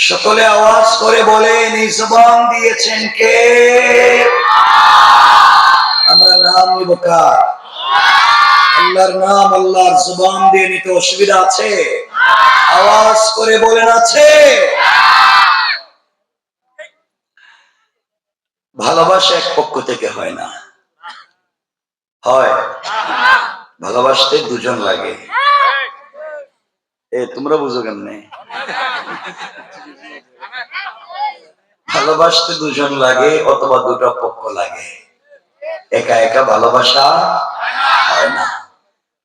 সকলে আওয়াজ করে বলেন, এই জবান দিয়েছেন কে? আমরা নাম নিব কার? আল্লাহর নাম। আল্লাহর জবান দিয়ে নিতে অসুবিধা আছে? আওয়াজ করে বলেন আছে। ভালোবাসা এক পক্ষ থেকে হয় না, হয় ভালোবাসতে দুজন লাগে। তোমরা বুঝো কেমনে? ভালোবাসতে দুজন লাগে অথবা দুটো পক্ষ লাগে, একা একা ভালোবাসা হয় না।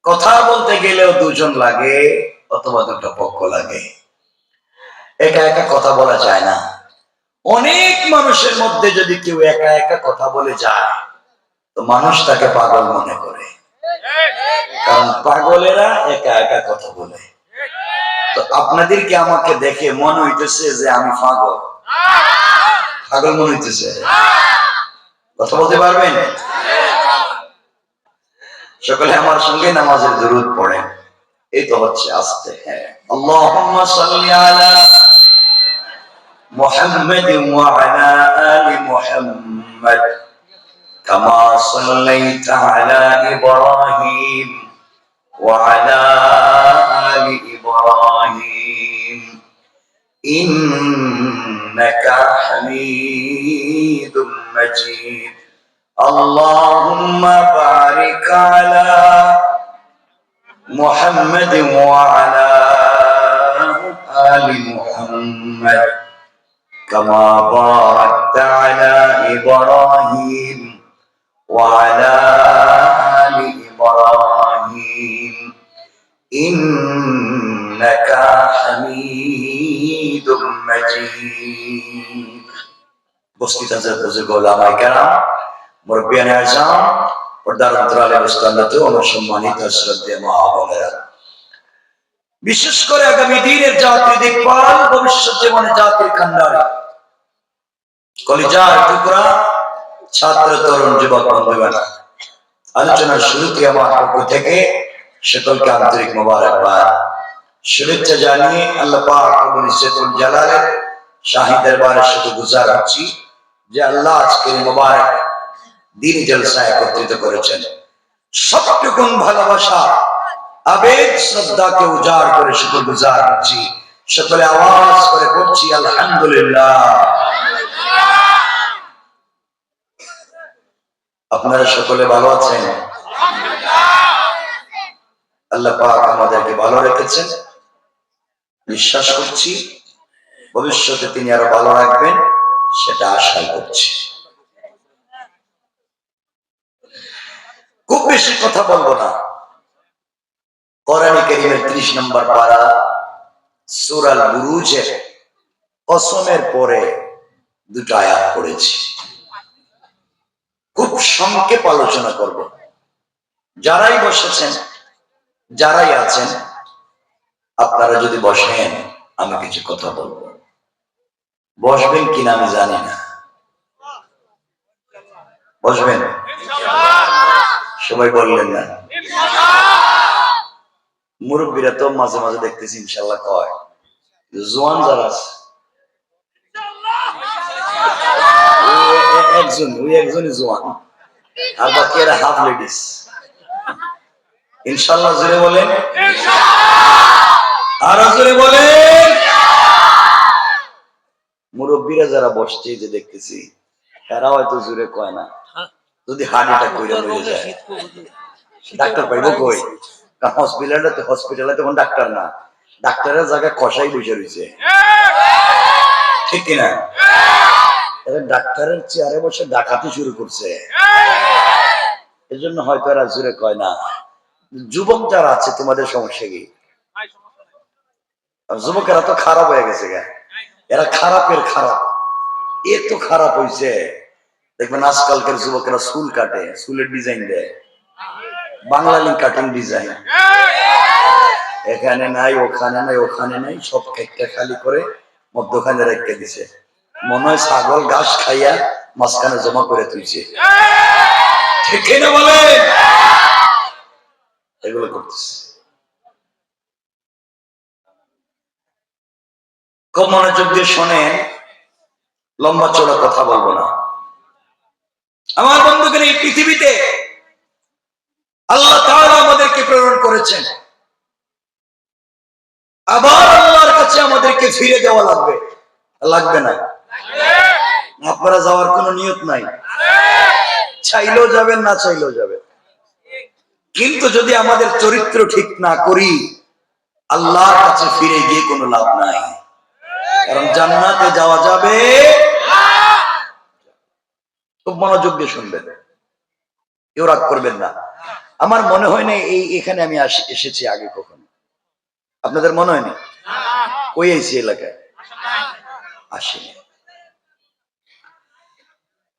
কথা বলতে গেলেও দুজন লাগে অথবা দুটো পক্ষ লাগে, একা একা কথা বলা যায় না। অনেক মানুষের মধ্যে যদি কেউ একা একা কথা বলে যায় তো মানুষ তাকে পাগল মনে করে, কারণ পাগলেরা একা একা কথা বলে। তো আপনাদেরকে আমাকে দেখে মনে হইতেছে যে আমি পাগল? পাগল মনে হইতেছে? কথা বলতে পারবেন? সকলে আমার সঙ্গে নামাজের দুরূদ পড়েন। এই তো হচ্ছে আস্তে। হ্যাঁ, আল্লাহুম্মা সাল্লি আলা মুহাম্মাদিন ওয়া আলা আলি মুহাম্মাদ কামা সাল্লাইতা আলা ইব্রাহিম ওয়া আলা আলি ইব্রাহিম ইন্নাকা হামিদুম মাজিদ। আল্লাহুম্মা বারিক আলা محمد وعلى آل محمد كما باركت على إبراهيم وعلى آل إبراهيم إنك حميد مجيد. بسكت حضرت علماء کرام মুরব্বিয়ান আযম পর্দার অন্তরালে বসতান্নাতে অনুসম্মানিত শ্রদ্ধেয় মা বোনেরা, বিশেষ করে আগামী দিনের জাতির দেখভাল, ভবিষ্যৎ জীবনে জাতির কান্ডারি, কলিজার টুকরা ছাত্র তরুণ যুবক বন্ধুগণ, আলোচনার শুরুতে আমার পক্ষ থেকে সকলকে আন্তরিক মোবারকবাদ, শুভেচ্ছা জানিয়ে আল্লাহ পাক রব্বুল ইজ্জতুল জালালের শাহী দরবারে শুকরগুজার আছি যে আল্লাহ আজকের মোবারক দিনী জলসা একত্রিত করেছেন। সবটুকুন ভালোবাসা, আবেগ, শ্রদ্ধাকে উজাড় করে শুকরগুজার হচ্ছি। সকলে আওয়াজ করে পড়ছি আলহামদুলিল্লাহ। আপনারা সকলে ভালো আছেন? আল্লাহ পাক আমাদেরকে ভালো রেখেছেন, বিশ্বাস করছি ভবিষ্যতে তিনি আরো ভালো রাখবেন, সেটা আশা করছি। খুব বেশি কথা বলবো না। কোরআনে কারীমের 30 নম্বর পারা সূরা আল বুরুজের কসমের পরে দুটো আয়াত পড়েছি, খুব সংক্ষেপ আলোচনা করব। যারাই বসেছেন, যারাই আছেন, আপনারা যদি বসেন আমি কিছু কথা বলবো। বসবেন কিনা আমি জানি না, বসবেন? সবাই বললেন না? মুরব্বীরা তো মাঝে মাঝে দেখতেছি ইনশাল্লাহ কয়, জোয়ান যারা আছে একজনই জোয়ান, আর বাকি এরা হাফ লেডিস। ইনশাল্লাহ জোরে বলেন, আরো জোরে বলেন। মুরব্বীরা যারা বসছে যে দেখতেছি, এরা হয়তো জোরে কয় না, যদি হাড়িটা কইরা হয়ে যায় ডাক্তার পাইবো কই? হসপিটালে তখন ডাক্তার না, ডাক্তারের জায়গায় কষাই বসে রয়েছে, ঠিক কিনা? ডাক্তারের চেয়ারে বসে ডাকাতি শুরু করছে, এজন্য হয়তো এরা জোরে কয় না। যুবক যারা আছে তোমাদের সমস্যা কি? যুবকেরা তো খারাপ হয়ে গেছে, এরা খারাপের খারাপ, এত খারাপ হয়েছে। দেখবেন আজকালকার যুবকেরা চুল কাটে, চুলের ডিজাইন দেয় বাংলালিং কাটিং ডিজাইন, এখানে নাই, ওখানে নাই, ওখানে নাই, সব কেকটা খালি করে মধ্যখানে রেখে দিছে, মনে হয় ছাগল ঘাস খাইয়া মাঝখানে জমা করে তুলছে, ঠিক না বলে? এগুলো করতেছে। খুব মনোযোগ দিয়ে শোনেন, লম্বা চড়া কথা বলবো না। আমার বন্ধুগণ, এই পৃথিবীতে আল্লাহ তাআলা আমাদেরকে প্রেরণ করেছেন, আবার আল্লাহর কাছে আমাদেরকে ফিরে যাওয়া লাগবে। লাগবে না? আপনারা যাওয়ার কোনো নিয়ত নাই, চাইলেও যাবেন, না চাইলেও যাবেন। কিন্তু যদি আমাদের চরিত্র ঠিক না করি, আল্লাহর কাছে ফিরে গিয়ে কোনো লাভ নাই। কারণ জান্নাতে যাওয়া যাবে। খুব মনোযোগ দিয়ে শুনবেন, কেউ রাগ করবেন না। আমার মনে হয় না এখানে আমি এসেছি আগে কখনো। আপনাদের মনে হয় না? কই আইছি এলাকায়? আসিনি।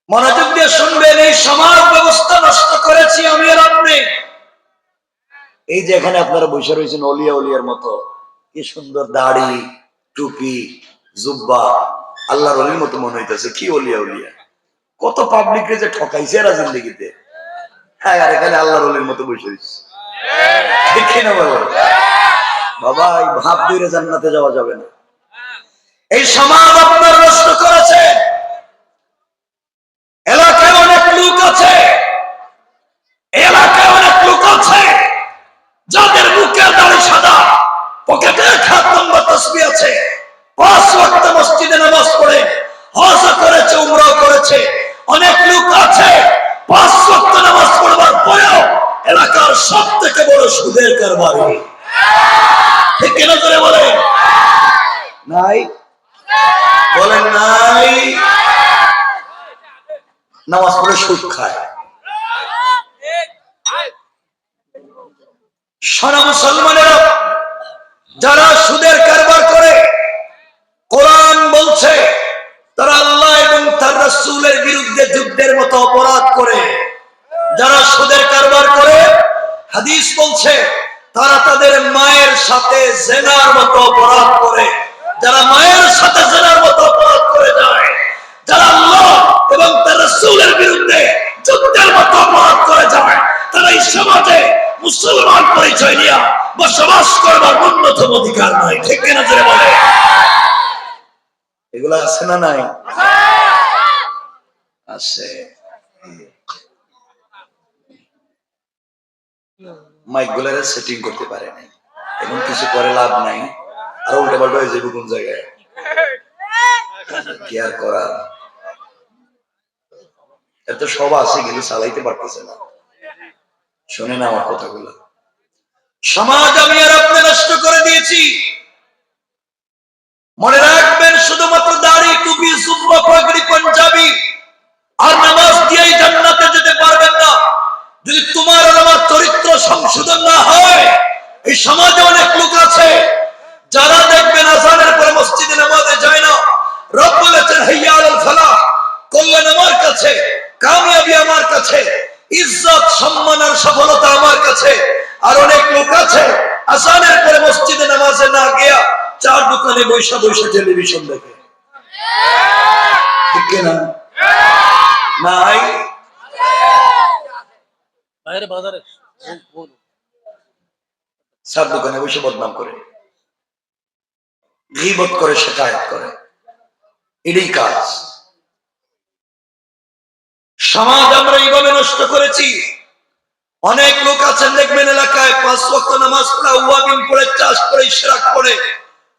মনোযোগ দিয়ে শুনবেন, এই সমাজ ব্যবস্থা নষ্ট করেছি আমি আর আপনি। এই যে এখানে আপনারা বসে রয়েছেন অলিয়া উলিয়ার মতো, কি সুন্দর দাড়ি, টুপি, জুব্বা, আল্লাহর অলির মতো মনে হইতেছে। কি অলিয়া উলিয়া, কত পাবলিকরে যে ঠকাইছে এরা জিন্দগিতে। হ্যাঁ, আর এখানে আল্লাহর অলির মতো বসে রয়েছে। ঠিক না বলো বাবা? এই ভাব দিয়ে জান্নাতে যাওয়া যাবে না। এই সমাজ আপনার নষ্ট করেছে। এলাকায় অনেক লোক আছে, এলাকায় অনেক লোক আছে যাদের বুকের দাড়ি সাদা, পকেটে 1 নম্বর তাসবিহ আছে, 5 ওয়াক্ত মসজিদে নামাজ পড়ে, হজ করেছে, উমরা করেছে। অনেক লোক আছে 5 ওয়াক্ত নামাজ পড়বার পরেও এলাকার সবথেকে বড় সুদের কারবারি। ঠিক কিনা করে বলেন? নাই? বলেন নাই? নামাজ পড়ে সুদ খায়। সারা মুসলমানেরা যারা সুদের কারবার করে, কোরআন বলছে তারা আল্লাহ এবং তার রাসূলের বিরুদ্ধে যুদ্ধের মতো অপরাধ করে। যারা সুদের কারবার করে, হাদিস বলছে তারা তাদের মায়ের সাথে জিনার মতো অপরাধ করে। যারা মায়ের সাথে জিনার মতো অপরাধ করে যায়, যারা আল্লাহ এবং তার রাসূলের বিরুদ্ধে যুদ্ধের মতো অপরাধ করে যায়, তারা এই সমাজে মুসলমান পরিচয় নিয়ে বসবাস করবার ন্যূনতম অধিকার নাই। ঠিক কিনা জোরে বলে? এগুলো আছে না নাই? আছে। মাইক গুলার সেটিং করতে পারে নাই, এখন কিছু করে লাভ নাই, আর উল্টা পাল্টা হয়ে যাবে কোন জায়গায়। কি আর করা, এত সব আছে কিন্তু চালাইতে পারতেছে না। শোনেন আমার কথাগুলো। সমাজ আমি আর আপনি নষ্ট করে দিয়েছি। মনে রাখবেন, শুধুমাত্র দাড়ি, টুপি, জুব্বা, পাগড়ি, পাঞ্জাবি আর নামাজ দিয়েই জান্নাতে যেতে পারবেন না। যদি তোমার আর আমার চরিত্র সংশোধন না হয়, এই সমাজে অনেক লোক আছে যারা দেখবেন আযানের পরে মসজিদে নামাজে যায় না। রব বলেছেন হাইয়া আলাল ফালাহ, কল্যাণ আমার কাছে, কামিয়াবি আমার কাছে, ইজ্জত, সম্মান আর সফলতা আমার কাছে। আর অনেক লোক আছে আযানের পরে মসজিদে নামাজে না গিয়া চার দোকানে বৈশা বৈশা টেলিভিশন দেখে। ঠিক না? নাই? বাইরে বাজারে চার দোকানে বসে বদনাম করে, গীবত করে, শিকায়ত করে, এটাই কাজ। সমাজ আমরা এইভাবে নষ্ট করেছি। অনেক লোক আছেন দেখবেন এলাকায় 5 ওয়াক্ত নামাজ পড়ে, ওয়াবিন পড়ে, চাষ করে, ইশরাক পড়ে,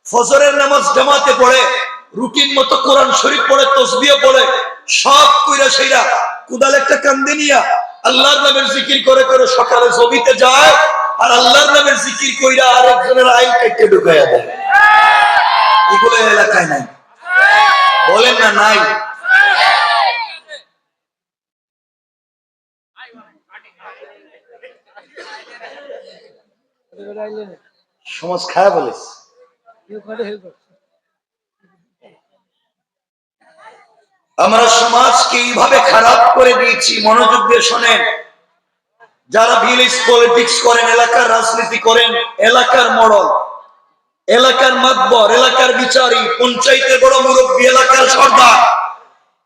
ফজরের নামাজ জামাতে পড়ে, রুটিন মতো কোরআন শরীফ পড়ে, তাসবিহ পড়ে, সব কইরা সেইরা কুদাল একটা কান্দে নিয়া আল্লাহর নামের জিকির করে করে সকালে জমিতে যায়, আর আল্লাহর নামের জিকির কইরা আরেকজনের আইল কেটে ঢুকাইয়া দেয়। এগুলো এলাকায় নাই? বলেন না নাই? সমাজ খারাপ বলেছে। আমরা সমাজকে এইভাবে খারাপ করে দিয়েছি। মনোযোগ দিয়ে শোনেন, যারা ভিলেজ পলিটিক্স করেন, এলাকার রাজনীতি করেন, এলাকার মডল, এলাকার মাতবর, এলাকার বিচারী, পঞ্চায়েতের বড় মুরব্বী, এলাকার সর্দার,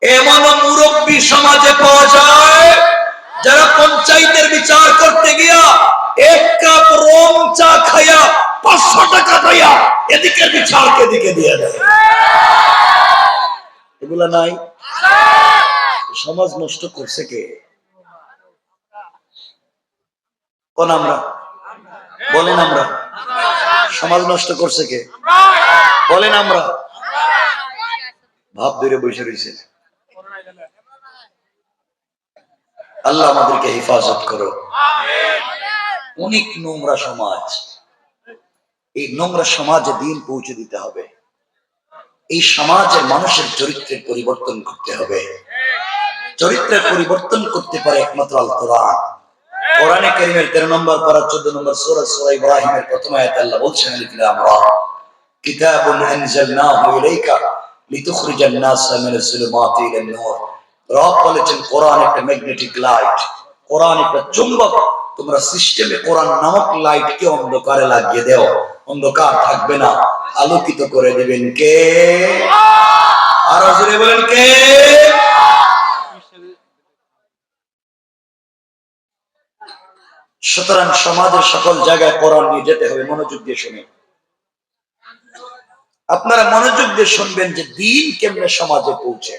এমন মুরব্বী সমাজে পাওয়া যায় যারা পঞ্চায়েতের বিচার করতে গিয়া 1 কাপ রং চা খাইয়া 500 টাকা পাইয়া এদিকের বিচারকে এদিকে দিয়ে দেয়। এগুলা নাই? সমাজ নষ্ট করছে কে? কোন আমরা? বলেন আমরা। সমাজ নষ্ট করছে কে? বলেন আমরা। ভাব ধরে বসে রয়েছে। আল্লাহ আমাদেরকে হেফাজত করো। অনেক নোংরা সমাজ। এই নোংরা সমাজে দিন পৌঁছে দিতে হবে। এই সমাজের মানুষের চরিত্রের পরিবর্তন করতে হবে। চরিত্রের পরিবর্তন করতে পারে একমাত্র আল কোরআন। কোরআনে কারীমের 13 নম্বর পারা 14 নম্বর সূরা সূরা ইব্রাহিমের প্রথম আয়াতে আল্লাহ বলছেন আলিফ লাম রা কিতাবুন আনজালনাহু ইলাইকা লিতুখরিজান নাসা মিনাজ যুলুমাতি ইলান নূর। রব বলেছেন কোরআন একটা ম্যাগনেটিক লাইট, কোরআন একটা চুম্বক। তোমরা সিস্টেমে কোরআন নামক লাইটকে অন্ধকারে লাগিয়ে দাও, অন্ধকার থাকবে না, আলোকিত করে দিবেন কে? আর জোরে বলেন কে? সুতরাং সমাজের সকল জায়গায় কোরআন নিয়ে যেতে হবে। মনোযোগ দিয়ে শুনে, আপনারা মনোযোগ দিয়ে শুনবেন যে দিন কেমনে সমাজে পৌঁছে।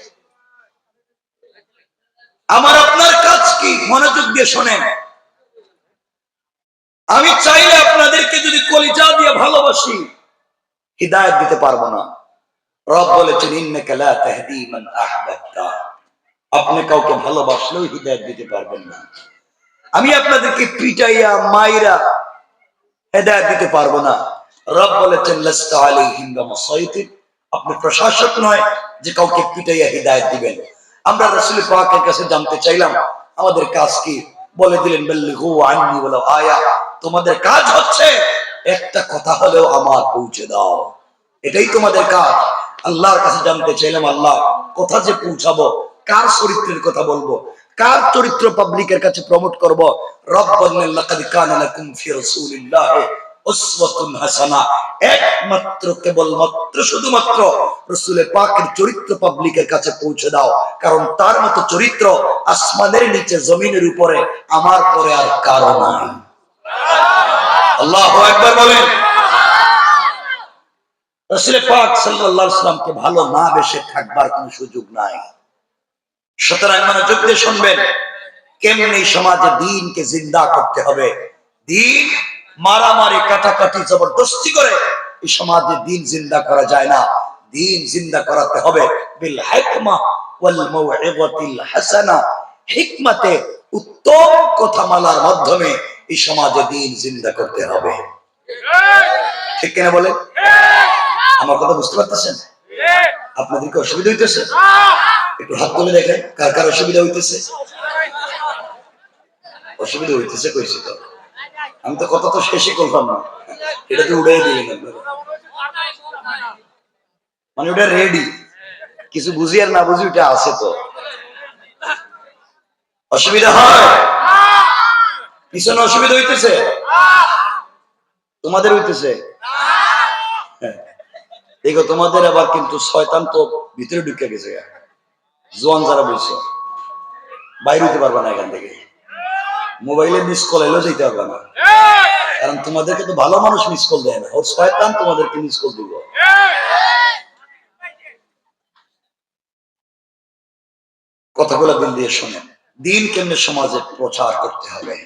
আমার আপনার কাজ কি? মনোযোগ দিয়ে শোনেন। আমি চাইলে আপনাদেরকে যদি কলিজা দিয়ে ভালোবাসি, হিদায়াত দিতে পারবো না। রব বলেছেন ইন্নাকা লা তাহদি মান আহবাবতা। আপনি কাউকে ভালোবাসলেও হিদায়াত দিতে পারবেন না। আমি আপনাদেরকে পিটাইয়া মাইরা হিদায়াত দিতে পারবো না। রব বলেছেন লাস্তা আলাইহিম বিমুসাইতির। আপনি প্রশাসক নয় যে কাউকে পিটাইয়া হিদায়াত দিবেন। আমরা রাসূল পাকের কাছে জানতে চাইলাম আমাদের কাজ কি? বলে দিলেন বাল্লিগু আন্নি ওয়ালাউ আয়া। তোমাদের কাজ হচ্ছে একটা কথা হলেও আমার পৌঁছে দাও, এটাই তোমাদের কাজ। আল্লাহর কাছে জানতে চাইলাম আল্লাহ কথা যে পৌঁছাবো, কার চরিত্রের কথা বলবো, কার চরিত্র পাবলিকের কাছে প্রমোট করব? রব বললেন লাকাদ কানা লাকুম ফি রাসূলিল্লাহি উসওয়াতুন হাসানাহ। একমাত্র কেবলমাত্র শুধুমাত্র রাসূল পাকের চরিত্র পাবলিকের কাছে পৌঁছে দাও, কারণ তার মতো চরিত্র আসমানের নিচে জমিনের উপরে আমার পরে আর কারো নাই। আল্লাহু আকবার বলেন। রাসূল পাক সাল্লাল্লাহু আলাইহি ওয়াসাল্লামকে ভালো না বেশে থাকবার কোনো সুযোগ নাই। সুতরাং মনোযোগ দিয়ে শুনবেন কেমনি সমাজে দ্বীনকে জিন্দা করতে হবে। দ্বীন মারামারি কাটাকাটি জবরদস্তি করে এই সমাজে দ্বীন জিন্দা করা যায় না। দ্বীন জিন্দা করাতে হবে বিল হিকমাহ ওয়াল মাউইযাতিল হাসানা। হিকমতে উত্তম কথামালার মাধ্যমে এই সমাজে দ্বীন জিন্দা করতে হবে। ঠিক কিনা বলেন? আমার কথা বুঝতে পারতেছেন? আপনাদের কি অসুবিধা হইতেছে? একটু হাত তুলে দেখেন কার কার অসুবিধা হইতেছে। অসুবিধা হইতেছে কইছি তো, আমি তো কথা তো শেষই করলাম না, এটা তো উড়াই দিলেন আপনারা। মানে ওটা রেডি, কিছু বুঝি আর না বুঝি ওটা আছে তো। অসুবিধা হয়? পিছনে অসুবিধা হইতেছে? তোমাদের হইতেছে? দেখো তোমাদের আবার কিন্তু শয়তান তো ভিতরে ঢুকে গেছে। জোয়ান যারা বলছে বাইরে হইতে পারবে না এখান থেকে, মোবাইলে মিস কল এলেও যেতে পারবে না, কারণ তোমাদেরকে তো ভালো মানুষ মিস কল দেয় না, ওর শয়তান তোমাদেরকে মিস কল দিব। কথাগুলো দিল দিয়ে শোনেন, দিন কেমনে সমাজে প্রচার করতে হবে।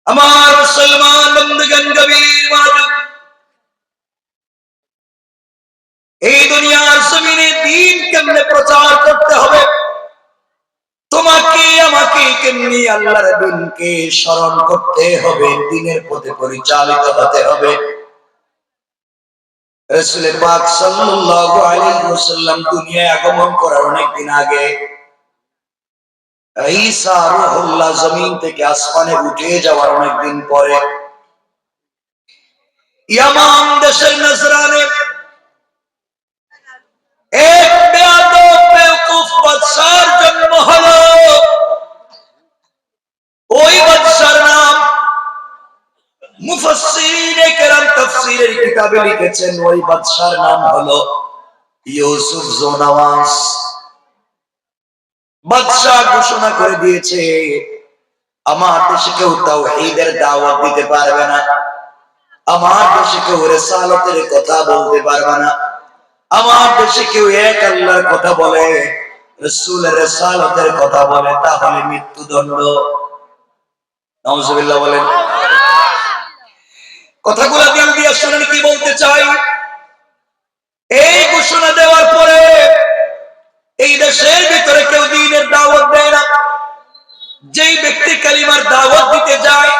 আমার মুসলমান বন্ধুগণ, গভীর মনোযোগ। এই দুনিয়ার জমিনে দিন কেমনে প্রচার করতে হবে, তোমাকে আমাকে কেমনি আল্লাহর দিনকে স্মরণ করতে হবে, দিনের পথে পরিচালিত হতে হবে। রাসূল পাক সাল্লাল্লাহু আলাইহি ওয়াসাল্লাম দুনিয়ায় আগমন করার অনেক দিন আগে ঈসা রূহুল্লাহ জমিন থেকে আসমানে উঠে যাওয়ার অনেক দিন পরে ইয়ামান দেশের নজরানে এক বেয়াদব বেওকুফ বাদশার জন্ম হলো। ওই বাদশার নাম মুফাসসিরিনে কেরাম তাফসীরের কিতাবে লিখেছেন, ওই বাদশার নাম হলো ইউসুফ জোনাওয়াস। বাদশা ঘোষণা করে দিয়েছে আমার দেশে কেউ তাওহীদের দাওয়াত দিতে পারবে না, আমার দেশে কেউ রিসালাতের কথা বলতে পারবে না, আমার দেশে কেউ এক আল্লাহর কথা বলে, রাসূলের রিসালাতের কথা বলে, তাহলে মৃত্যুদণ্ড। নাউজুবিল্লাহ বলেন। কথাগুলো দিল দিয়ে শুনেন কি বলতে চাই। এই ঘোষণা দেওয়ার পরে এই দেশের ভিতরে কেউ দ্বীনের দাওয়াত দেয় না। যেই ব্যক্তি কালিমার দাওয়াত দিতে যায়,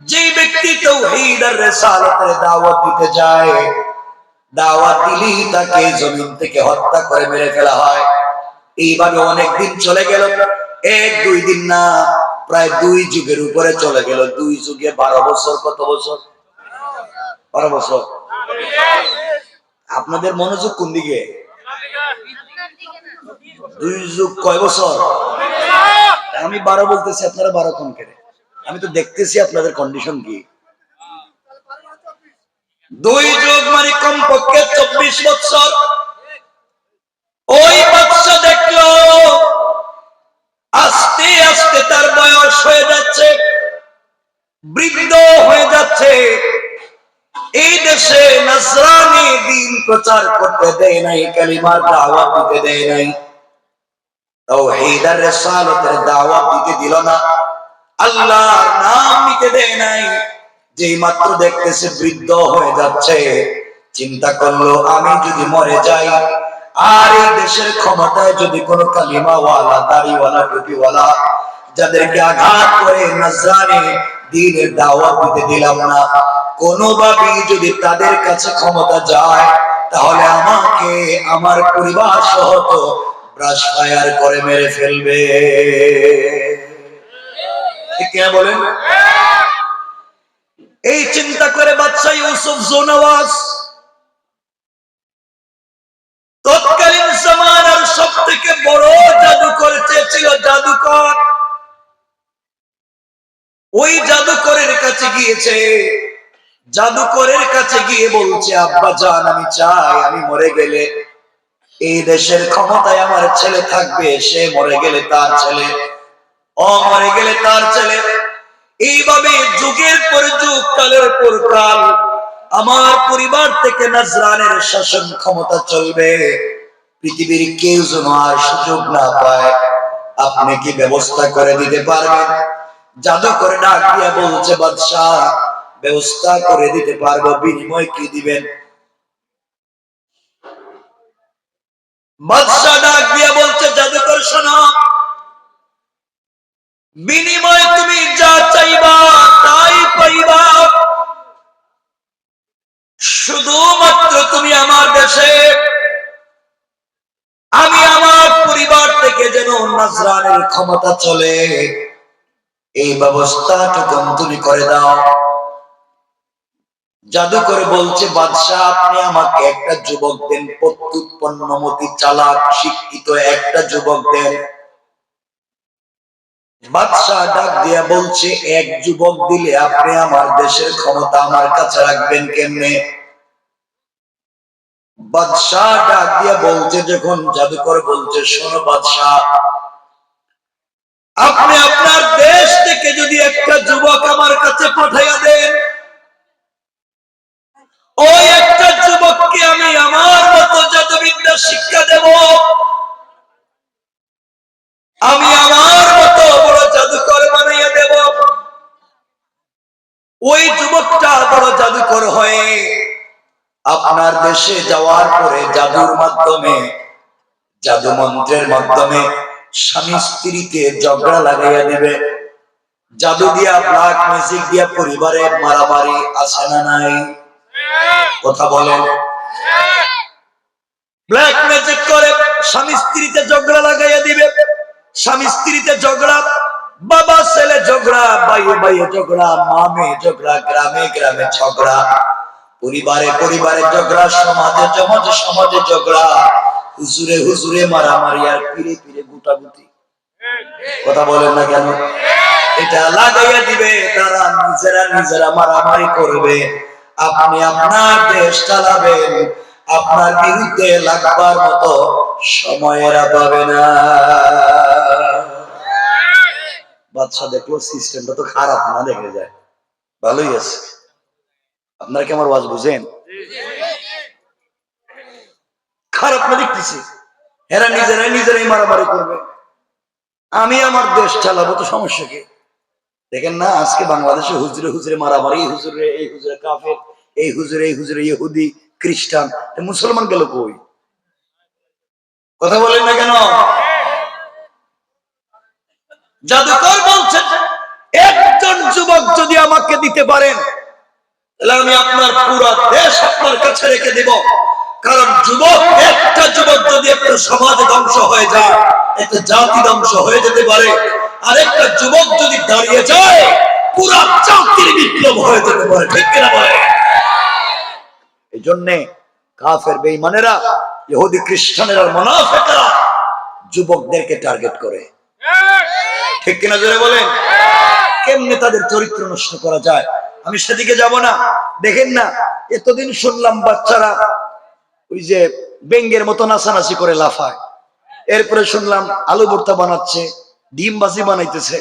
যেই ব্যক্তি তাওহীদ আর রিসালাতের দাওয়াত দিতে যায়, দাওয়াত দিলেই তাকে জমিন থেকে হত্যা করে মেরে ফেলা হয়। এইভাবে অনেক দিন চলে গেল, 1-2 দিন না, প্রায় 2 যুগের উপরে চলে গেল। 2 যুগে 12 বছর। কত বছর? 12 বছর। আপনাদের মনোযোগ কোন দিকে? 2 যুগ কয় বছর? আমি 12 বলতেছি, আপনারা 12 কোন কেড়ে? আমি তো দেখতেছি আপনাদের কন্ডিশন কি। 2 যুগ মানে কমপক্ষে 24 বছর। ওই বাচ্চা দেখলো আস্তে আস্তে তার বয়স হয়ে যাচ্ছে, বৃদ্ধ হয়ে যাচ্ছে। এই দেশে নাসরানী দ্বীন প্রচার করতে দেয় নাই, কালিমার দাওয়াত দিতে দেয় নাই, তাওহীদ আর রিসালাতের দাওয়াত দিতে দিল না, আল্লাহর নাম নিতে দেয় নাই। যেই মাত্র দেখতেছে বৃদ্ধ হয়ে যাচ্ছে, চিন্তা করলো আমি যদি মরে যাই আর এই দেশের ক্ষমতায় যদি কোনো কালিমাওয়ালা, দাড়িওয়ালা, টুপিওয়ালা যাদেরকে আঘাত করে নাসরানী দ্বীনের দাওয়াত দিতে দিলাম না, কোনোভাবেই যদি তাদের কাছে ক্ষমতা যায়, তাহলে আমাকে আমার পরিবার সহ তো ব্রাশ ফায়ার করে মেরে ফেলবে। কে বলেন? এই চিন্তা করে বাদশা ইউসুফ জোনাওয়াজ তৎকালীন জামানার সবথেকে বড় জাদুকর চেয়েছিল, জাদুকর। ওই জাদুকরের কাছে গিয়েছে, জাদুকরের কাছে গিয়ে বলছে, আব্বা জান আমি চাই আমি মরে গেলে এই দেশের ক্ষমতায় আমার ছেলে থাকবে, সে মরে গেলে তার ছেলে, ও মরে গেলে তার ছেলে। এইভাবে যুগের পর যুগ, কালের পর কাল আমার পরিবার থেকে নাজরানের শাসন ক্ষমতা চলবে, পৃথিবীর কেউ যেন আর সুযোগ না পায়। আপনি কি ব্যবস্থা করে দিতে পারবেন? জাদুকর ডাক দিয়া বলছে, বাদশাহ ব্যবস্থা করে দিতে পারবো, বিনিময় কি দিবেন? বাদশাহ ডাক দিয়া বলছে, জাদুকর শোনো, বিনিময় তুমি যা চাইবা তাই পাইবা, শুধুমাত্র তুমি আমার দেশে আমি আমার পরিবার থেকে যেন নাজরানের ক্ষমতা চলে, এই ব্যবস্থাটুকু তুমি করে দাও। জাদুকর বলছে, বাদশাহ আপনি আমাকে একটা যুবক দেন, প্রত্যুৎপন্নমতি, চালাক, শিক্ষিত একটা যুবক দেন। বাদশাহ ডাক দিয়া বলছে, এক যুবক দিলে আপনি আমার দেশের ক্ষমতা আমার কাছে রাখবেন কেমনে? বাদশাহ ডাক দিয়া বলছে, যখন জাদুকর বলছে, শোনো বাদশাহ, আপনি আপনার দেশ থেকে যদি একটা যুবক আমার কাছে পাঠাইয়া দেন, ওই একটা যুবককে আমি আমার মতো জাদুবিদ্যা শিক্ষা দেব, আমি আমার মতো বড় জাদুকর বানাইয়া দেব। ওই যুবকটা বড় জাদুকর হয়ে আপনার দেশে যাওয়ার পরে জাদুর মাধ্যমে, জাদু মন্ত্রের মাধ্যমে স্বামী স্ত্রীকে ঝগড়া লাগাইয়া দিবে। জাদু দিয়া, ব্ল্যাক ম্যাজিক দিয়া পরিবারে মারামারি আছে না নাই? কথা বলেন। ব্ল্যাক ম্যাজিক করে স্বামী স্ত্রীতে ঝগড়া লাগাইয়া দিবে। স্বামী স্ত্রীতে ঝগড়া, বাবা ছেলে ঝগড়া, ভাইয়ে ভাইয়ে ঝগড়া, মা মেয়ে ঝগড়া, গ্রামে গ্রামে ঝগড়া, পরিবারে পরিবারে ঝগড়া, সমাজে সমাজে সমাজে ঝগড়া, হুজুরে হুজুরে মারামারি, আর পীরে পীরে গুটাগুটি। কথা বলেন না কেন? এটা লাগাইয়া দিবে, তারা নিজেরা নিজেরা মারামারি করবে, আপনি আপনার দেশ চালাবেন, আপনার বিরুদ্ধে লাগবার মতো সময়ের পাবে না। বাদশা দেখলো সিস্টেমটা তো খারাপ না, দেখে যায় ভালোই আছে। আপনারা কি আমার ওয়াজ বুঝেন? খারাপ না দেখতেছি, এরা নিজেরাই নিজেরাই মারামারি করবে, আমি আমার দেশ চালাবো, তো সমস্যা কি? দেখেন না আজকে বাংলাদেশে হুজুরে হুজুরে মারামারি, হুজুরে এই হুজুরে কাফের, এই হুজুরে ইহুদি খ্রিস্টান, মুসলমান গেল কই? কথা বলেন না কেন? জাদুকর বলছেন একজন যুবক যদি আমাকে দিতে পারেন তাহলে আমি আপনার পুরো দেশ আপনার কাছে রেখে দেব। কারণ যুবক, একটা যুবক যদি একটা সমাজ ধ্বংস হয়ে যায়, একটা জাতি ধ্বংস হয়ে যেতে পারে। আর একটা যুবক যদি দাঁড়িয়ে যায়, পুরো জাতির বিপ্লব হয়ে যেতে পারে। ঠিক কিনা বলে? এই জন্য কাফের বেঈমানেরা, ইহুদি খ্রিস্টানেরা, মুনাফিকরা যুবকদেরকে টার্গেট করে। ঠিক কিনা জোরে বলেন? কেমনে তাদের চরিত্র নষ্ট করা যায় আমি সেদিকে যাব না। দেখেন না, এতদিন শুনলাম বাচ্চারা ওই যে বেঙ্গের মতো নাচানাচি করে লাফায়, এরপরে শুনলাম আলু ভর্তা বানাচ্ছে, ডিম বাজি বানাইতেছে,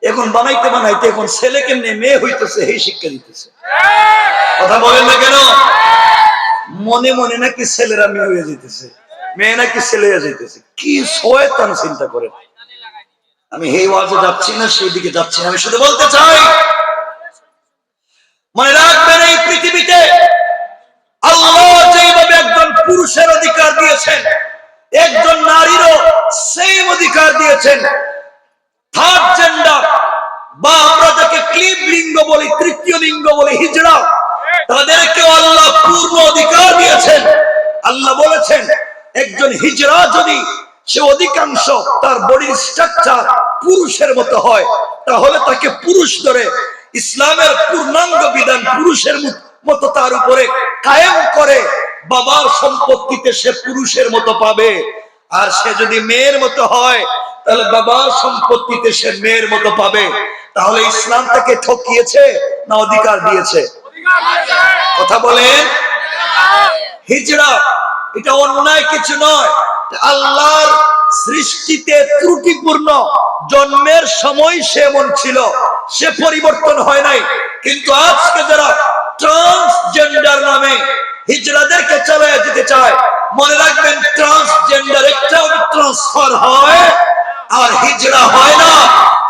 এখন বানাইতে বানাইতে এখন ছেলে কেমনে মেয়ে হইতেছে এই শিক্ষা দিতেছে। কথা বলেন না কেন? মনে মনে নাকি ছেলেরা মেয়ে হয়ে যেতেছে, মেয়ে নাকি ছেলে হয়ে যেতেছে। কি শয়তান চিন্তা করেন। আমি এই ওয়াজে যাচ্ছি না, সেই দিকে যাচ্ছি না, আমি শুধু বলতে চাই মনে রাখবেন এই পৃথিবীতে আল্লাহ যেভাবে একজন পুরুষের অধিকার দিয়েছেন, একজন নারীরও সেম অধিকার দিয়েছেন। থার্ড জেন্ডার বা আমরা যাকে ক্লিব লিঙ্গ বলি, তৃতীয় লিঙ্গ বলি, হিজড়া, তাদেরকে আল্লাহ পূর্ণ অধিকার দিয়েছেন। আল্লাহ বলেছেন একজন হিজড়া যদি সে অধিকাংশ তার বডির স্ট্রাকচার পুরুষের মতো হয়, তাহলে তাকে পুরুষ ধরে ইসলামের পূর্ণাঙ্গ বিধান পুরুষের মতো তার উপরে কায়েম করে বাবার সম্পত্তিতে সে পুরুষের মতো পাবে। আর সে যদি মেয়ের মতো হয় তাহলে বাবার সম্পত্তিতে সে মেয়ের মতো পাবে। তাহলে ইসলাম তাকে ঠকিয়েছে না অধিকার দিয়েছে? কথা বলেন। হিজড়া এটা অন্যায় কিছু নয়, আল্লাহর সৃষ্টিতে ত্রুটিপূর্ণ, জন্মের সময় সে এমন ছিল, সে পরিবর্তন হয় নাই। কিন্তু আজকে যারা ট্রান্সজেন্ডার নামে হিজড়াদেরকে চালায় যেতে চায়, মনে রাখবেন ট্রান্সজেন্ডার একটাও ট্রান্সফার হয় আর হিজড়া হয় না।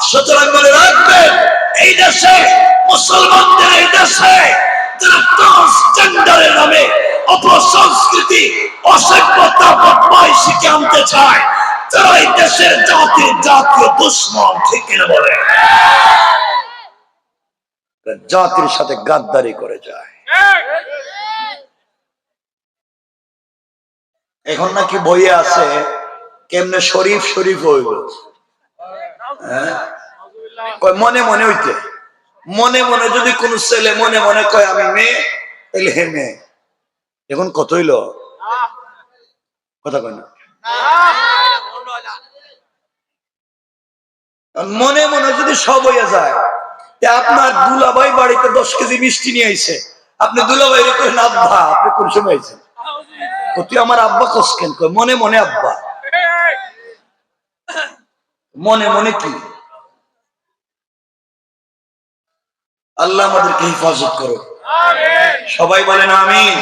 সুতরাং মনে রাখবেন এই দেশে মুসলমানদের, এই দেশে যারা ট্রান্সজেন্ডারের নামে অপসংস্কৃতি, অসভ্যতা, বদমাইশিকে আনতে চায়, যারা এই দেশের জাতীয় দুশ্মন। ঠিক কিনা বলে? জাতির সাথে গাদ্দারি করে যায়। এখন নাকি বইয়ে আছে কেমনে শরীফ শরীফ হইল, মনে মনে হইতে, মনে মনে যদি কোন ছেলে মনে মনে কয় আমি মেয়ে, তাহলে হে মেয়ে। এখন কত হইল? কথা কয় না। মনে মনে যদি সব হইয়া যায়, আপনার দুলাভাই বাড়িতে 10 কেজি মিষ্টি নিয়ে আইছে, আপনি দুলাভাই রে কই না আব্বা আপনি কোন সময় আইছেন? তুই আমার আব্বা কসকেন? কয় মনে মনে আব্বা। মনে মনে কি? আল্লাহ আমাদেরকে হেফাজত করো, সবাই বলেন আমিন।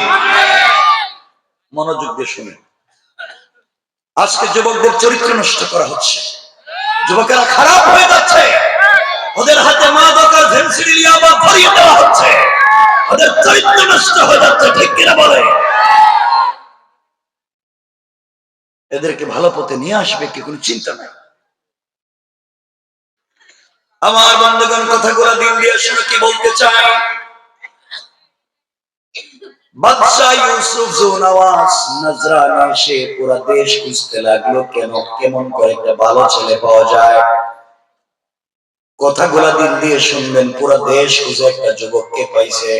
মনোযোগ দিয়ে শুনেন, আজকে যুবকদের চরিত্র নষ্ট করা হচ্ছে, যুবকেরা খারাপ হয়ে যাচ্ছে, ওদের হাতে মাদক আর ভেন্সিডিলিয়াম ভরিয়ে দেওয়া হচ্ছে, ওদের চরিত্র নষ্ট হয়ে যাচ্ছে। ঠিক কিনা বলে? এদেরকে ভালো পথে নিয়ে আসবে কি কোনো চিন্তা নাই। আমার বন্ধুগণ কথাগুলো দিন দিয়ে শুনে কি বলতে চাই, বাদশাহ ইউসুফ জুনওয়াজ নজরানে সে পুরো দেশ খুঁজতে লাগলো কেমন করে একটা ভালো ছেলে পাওয়া যায়। কথাগুলা দিন দিয়ে শুনবেন, পুরো দেশ খুঁজে একটা যুবককে পাইছে,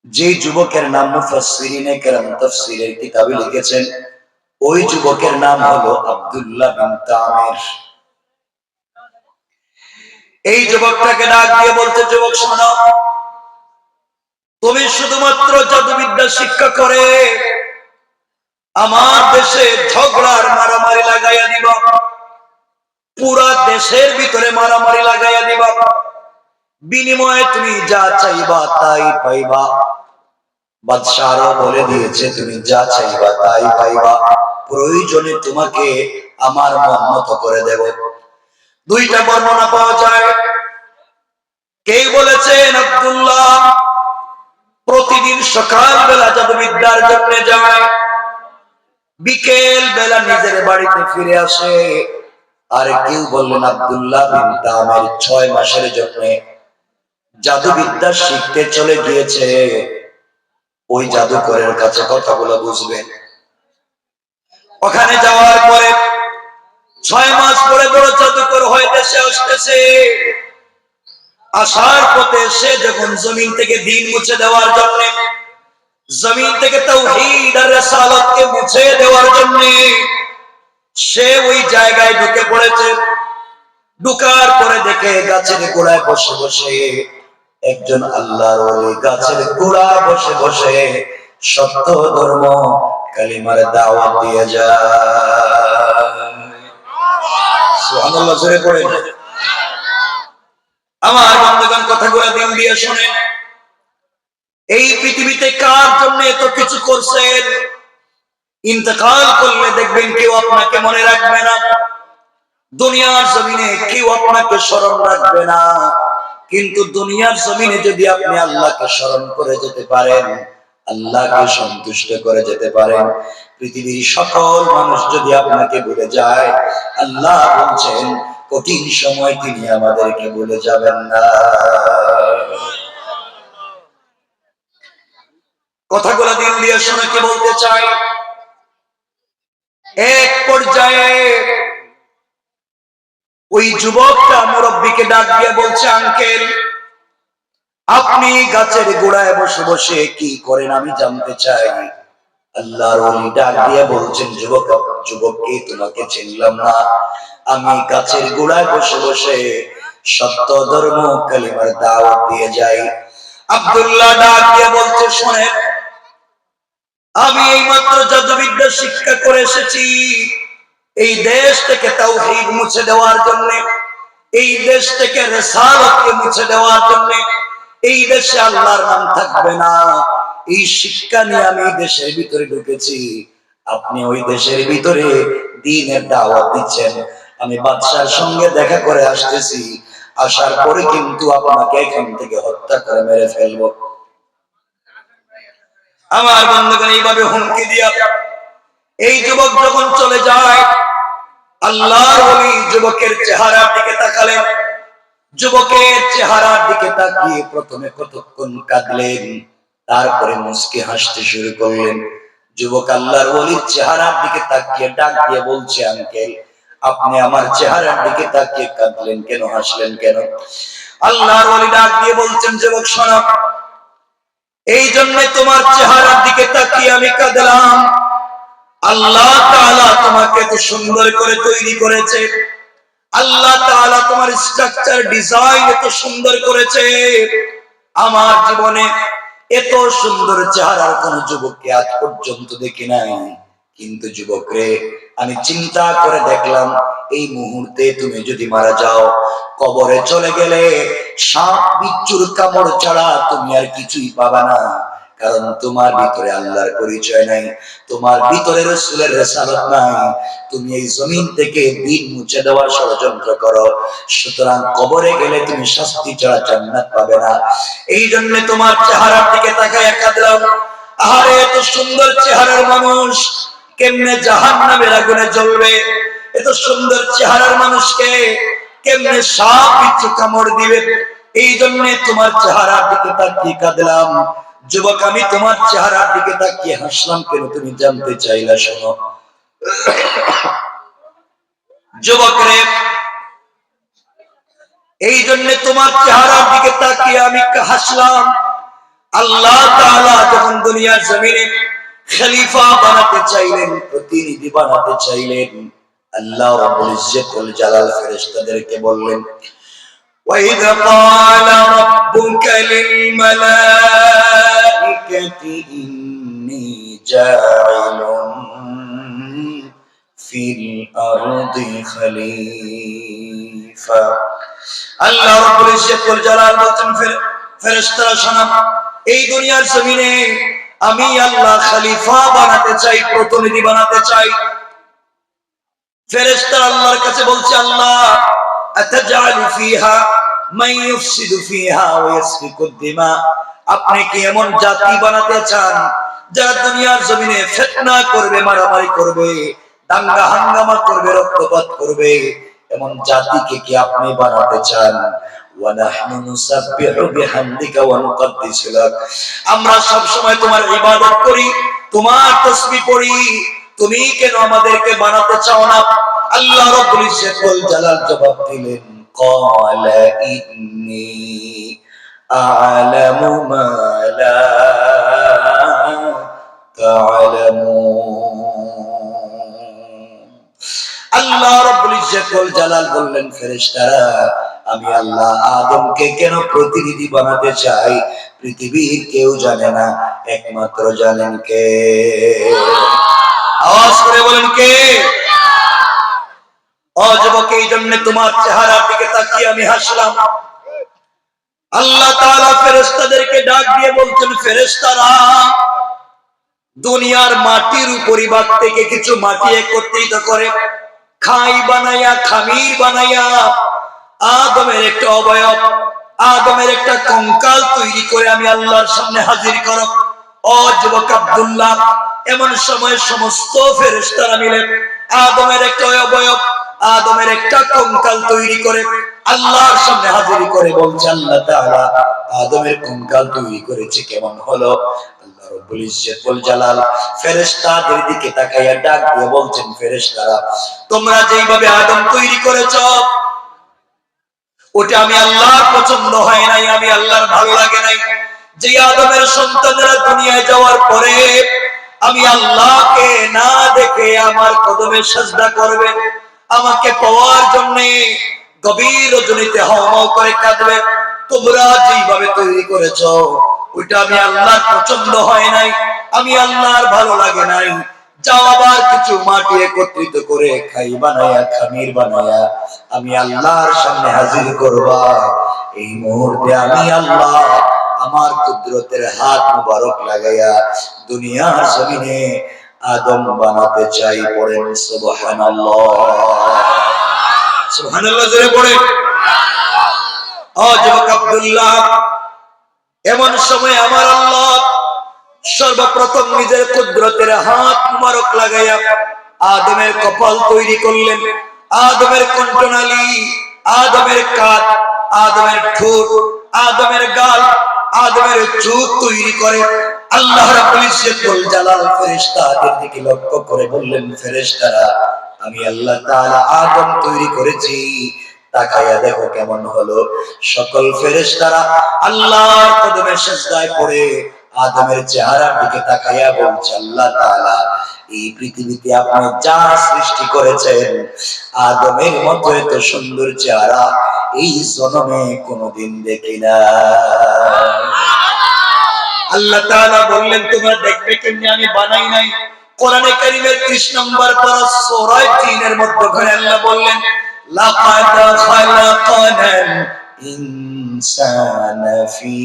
যে যুবকের নাম মুফাসসিরিনে কেরাম তাফসীরের কিতাবে লিখেছেন, ওই যুবকের নাম হলো আব্দুল্লাহ বিন তামির। এই যুবকটাকে ডাক দিয়ে বলতে, যুবক শোনো, তুমি শুধুমাত্র জাদুবিদ্যা শিক্ষা করে আমার দেশে ঝগড়ার মারামারি লাগাইয়া দিবা, পুরা দেশের ভিতরে মারামারি লাগাইয়া দিবা, বিনিময়ে তুমি যা চাইবা তাই পাইবা। বাদশাহ আরো বলে দিয়েছে, তুমি যা চাইবা তাই পাইবা, প্রয়োজনে তোমাকে আমার মন মতো করে দেব। দুইটা বর্ণনা পাওয়া যায়। কেউ বলেছেন আব্দুল্লাহ প্রতিদিন সকাল বেলা জাদুবিদ্যার জন্য যায়, বিকেল বেলা নিজের বাড়িতে ফিরে আসে। আর কেউ বললেন আব্দুল্লাহ বিন তামের 6 মাসের জন্য জাদুবিদ্যা শিখতে চলে গিয়েছে। ওই জাদুকরের কাছে কথাগুলো বুঝবেন। ওখানে যাওয়ার পরে 6 মাস পরে বড় জাদুকর হয়ে দেশে আসতেছে। আসার পথে সে যখন জমিন থেকে দিন মুছে দেওয়ার জন্য, জমিন থেকে তাওহীদ আর রিসালাতকে মুছে দেওয়ার জন্য সে ওই জায়গায় ঢুকে পড়েছে। ঢুকার পরে দেখে গাছের গোড়ায় বসে বসে একজন আল্লাহর ওলি গাছের গোড়ায় বসে বসে সত্য ধর্ম কালিমার দাওয়াত দিয়ে যায়। সুবহানাল্লাহ, জোরে পড়েন। আমার বন্ধুগণ, কথাগুলো দিন দিয়ে শুনেন। এই পৃথিবীতে কার জন্য এত কিছু করছেন, ইন্তেকাল করলে দেখবেন কেউ আপনাকে মনে রাখবে না। দুনিয়ার জমিনে কেউ আপনাকে স্মরণ রাখবে না, কিন্তু দুনিয়ার জমিনে যদি আপনি আল্লাহকে স্মরণ করে যেতে পারেন, আল্লাহকে সন্তুষ্ট করে যেতে পারেন, পৃথিবীর সকল মানুষ যদি আপনাকে ভুলে যায়, আল্লাহ বলছেন কঠিন সময় তিনি আমাদেরকে ভুলে যাবেন না। কথাগুলো দিন দিয়ে শুনে কি বলতে চাই, এক পর্যায়ে ওই যুবকটা মুরব্বীকে ডাক দিয়ে বলছে, আঙ্কেল আপনি গাছের গোড়ায় বসে বসে কি করেন আমি জানতে চাই। আল্লাহর ওলি ডাক দিয়ে বলছেন, যুবককে তোমাকে চিনলাম না, আমি গাছের গোড়ায় বসে বসে সত্য ধর্ম কালিমার দাওয়াত দিয়ে যাই। আব্দুল্লাহ ডাক দিয়ে বলছে, শোনেন, আমি এইমাত্র জাদুবিদ্যা শিক্ষা করে এসেছি এই দেশ থেকে তাওহীদ মুছে দেওয়ার জন্য, এই দেশ থেকে রিসালাতকে মুছে দেওয়ার জন্য। এই দেশে আল্লাহর নাম থাকবে না, এই শিক্ষা নিয়ে আমি এই দেশের ভিতরে ঢুকেছি। আপনি ওই দেশের ভিতরে দ্বীনের দাওয়াত দিচ্ছেন, আমি বাদশার সঙ্গে দেখা করে আসতেছি, আসার পরে কিন্তু আপনাকে এখান থেকে হত্যা করে মেরে ফেলবো। আমার বন্ধুগণ, এইভাবে হুমকি দিয়া এই যুবক যখন চলে যায়, আল্লাহর ওলি যুবকের চেহারার দিকে তাকালেন। যুবকের চেহারার দিকে তাকিয়ে প্রথমে কতক্ষণ কাঁদলেন, তারপরে মুস্কি হাসতে শুরু করলেন। যুবক আল্লাহর ওলির চেহারার দিকে তাকিয়ে ডাক দিয়ে বলছে, আঙ্কেল আপনি আমার চেহারার দিকে তাকিয়ে কাঁদলেন কেন, হাসলেন কেন? আল্লাহর ওলি ডাক দিয়ে বলছেন, যুবক শোনো, এই জন্য তোমার চেহারার দিকে তাকিয়ে আমি কাঁদলাম। আল্লাহ তাআলা তোমাকে এত সুন্দর করে তৈরি করেছে, আল্লাহ তাআলা তোমার স্ট্রাকচার ডিজাইন এত সুন্দর করেছে, আমার জীবনে এত সুন্দর চেহারার কোন যুবককে আজ পর্যন্ত দেখি নাই। কিন্তু যুবক রে, আমি চিন্তা করে দেখলাম এই মুহূর্তে তুমি যদি মারা যাও, কবরে চলে গেলে সাপ বিচ্ছুর কামড় ছাড়া তুমি আর কিছুই পাবা না। কারণ তোমার ভিতরে আল্লাহর পরিচয় নাই, তোমার ভিতরে রাসূলের রিসালাত নাই, তুমি এই জমিন থেকে দ্বীন মুছে দেওয়ার ষড়যন্ত্র করো। সুতরাং কবরে গেলে তুমি শাস্তি ছাড়া জান্নাত পাবে না। এই জন্য তোমার চেহারার দিকে তাকায় কাঁদলাম। আহারে, এত সুন্দর চেহারার মানুষ কেমনে জাহান্নামের আগুনে জ্বলবে? এত সুন্দর চেহারার মানুষকে কেমনে সাপ বিচ্ছু কামড় দিবে? এই জন্য তোমার চেহারার দিকে তাকিয়ে কাঁদলাম। যুবক, আমি তোমার চেহারার দিকে তাকিয়ে হাসলাম কেন তুমি জানতে চাইলা? শোনো যুবক রে, এই জন্য তোমার চেহারার দিকে তাকিয়ে আমি হাসলাম। আল্লাহ তাআলা যখন দুনিয়ার জমিনে খলিফা বানাতে চাইলেন, প্রতিনিধি বানাতে চাইলেন, আল্লাহ রাব্বুল ইজ্জত ওয়াল জালাল ফেরেশতাদেরকে বললেন, وَإِذْ قَالَ رَبُّكَ لِلْمَلَائِكَةِ إِنِّي جَاعِلٌ فِي الْأَرْضِ خَلِيفَةً। আল্লাহ রাব্বুল ইজ্জত ওয়াল জালাল বলেন, ফেরেশতারা শোনো, এই দুনিয়ার জমিনে আমি আল্লাহ খলিফা বানাতে চাই, প্রতিনিধি বানাতে চাই। ফেরেশতারা আল্লাহর কাছে বলছে, আল্লাহ আতাজালু ফিহা মান ইউফসিদু ফিহা ওয়া ইয়াসফিকু দিমা, আপনি কি এমন জাতি বানাতে চান যারা দুনিয়ার জমিনে ফিতনা করবে, মারামারি করবে, দাঙ্গা হাঙ্গামা করবে, রক্তপাত করবে, এমন জাতিকে কি আপনি বানাতে চান? ওয়া নাহনু নুসাব্বিহু বিহামদিকা ওয়া নুকদ্দিসু লাক, আমরা সব সময় তোমার ইবাদত করি, তোমার তাসবিহ পড়ি, তুমি কেন আমাদেরকে বানাতে চাও না? আল্লাহ রাব্বুল ইজ্জত ওয়াল জালাল জবাব দিলেন, ক্বালা ইন্নী আ'লামু মা লা তা'লামুন। আল্লাহ রাব্বুল ইজ্জত ওয়াল জালাল বললেন, ফেরেশতারা আমি আল্লাহ আদমকে কেন প্রতিনিধি বানাতে চাই পৃথিবীর কেউ জানে না, একমাত্র জানেন কে? আওয়াজ করে বলেন কে? ও যুবক, এই জন্য তোমার চেহারার দিকে তাকিয়ে আমি হাসলাম। আল্লাহ তাআলা ফেরেশতাদেরকে ডাক দিয়ে বলছেন, ফেরেশতারা দুনিয়ার মাটির উপরিভাগ থেকে কিছু মাটি একত্রিত করে খাই বানাইয়া, খামির বানাইয়া আদমের একটা অবয়ব, আদমের একটা কঙ্কাল তৈরি করে আমি আল্লাহর সামনে হাজির করো। ও যুবক আব্দুল্লাহ, এমন সময় সমস্ত ফেরেশতারা মিলে আদমের একটা অবয়ব, আদমের একটা কঙ্কাল তৈরি করে আল্লাহর সামনে হাজির করে বলছে, আল্লাহ তাআলা আদমের কঙ্কাল তৈরি করেছে, কেমন হলো? আল্লাহ রাব্বুল ইজ্জত ওয়াল জালাল ফেরেশতাদের দিকে তাকাইয়া ডাক দিয়ে বলছেন, ফেরেশতারা তোমরা যেইভাবে আদম তৈরি করেছো ওটা আমি আল্লাহর পছন্দ হয় নাই, আমি আল্লাহর ভালো লাগে নাই। যে আদমের সন্তানেরা দুনিয়ায় যাওয়ার পরে আমি আল্লাহকে না দেখে আমার কদমে সিজদা করবে, আমাকে পাওয়ার জন্য গভীর রজনীতে হাওমাও করে কাঁদবে, তোমরা যেইভাবে তৈরি করেছো ওইটা আমি আল্লাহর পছন্দ হয় নাই, আমি আল্লাহর ভালো লাগে নাই। যাও আবার কিছু মাটি একত্রিত করে খাই বানায়া, খামির বানায়া আমি আল্লাহর সামনে হাজির করবা। এই মুহূর্তে আমি আল্লাহ আমার কুদরতের হাত মুবারক লাগাইয়া দুনিয়ার জমিনে আদম বানাতে চাই। পড়েন সুবহানাল্লাহ, সুবহানাল্লাহ জোরে পড়েন। ও যুবক আব্দুল্লাহ, এমন সময় আমার আল্লাহ সর্বপ্রথম নিজের কুদরতের হাত মুবারক লাগাইয়া আদমের কপাল তৈরি করলেন, আদমের কণ্ঠনালী, আদমের কাঁধ, আদমের ঠোঁট, আদমের গাল, আদমের চোখ তৈরি করে আল্লাহ রাব্বুল ইজ্জত ওয়াল জালাল ফেরেশতাদের দিকে লক্ষ্য করে বললেন, ফেরেশতারা আমি আল্লাহ তাআলা আদম তৈরি করেছি, তাকায়া দেখো কেমন হলো। সকল ফেরেশতারা আল্লাহর কদমে সিজদায় পড়ে আদমের চেহারার দিকে তাকাইয়া বলছে, আল্লাহ তাআলা এই পৃথিবীতে আপনি যা সৃষ্টি করেছেন আদমের মতো এত সুন্দর চেহারা এই জন্মে কোনোদিন দেখি না। আল্লাহ তাআলা বললেন, তোমরা দেখবে কেমনে আমি বানাই নাই? কোরআনে কারীমের 30 নম্বর পারা সূরা 3 এর মধ্যে ঘরে আল্লাহ বললেন, লাকাদ খালাকানাল ইনসানা ফি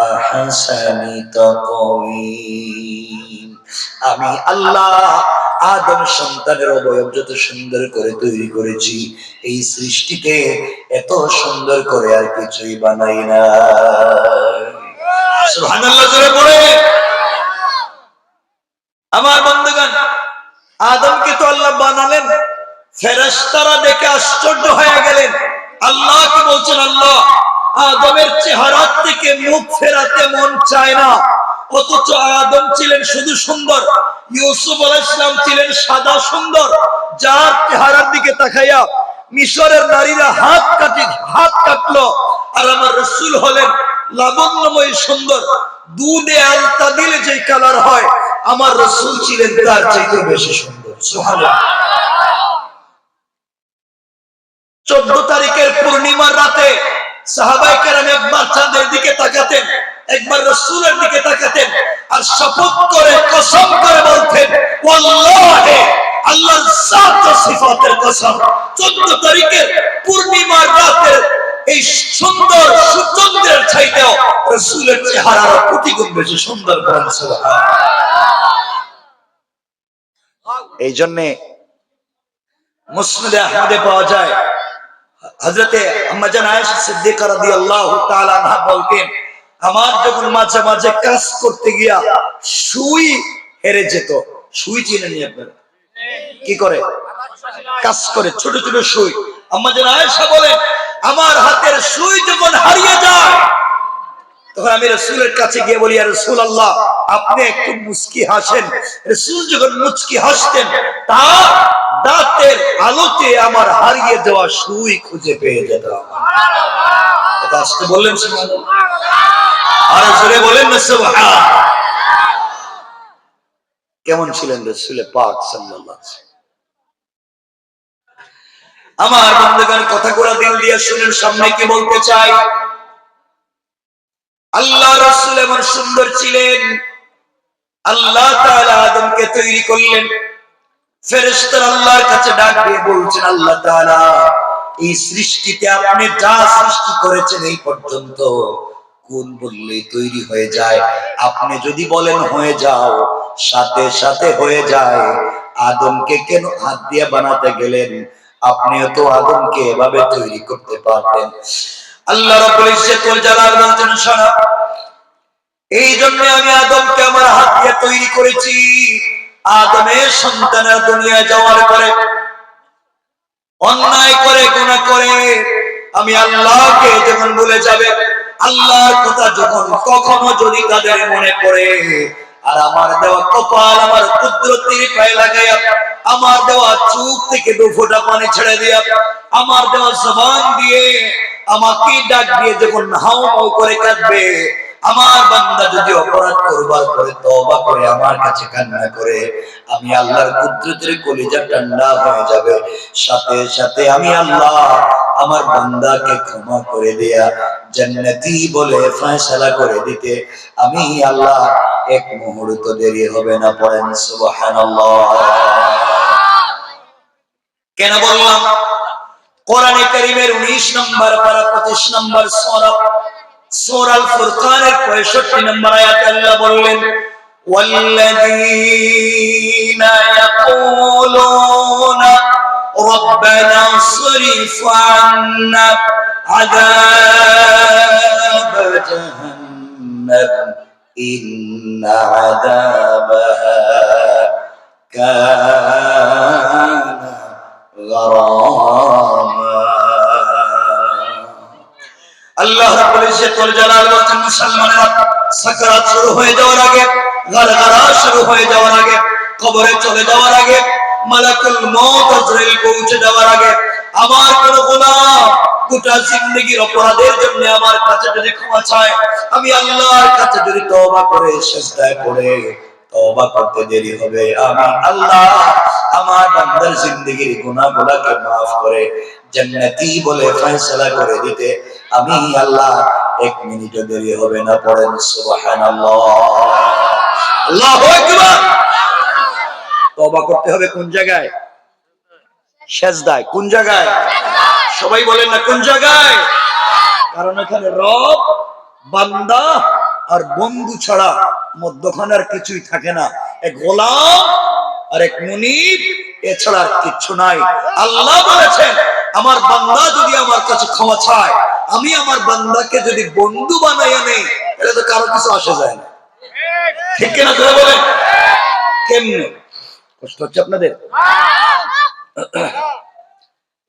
আহসানি তাকওয়িম। আমি আল্লাহ আদম সন্তানের অবয়ব যত সুন্দর করে তৈরি করেছি এই সৃষ্টিকে এত সুন্দর করে আর কিছুই বানাই না। সুবহানাল্লাহ জোরে পড়ে। আমার বন্ধুগণ, আদমকে তো আল্লাহ বানালেন, ফেরেশতারা দেখে আশ্চর্য হয়ে গেলেন। আল্লাহকে বলছেন, আল্লাহ আদমের চেহারা থেকে মুখ ফেরাতে মন চায় না, অথচ আদম ছিলেন শুধু সুন্দর, ইউসুফ আলাইহিস সালাম ছিলেন সাদা সুন্দর, যার চেহারার দিকে তাকাইয়া মিশরের নারীরা হাত কাটলো। আর আমার রাসূল হলেন লাবণ্যময় সুন্দর, দুধে আলতা দিলে যে কালার হয় আমার রাসূল ছিলেন তার চাইতে বেশি সুন্দর। সুবহানাল্লাহ। 14 তারিখের পূর্ণিমার রাতে সাহাবায়ে কেরাম একবার চাঁদের দিকে তাকাতেন, একবার রাসূলের দিকে তাকাতেন, আর শপথ করে কসম করে বলতেন, ওয়াল্লাহি আল্লাহর জাত ও সিফাতের কসম 14 তারিখের পূর্ণিমার রাতে এই সুন্দর সূর্যের চাইতেও রাসূলের চেহারা কোটি গুণ বেশি সুন্দর। বলেন সুবহানাল্লাহ। এই জন্য মুসনাদে আহমদে পাওয়া যায় হযরতে আম্মা জান আয়েশা সিদ্দিকা রাদিয়াল্লাহু তাআলা আনহা বলতেন, আমার যখন মাঝে মাঝে কাজ করতে গিয়া সুই হেরে যেত। সুই চিনেন আপনারা? কি করে কাজ করে, ছোট ছোট সুই। আম্মা জান আয়েশা বলেন, আমার হাতের সুই যখন হারিয়ে যায় তখন আমি রাসূলের কাছে গিয়ে বলি, ইয়া রাসূলুল্লাহ আপনি একটু মুচকি হাসেন। রাসূল যখন মুচকি হাসতেন তার দাঁতের আলোতে আমার হারিয়ে যাওয়া সুই খুঁজে পেয়ে যেতাম। এটা আজকে বললেন সুবহানাল্লাহ, আর জোরে বলেন না সুবহান। কেমন ছিলেন রাসূল পাক সাল্লাল্লাহু আলাইহি ওয়াসাল্লাম? আমার বন্ধুগণ কথাগুলো দিল দিয়ে শুনেন, সামনে কি বলতে চাই। আল্লাহ রাসূল এমন সুন্দর ছিলেন, আল্লাহ তাআলা আদমকে তৈরি করলেন। ফেরেশতারা আল্লাহর কাছে ডাক দিয়ে বলছেন, আল্লাহ তাআলা এই সৃষ্টিতে আপনি যা সৃষ্টি করেছেন এই পর্যন্ত কোন বললেই তৈরি হয়ে যায়, আপনি যদি বলেন হয়ে যাও সাথে সাথে হয়ে যায়। আদমকে কেন হাত দিয়ে বানাতে গেলেন? আপনিও তো আদমকে এভাবে তৈরি করতে পারতেন। আল্লাহ রাব্বুল ইজ্জত ওয়াল জালাল বলছেন, শোনো, এই জন্য আমি আদমকে আমার হাত দিয়ে তৈরি করেছি। আদমের সন্তানের দুনিয়ায় যাওয়ার পরে অন্যায় করে গুনাহ করে আমি আল্লাহকে যখন ভুলে যাবে, আল্লাহর কথা যখন কখনো যদি তাদের মনে পড়ে, আর আমার দেওয়া কপাল আমার কুদরতের পায়ে লাগাইয়া, আমার দেওয়া চোখ থেকে দু ফোঁটা পানি ছেড়ে দিয়া, আমার দেওয়া জবান দিয়ে আমাকে ডাক দিয়ে যখন হাউ হাউ করে কাঁদবে, আমার বান্দা যদি অপরাধ করবার পরে তওবা করে আমার কাছে কান্না করে, আমি আল্লাহর কুদরতের কলিজা ঠান্ডা হয়ে যাবে। সাথে সাথে আমি আল্লাহ আমার বান্দাকে ক্ষমা করে দেয়া জান্নাতি বলে ফয়সালা করে দিতে আমি আল্লাহ এক মুহূর্ত দেরি হবে না। পড়েন সুবহানাল্লাহ। কেন বললাম? কোরআনে কারীমের 19 নম্বর পারা 25 নম্বর সূরা আল ফুরকানের 65 নম্বর আয়াতে আল্লাহ বললেন, ওয়াল্লাযীনা ইয়াকুলুনা রব্বানা সরিফ আন্না আযাব জাহান্নাম ইন্না আযাবাহা কানা গারামা। আল্লাহ রাব্বুল ইজ্জত ওয়াল জালাল বলেন, মুসলমানেরা সাকরাত শুরু হয়ে যাওয়ার আগে, গারগারা শুরু হয়ে যাওয়ার আগে, কবরে চলে যাওয়ার আগে, মালাকুল মউত আজরাইল পৌঁছে যাওয়ার আগে আমার কোন গুনাহ গোটা জিন্দেগীর অপরাধের জন্য আমার কাছে যদি ক্ষমা চায়, আমি আল্লাহর কাছে যদি তওবা করে সিজদায় পড়ে তওবা করতে দেরি হবে, আমি আল্লাহ আমার বান্দার জিন্দেগীর গুনাহগুলোকে maaf করে জান্নাতি বলে ফয়সালা করে দিতে আমি আল্লাহ এক মিনিটও দেরি হবে না। পড়েন সুবহানাল্লাহ। আল্লাহু আকবার। তওবা করতে হবে কোন জায়গায়? সিজদায়। কোন জায়গায়? সবাই বলেন না কোন জায়গায়? কারণ এখানে রব, বান্দা আর বন্ধু ছাড়া মধ্যখানে আর কিছুই থাকে না। এক গোলাম আর এক মুনিব, এছাড়া আর কিছু নাই। আল্লাহ বলেছেন, আমার বান্দা যদি আমার কাছে ক্ষমা চায়, আমি আমার বান্দাকে যদি বন্ধু বানাইয়া নেই, এটা তো কারো কিছু আসে যায় না। ঠিক কিনা ধরে বলেন? কেমনে কষ্ট হচ্ছে আপনাদের?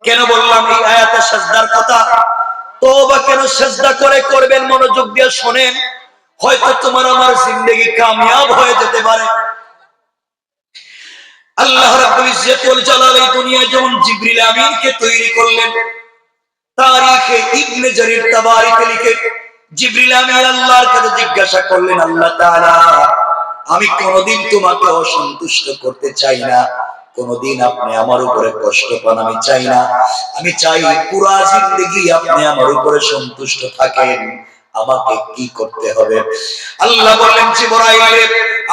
কেন বললাম এই আয়াতে সিজদার কথা? তওবা কেন সিজদা করে করবেন? মনোযোগ দিয়ে শুনেন, হয়তো তোমার আমার জিন্দেগি কামিয়াব হয়ে যেতে পারে। আল্লাহ রাব্বুল ইজ্জত ওয়াল জালাল এই দুনিয়ায় যখন জিবরিল আমিনকে তৈরি করলেন, তারিখে ইবনে জারির তাবারিতে লিখে জিবরিল আমিন আল্লাহর কাছে জিজ্ঞাসা করলেন, আল্লাহ তাআলা আমি কোনদিন তোমাকে অসন্তুষ্ট করতে চাই না, কোনদিন আপনি আমার উপরে কষ্ট পান আমি চাই না, আমি চাই পুরা জিন্দেগি আপনি আমার উপরে সন্তুষ্ট থাকেন, আমাকে কি করতে হবে? আল্লাহ বললেন, জিবরাইল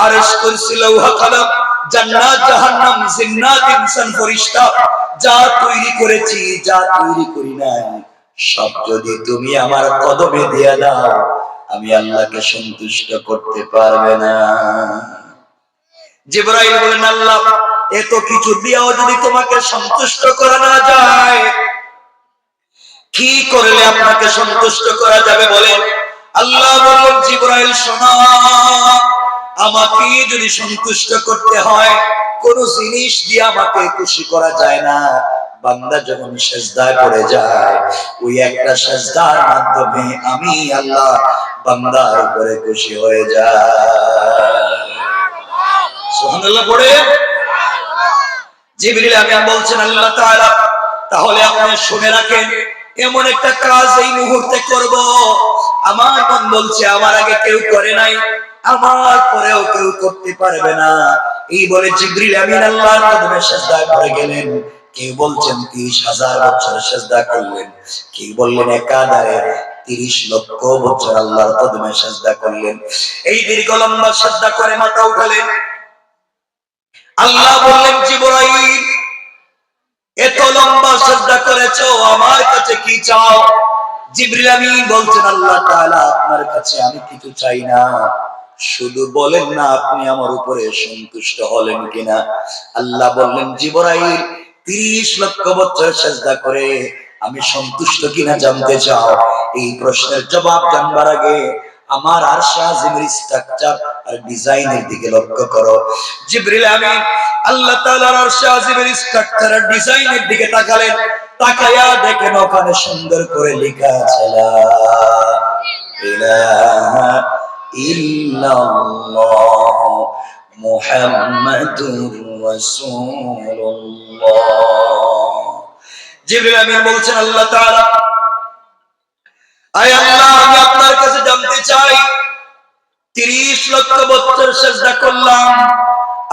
আরশ কুরসি লৌহ কলম জান্নাত জাহান্নাম জিন্নাত ইনসান ফেরেশতা যা তৈরি করেছি যা তৈরি করি নাই সব যদি তুমি আমার কদমে দিয়ে দাও, আমি আল্লাহকে সন্তুষ্ট করতে পারবে না। জিবরাইল বলেন, আল্লাহ এত কিছু দিয়েও যদি তোমাকে সন্তুষ্ট করা না যায়, কি করলে আপনাকে সন্তুষ্ট করা যাবে বলেন? আল্লাহ বলেন, জিবরাইল শোনো, আমাকে যদি সন্তুষ্ট করতে হয়, কোন জিনিস দিয়ে আমাকে খুশি করা যায় না। বান্দা যখন সিজদায় পড়ে যায়, ওই একটা সিজদার মাধ্যমে আমি আল্লাহ বান্দার উপরে খুশি হয়ে যায়। সুবহানাল্লাহ পড়ে জিবরিল আমিন বলছেন, আল্লাহ তাআলা তাহলে আপনি শুনে রাখেন, এমন একটা কাজ এই মুহূর্তে করব, আমার মন বলছে আমার আগে কেউ করে নাই, আমার পরেও কেউ করতে পারবে না। এই বলে জিবরিল আমিন আল্লাহর কদমে সিজদায় পড়ে গেলেন। কেউ বলছেন 30,000 বছর সিজদা করলেন, কেউ বললেন একাধারে 30 লক্ষ বছর আল্লাহর কদমে সিজদা করলেন। এই দীর্ঘ লম্বা সিজদা করে মাথা উঠালেন। আল্লাহ বললেন, জিবরাইল এত লম্বা সিজদা করেছো, আমার কাছে কি চাও? জিবরিল আমিন বলছেন, আল্লাহ তাআলা আপনার কাছে আমি কিছু চাই না, শুধু বলেন না আপনি আমার উপরে সন্তুষ্ট হলেন কিনা। আল্লাহ বললেন, জিবরাইল 30 লক্ষ বছর সিজদা করে আমি সন্তুষ্ট কিনা জানতে চাও? এই প্রশ্নের জবাব জানবার আগে আমার আরশে আজিমের স্ট্রাকচার আর ডিজাইনের দিকে লক্ষ্য করো। জিবরিল আমিন আল্লাহ তাআলার আরশে আজিমের স্ট্রাকচার আর ডিজাইনের দিকে তাকালেন। তাকায়া দেখেন ওখানে সুন্দর করে লেখা আছে, লা ইলাহা ইল্লাল্লাহ মুহাম্মাদুর রাসূলুল্লাহ। জিবরিল আমিন বলছেন, আল্লাহ তাআলা, আয় আল্লাহ আমি আপনার কাছে জানতে চাই, 30 লক্ষ বছর সিজদা করলাম,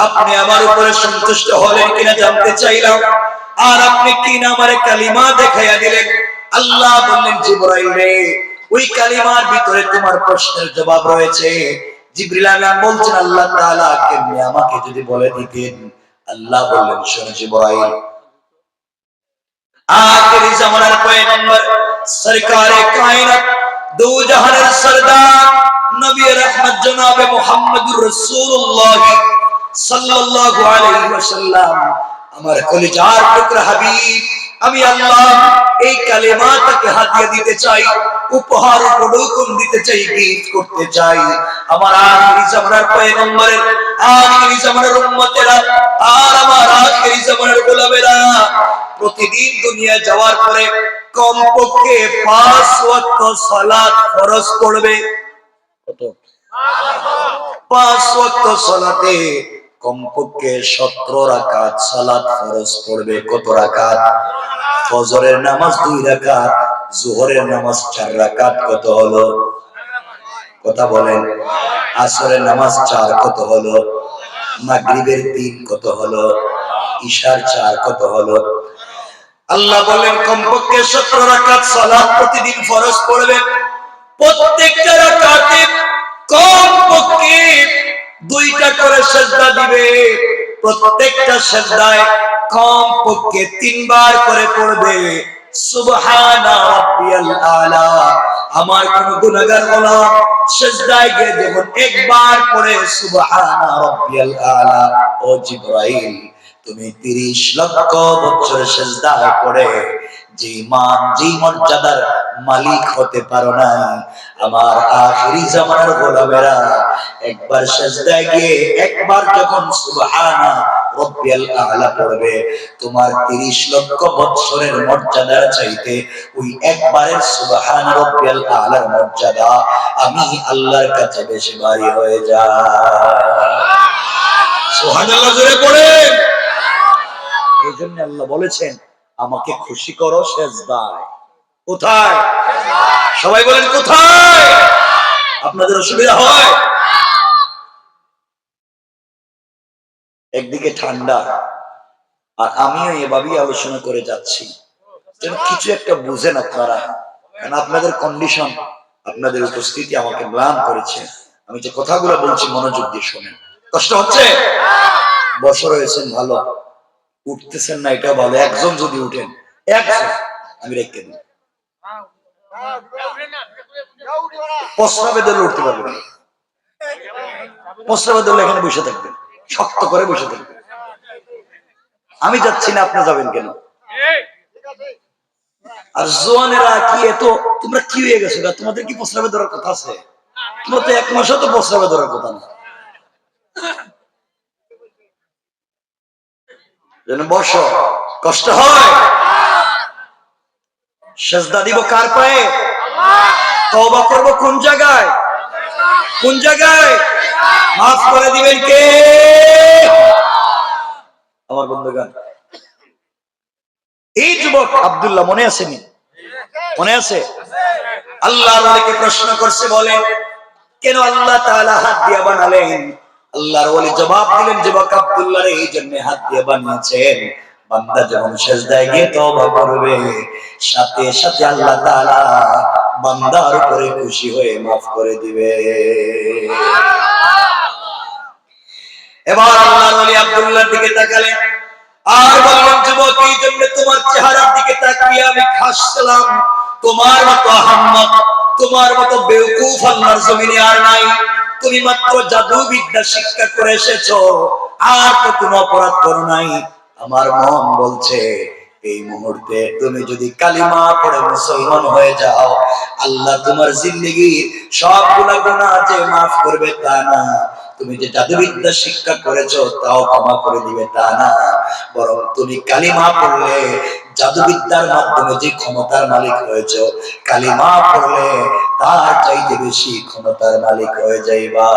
আপনি আমার উপরে সন্তুষ্ট হলেন কিনা জানতে চাইলাম, আর আপনি কিনা আমারে কালিমা দেখাইয়া দিলেন। আল্লাহ বললেন, জিবরাইল রে, ওই কালিমার ভিতরে তোমার প্রশ্নের জবাব রয়েছে। জিবরিল আমিন বলছেন, আল্লাহ তাআলা কেমনে আমাকে যদি বলে দিতেন। আল্লাহ বললেন, শোনো জিবরাইল, আখিরি জামানার পয়গম্বর সরকারে কায়নাত দু জাহানের সরদার নবী রহমত জনাবে মুহাম্মদুর রাসূলুল্লাহ সাল্লাল্লাহু আলাইহি ওয়াসাল্লাম, আমার কলিজার টুকরা হাবিব, আমি আল্লাহ এই কালেমাটাকে হাদিয়া দিতে চাই, উপহার উপঢৌকন দিতে চাই, গিফট করতে চাই। আমার আখিরি জামানার পয়গম্বরের আখিরি জামানার উম্মতেরা আর আমার আখিরি জামানার গোলামেরা প্রতিদিন দুনিয়া যাওয়ার পরে কমপক্ষে 5 ওয়াক্ত সালাত ফরজ পড়বে। কত? 5 ওয়াক্ত সালাতে কমপক্ষে 17 রাকাত সালাত ফরজ পড়বে। কত রাকাত? ফজরের নামাজ 2 রাকাত, যোহরের নামাজ 4 রাকাত। কত হলো? কথা বলেন। আসরের নামাজ 4, কত হলো? মাগরিবের 3, কত হলো? ইশার 4, কত হলো? আল্লাহ বলেন কমপক্ষে 17 রাকাত সালাত প্রতিদিন ফরজ পড়বে। প্রত্যেকটা রাকাতে কমপক্ষে 2টা করে সিজদা দিবে। প্রত্যেকটা সিজদায় কমপক্ষে 3 বার করে পড়বে সুবহানা রাব্বিয়াল আলা। আমার কোন গুনাহগার গোলাম সিজদায় গিয়ে যখন একবার পড়ে সুবহানা রাব্বিয়াল আলা, ও জিবরাইল তুমি 30 লক্ষ বছর সিজদায় পড়ে যে মান যে মর্যাদার মালিক হতে পারো না, আমার আখিরি জামানার গোলামেরা একবার সিজদায় গিয়ে একবার যখন সুবহানা রাব্বিয়াল আলা পড়বে, তোমার 30 লক্ষ বছরের মর্যাদার চাইতে ওই একবারের সুবহানা রাব্বিয়াল আলার মর্যাদা আমি আল্লাহর কাছে বেশি ভারী হয়ে যায়। সুবহানাল্লাহ জোরে পড়েন। এই জন্য আল্লাহ বলেছেন, আমাকে খুশি করো সিজদায়। কোথায়? সবাই বলেন কোথায়? আপনাদের অসুবিধা হয়? একদিকে ঠান্ডা, আর আমিও এভাবেই আলোচনা করে যাচ্ছি যেন কিছু একটা বুঝেন আপনারা, কারণ আপনাদের কন্ডিশন, আপনাদের উপস্থিতি আমাকে ম্লান করেছে। আমি যে কথাগুলো বলছি মনোযোগ দিয়ে শোনেন। কষ্ট হচ্ছে? বসে রয়েছেন ভালো, উঠতেছেন না এটা ভালো। একজন যদি উঠেন, একজন আমি রেখে দিই, প্রস্রাবে দলে উঠতে পারবেন না। প্রস্রাবে দলে এখানে বসে থাকবেন, শক্ত করে বসে থাকবেন। আমি যাচ্ছি না, আপনি যাবেন কেন? আর জোয়ানেরা কি এত, তোমরা কি হয়ে গেছো? তোমাদের কি প্রস্রাবে ধরার কথা আছে? তোমার তো 1 মাসও তো প্রস্রাবে ধরার কথা না। বসো, কষ্ট হয়। সেজদা দিব কার পায়ে? তওবা করব কোন জায়গায়? কোন জায়গায়? মাফ করে দিবেন কে? আমার বন্ধুগণ, এই যুবক আব্দুল্লাহ মনে আছে নি? মনে আছে? আল্লাহর ওলিকে প্রশ্ন করছে, বলে কেন আল্লাহ তাআলা হাত দিয়ে বানালেন? আল্লাহর ওলি জবাব দিলেন, যুবক আব্দুল্লাহ রে, এই জন্য হাত দিয়ে বানিয়েছেন, বান্দা যখন সিজদায় গিয়ে তওবা করবে, সাথে সাথে আল্লাহ তাআলা বান্দার উপরে খুশি হয়ে maaf করে দিবে। এবার আল্লাহর ওলি আব্দুল্লাহর দিকে তাকালেন আর বললেন, যুবক এই জন্য তোমার চেহারার দিকে তাকিয়ে আমি হাসছিলাম। তোমার মতো আহম্মক, তোমার মতো বেওকুফ আল্লাহর জমিনে আর নাই। তুমি মাত্র জাদু বিদ্যা শিক্ষা করে এসেছো, আর তো কোনো অপরাধ করো নাই। আমার মন বলছে এই মুহূর্তে তুমি যদি কালিমা পড়ে মুসলমান হয়ে যাও, আল্লাহ তোমার জিন্দেগীর সবগুলা গুনাহ যে maaf করবে তা না, তুমি যে জাদুবিদ্যা শিক্ষা করেছো তাও ক্ষমা করে দিবে তা না, বরং তুমি কালিমা পড়লে জাদুবিদ্যার মাধ্যমে যে ক্ষমতার মালিক হয়েছো, কালিমা পড়লে তার চাইতে বেশি ক্ষমতার মালিক হয়ে যাইবা।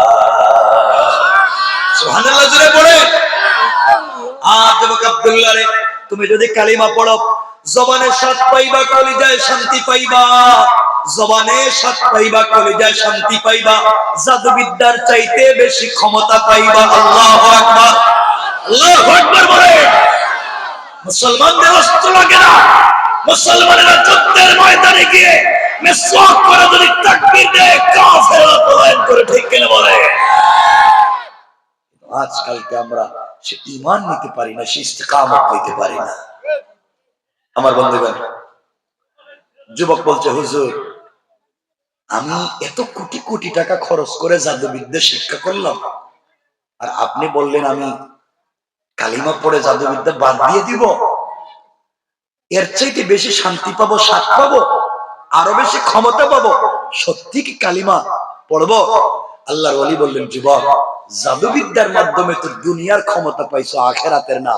সুবহানাল্লাহ জোরে পড়ে। আর যুবক আব্দুল্লাহ রে, তুমি যদি কালিমা পড়ো, জবানে স্বাদ পাইবা, কলিজায় শান্তি পাইবা। জবানে স্বাদ পাইবা, কলিজায় শান্তি পাইবা, জাদুবিদ্যার চাইতে বেশি ক্ষমতা পাইবা। আল্লাহু আকবার, আল্লাহু আকবার বলে। মুসলমানদের অস্ত্র লাগে না, মুসলমানেরা যুদ্ধের ময়দানে গিয়ে মিসওয়াক করে যদি তাকবীর দেয়, কাফেররা পলায়ন করে, ঠিক কিনা বলে? আজকালকে আমরা সে ঈমান নিতে পারি না, সে ইস্তেকামত নিতে পারি না। আমার বন্ধুগণ, যুবক বলছে, হুজুর আমি এত কোটি কোটি টাকা খরচ করে জাদুবিদ্যা শিক্ষা করলাম, আর আপনি বললেন আমি কালিমা পড়ে জাদুবিদ্যা বাদ দিয়ে দিব? এর চাইতে বেশি শান্তি পাবো, স্বাদ পাবো, আরো বেশি ক্ষমতা পাবো, সত্যি কি কালিমা পড়বো? আল্লাহর ওলি বললেন, যুবক জাদুবিদ্যার মাধ্যমে তো দুনিয়ার ক্ষমতা পাইছো, আখিরাতের না।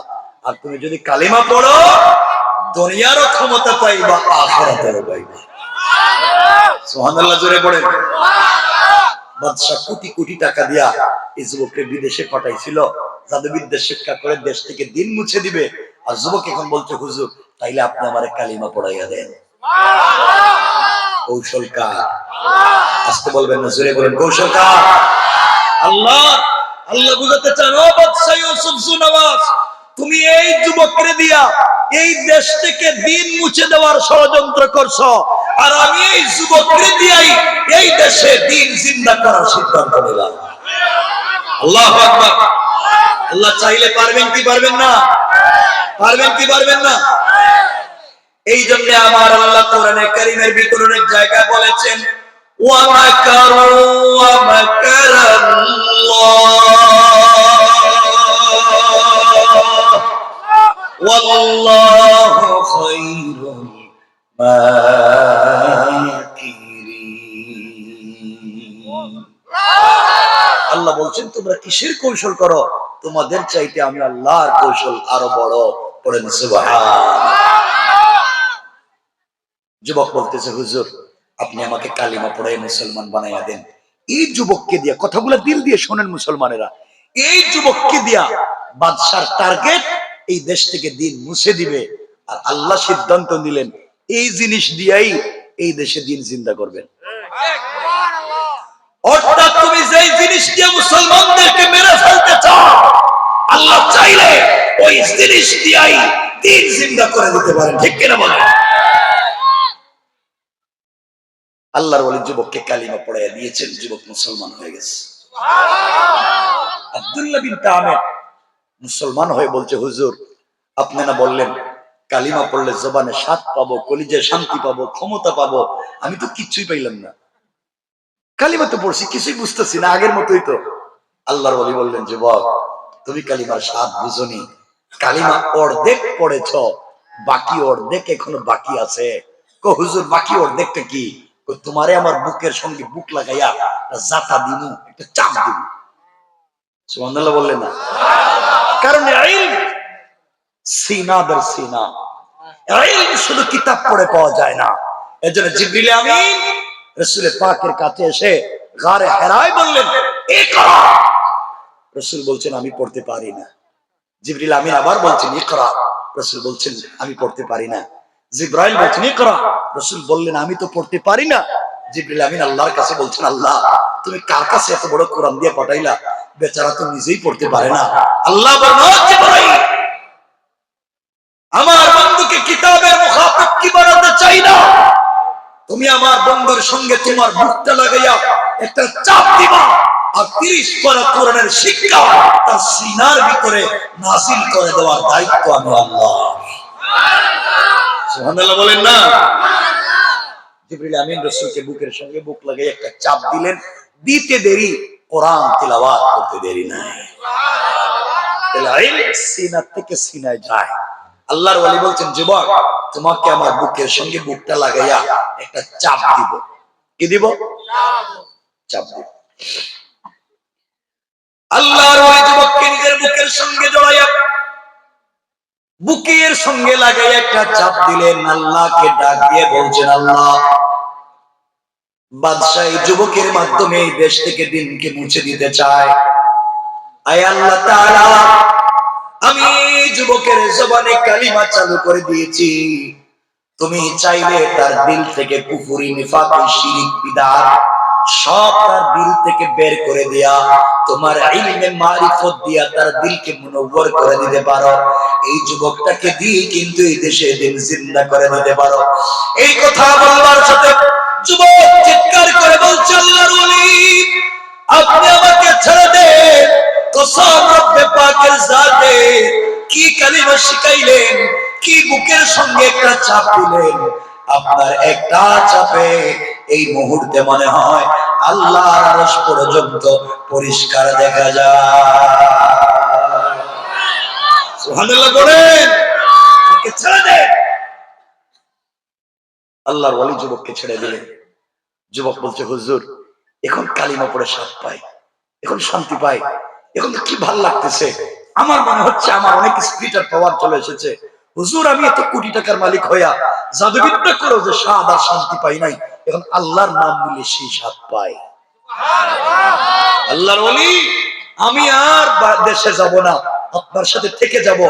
আর তুমি যদি কালিমা পড়ো, দুনিয়ারও ক্ষমতা পাইবা, আখিরাতেরও পাইবা। সুবহানাল্লাহ জোরে পড়েন। বাদশা কোটি কোটি টাকা দিয়া এই যুবককে বিদেশে পাঠাইছিল, জাদুবিদ্যা শিক্ষা করে দেশ থেকে দিন মুছে দিবে। আর যুবক এখন বলছে, হুজুর তাইলে আপনি আমারে কালিমা পড়াইয়া দেন। কৌশল কার? আস্তে বলবেন না, জোরে বলেন, কৌশল কার? আল্লাহ। আল্লাহ বুঝাতে চান, ও বাদশা ইউসুফ সুনওয়াজ, তুমি এই যুবককে দিয়া এই দেশ থেকে দিন মুছে দেওয়ার ষড়যন্ত্র করছো, আর আমি এই যুবককে দিয়াই এই দেশে দিন জিন্দা করার সিদ্ধান্ত নিলাম। আল্লাহু আকবার। আল্লাহ চাইলে পারবেন কি পারবেন না? পারবেন কি পারবেন না? এই জন্য আমার আল্লাহ কোরআনে কারীমের ভিতরে অনেক জায়গায় বলেছেন, ওয়া মাকারু ওয়া মাকারাল্লাহ ওয়াল্লাহু খায়রুল মাকিরিন। আল্লাহ বলছেন, তোমরা কিসের কৌশল করো? তোমাদের চাইতে আমি আল্লাহর কৌশল আরো বড়। পড়েন সুবহানাল্লাহ। যুবক বলতেছে, হুজুর আপনি আমাকে কালিমা পড়াই মুসলমান বানাইয়া দেন। এই যুবককে দিয়া, কথাগুলো দিল দিয়ে শোনেন মুসলমানেরা, এই যুবককে দিয়া বাদশার টার্গেট এই দেশ থেকে দিন মুছে দিবে। আর আল্লাহ সিদ্ধান্ত নিলেন এই জিনিস দিয়াই এই দেশে দিন জিন্দা করবেন। অর্থাৎ তুমি যেই জিনিস দিয়ে মুসলমানদেরকে মেরে ফেলতে চাও, আল্লাহ চাইলে ওই জিনিস দিয়াই দিন জিন্দা করে দিতে পারেন, ঠিক কিনা বলেন? আল্লাহর ওলি যুবককে কালিমা পড়াইয়া দিয়েছেন, যুবক মুসলমান হয়ে গেছে। আব্দুল্লাহ বিন তামির মুসলমান হয়ে বলছে, হুজুর আপনি না বললেন কালিমা পড়লে জবানে স্বাদ পাবো, কলিজায় শান্তি পাবো, ক্ষমতা পাবো। আমি তো কিচ্ছুই পাইলাম না। কালিমা তো পড়ছি, কিছুই বুঝতেছি না, আগের মতোই তো। আল্লাহর ওলি বললেন, যুবক তুমি কালিমার স্বাদ বুঝনি। কালিমা অর্ধেক পড়েছ, বাকি অর্ধেক এখনো বাকি আছে। হুজুর বাকি অর্ধেকটা কি? তোমারে আমার বুকের সঙ্গে বুক লাগাইয়া জাতা দিমু, একটা চাপ দিব। সুবহানাল্লাহ বললেন না? কারণ সিনা দের সিনা, শুধু কিতাব পড়ে পাওয়া যায় না। এজন্য জিবরিল আমিন রাসূল পাকের কাছে এসে গারে হেরায় বললেন, ইকরা। রাসূল বলছেন আমি পড়তে পারি না। জিবরিল আমিন আবার বলছেন ইকরা। রাসূল বলছেন আমি পড়তে পারি না। জিবরাইল বলছেন ইকরা। রাসূল বললেন আমি তো পড়তে পারি না। জিবরিল আমিন আল্লাহর কাছে বলছেন, আল্লাহ তুমি কার কাছে এত বড় কোরআন দিয়ে পাঠাইলা? বেচারা তো নিজেই পড়তে পারে না। আল্লাহ বলেন, জিবরাইল আমার বন্ধুকে কিতাবের মুখাতাব কি বানাতে চাই না। তুমি আমার বন্ধুর সঙ্গে তোমার বুকটা লাগাইয়া একটা চাপ দিবা, আর 30 পারা কোরআনের শিক্ষা তার সিনার ভিতরে নাযিল করে দেওয়ার দায়িত্ব আমি আল্লাহ। সুবহানাল্লাহ বলেন না? জিবরিল আমিন রাসূলকে বুকের সঙ্গে বুক লাগাইয়া একটা চাপ দিলেন। দিতে দেরি, কোরআন তিলাওয়াত করতে দেরি নাই। তাহলে ইলম সিনা থেকে সিনায় যায়। আল্লাহর ওলি বলছেন, যুবক তোমাকে আমার বুকের সঙ্গে বুকটা লাগাইয়া একটা চাপ দিব। কি দিব? চাপ দিব। আল্লাহর ওলি যুবককে নিজের বুকের সঙ্গে জড়াইয়া বুকের সঙ্গে লাগাইয়া একটা চাপ দিলেন। আল্লাহকে ডাক দিয়ে বলছেন, আল্লাহ বাদশাহ এই যুবকের মাধ্যমে এই দেশ থেকে দিনকে মুছে দিতে চায়। আয় আল্লাহ তাআলা, আমি যুবকের জবানে কালিমা চালু করে দিয়েছি। তুমি চাইলে তার দিল থেকে কুফরি, নিফাক, শিরক, বিদআত সব তার দিল থেকে বের করে দেয়া, তোমার ইলমে মারিফত দিয়া তার দিলকে মুনওয়ার করে দিতে পারো। এই যুবকটাকে দিয়ে কিন্তু এই দেশে দিন জিন্দা করে দিতে পারো। এই কথা বলবার সাথে যুবক চিৎকার করে বলছে, আল্লাহর ওলি আপনি আমাকে ছেড়ে দেন, কসম রব্বে পাকের জাতে, কি কালিমা শিখাইলেন, কি বুকের সঙ্গে একটা চাপ দিলেন। আপনার একটা চাপে এই মুহূর্তে মনে হয় আল্লাহর আরশ পর্যন্ত পরিষ্কার দেখা যায়। সুবহানাল্লাহ বলেন। ওকে ছেড়ে দেন। আল্লাহর ওলি যুবককে ছেড়ে দিলেন। যুবক বলছে, হুজুর এখন কালিমা পড়ে স্বাদ পাই, এখন শান্তি পাই, এখন তো কি ভাল লাগতেছে। আমার মনে হচ্ছে আমার অনেক স্পিরিটার পাওয়ার চলে এসেছে। হুজুর আমি এত কোটি টাকার মালিক হইয়া জাদুবিদ্যা করো যে স্বাদ আর শান্তি পাই নাই, এখন আল্লাহর নাম নিলে সেই স্বাদ পাই। আল্লাহর ওলি আমি আর দেশে যাব না, আপনার সাথে থেকে যাব,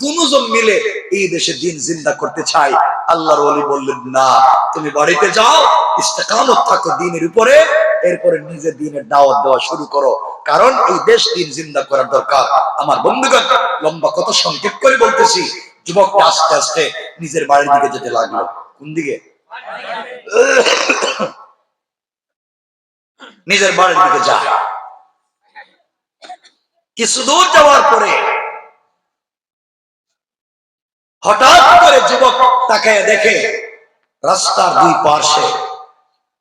দুজন মিলে এই দেশে দিন জিন্দা করতে চাই। আল্লাহর ওলি বললেন, না তুমি বাড়িতে যাও, ইস্তেকামত থাকো দিনের উপরে, এরপরে নিজে দিনের দাওয়াত দেওয়া শুরু করো, কারণ এই দেশ দিন জিন্দা করার দরকার। আমার বন্ধুগণ, লম্বা কথা সংক্ষেপ করে বলতেছি, যুবকটা আস্তে আস্তে নিজের বাড়ির দিকে যেতে লাগলো। কোন দিকে? নিজের বাড়ির দিকে যায়। কিছু দূর যাওয়ার পরে হঠাৎ করে যুবক তাকায় দেখে রাস্তার দুই পার্শ্বে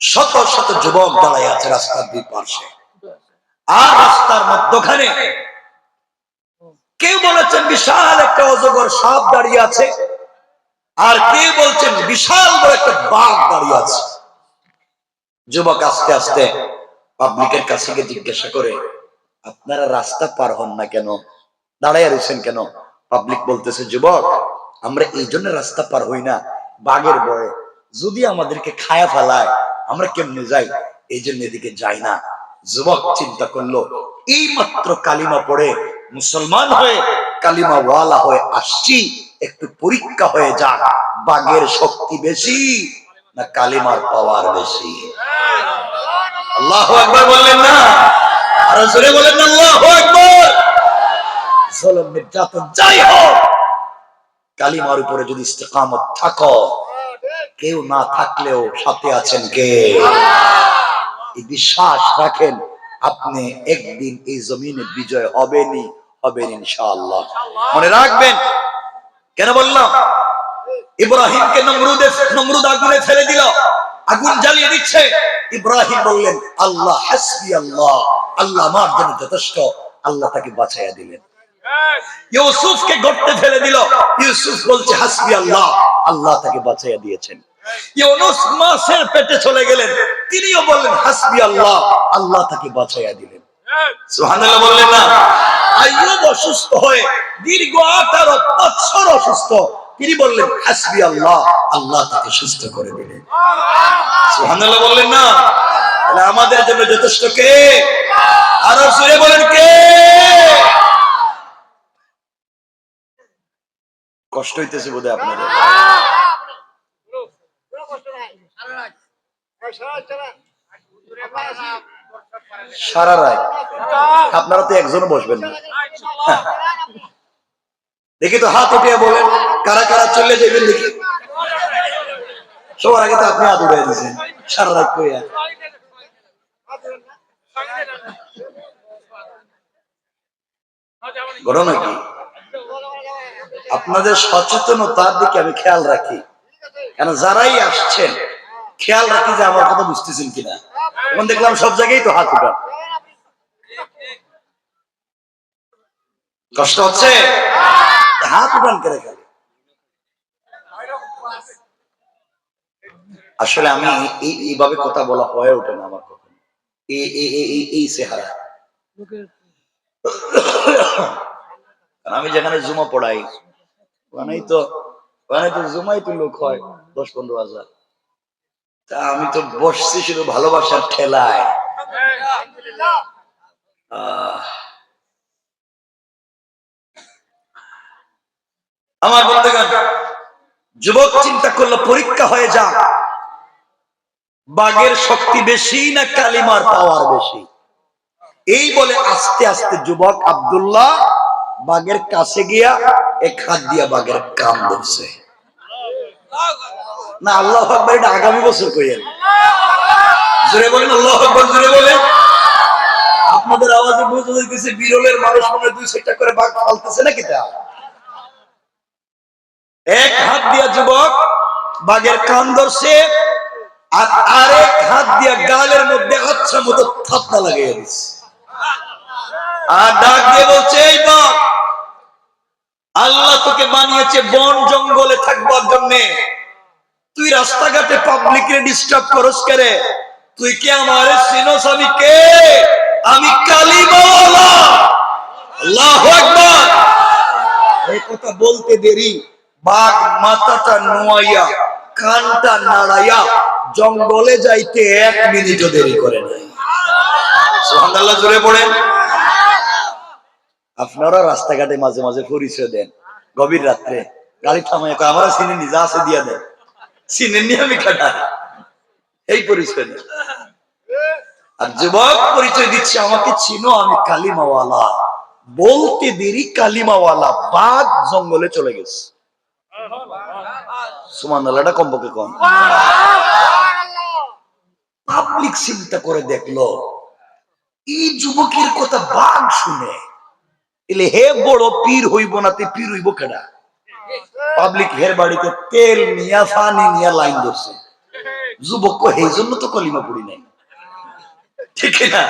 শত শত যুবক দাঁড়ায় আছে। রাস্তার দুই পার্শ্বে আর রাস্তার মধ্যখানে কেউ বলেছেন বিশাল একটা অজগর সাপ দাঁড়িয়ে আছে, আর কেউ বলছেন বিশাল বড় একটা বাঘ দাঁড়িয়ে আছে। যুবক আস্তে আস্তে পাবলিকের কাছে গিয়ে জিজ্ঞাসা করে, আপনারা রাস্তা পার হন না কেন, দাঁড়াইয়া রয়েছেন কেন? পাবলিক বলতেছে, যুবক আমরা এই জন্য রাস্তা পার হই না, বাঘের ভয়ে, যদি আমাদেরকে খায়া ফেলায় আমরা কেমনে যাই, এই জন্য এদিকে যাই না। যুবক চিন্তা করলো, এই মাত্র কালিমা পড়ে মুসলমান হয়ে কালিমা ওয়ালা হয়ে আসছি, একটু পরীক্ষা হয়ে যাক, বাঘের শক্তি বেশি না কালিমার পাওয়ার বেশি। আল্লাহু আকবার বললেন না? আর জোরে বলেন না আল্লাহু আকবার। জুলুম নির্যাতন যাই হোক, কালিমার উপরে যদি ইস্তেকামত থাকো, কেউ না থাকলেও সাথে আছেন কে? এই বিশ্বাস রাখেন, আপনি একদিন এই জমিনে বিজয় হবেনই হবেন ইনশাআল্লাহ। মনে রাখবেন। কেন বললাম? ইব্রাহিমকে নমরুদ আগুনে ফেলে দিল, আগুন জ্বালিয়ে দিচ্ছে। ইব্রাহিম বললেন আল্লাহ হাসবি আল্লাহ, আল্লাহ আমার জন্য যথেষ্ট। আল্লাহ তাকে বাঁচাইয়া দিলেন। ইউসুফকে গর্তে ফেলে দিল, ইউসুফ বলছে হাসবি আল্লাহ, আল্লাহ তাকে বাঁচাইয়া দিয়েছেন। ইউনূস মাছের পেটে চলে গেলেন, তিনিও বললেন হাসবি আল্লাহ, আল্লাহ তাকে বাঁচাইয়া দিলেন। সুবহানাল্লাহ বললেন না? আইয়ুব অসুস্থ হয়ে দীর্ঘ 18 বছর অসুস্থ, তিনি বললেন হাসবি আল্লাহ, আল্লাহ তাকে সুস্থ করে দিলেন। সুবহানাল্লাহ বললেন না? তাহলে আমাদের জন্য যথেষ্ট কে? আরো জোরে বলেন কে? কষ্ট হইতেছে বোধহয় আপনাদের। সারা রাত আপনারা তো একজনও বসবেন না। দেখি তো হাত উঠিয়ে বলেন কারা কারা চলে যাবেন দেখি। সবার আগে তো আপনি হাত উঠিয়ে দিয়েছেন সারা রাত কইয়া। ঘটনা কি? আপনাদের সচেতনতার দিকে আমি খেয়াল রাখি, কেন যারাই আসছেন খেয়াল রাখি যে আমার কথা বুঝতেছেন কিনা। এখন দেখলাম সব জায়গায় তো হাত উঠা। কষ্ট হচ্ছে? হাত উঠান করে খেলে। আসলে আমি এইভাবে কথা বলা হয়ে ওঠে না আমার কখনো, এই চেহারা। আমি যেখানে জুমা পড়াই ওখানেই তো জুমাই তো লোক হয় 10-15 হাজার। তা আমি তো বসছি শুধু ভালোবাসার ঠেলায়। আমার বন্ধুগণ, যুবক চিন্তা করলো পরীক্ষা হয়ে যা, বাঘের শক্তি বেশি না কালিমার পাওয়ার বেশি। এই বলে আস্তে আস্তে যুবক আব্দুল্লাহ বাঘের কাছে গিয়া এক হাত দিয়া বাঘের কান ধরছে। না আল্লাহু আকবার, এটা আগামী বছর কইেন। জোরে বলেন আল্লাহু আকবার, জোরে বলেন। আপনাদের আওয়াজে বুঝে যাইতেছে বিরলের মানুষ মনে 2-4টা করে বাঘ ফালতেছে নাকি? তা এক হাত দিয়া যুবক বাঘের কান ধরছে, আর আরেক হাত দিয়া গালের মধ্যে আচ্ছা মতো থাপ্পা লাগিয়ে দিচ্ছে, আর ডাক দিয়ে বলছে এই বাঘ, আল্লাহ তোকে বানিয়েছে বন জঙ্গলে থাকবার জন্য, তুই রাস্তাঘাটে পাবলিকরে ডিস্টার্ব করস কেরে? তুই কি আমারে চিনোস? আমি কে? আমি কালিমাওয়ালা। আল্লাহু আকবার। এই কথা বলতে দেরি বাঘ মাথাটা নোয়াইয়া কানটা নাড়াইয়া জঙ্গলে যাইতে 1 মিনিটও দেরি করে নাই। সুবহানাল্লাহ, জোরে পড়েন। আপনারা রাস্তাঘাটে মাঝে মাঝে পরিচয় দেন, গভীর রাত্রে গাড়ি থামাই আমরা চিনি যা আছে দিয়া দেন, চিনেননি আমি কাটা, এই পরিচয় দেন। আর যুবক পরিচয় দিচ্ছে আমাকে চিনো, আমি কালিমাওয়ালা। বলতে দেরি কালিমাওয়ালা বাঘ জঙ্গলে চলে গেছে। সুবহানাল্লাহ, এটা কমপক্ষে কম। পাবলিক চিন্তা করে দেখলো এই যুবকের কথা বাঘ শুনে এলে হে বড় পীর হইব না, তে পীর হইব কেডা? পাবলিক হের বাড়িতে তেল নিয়া পানি নিয়া লাইন ধরছে। যুবক এই জন্য তো কলিমা পড়ি নাই, ঠিক না?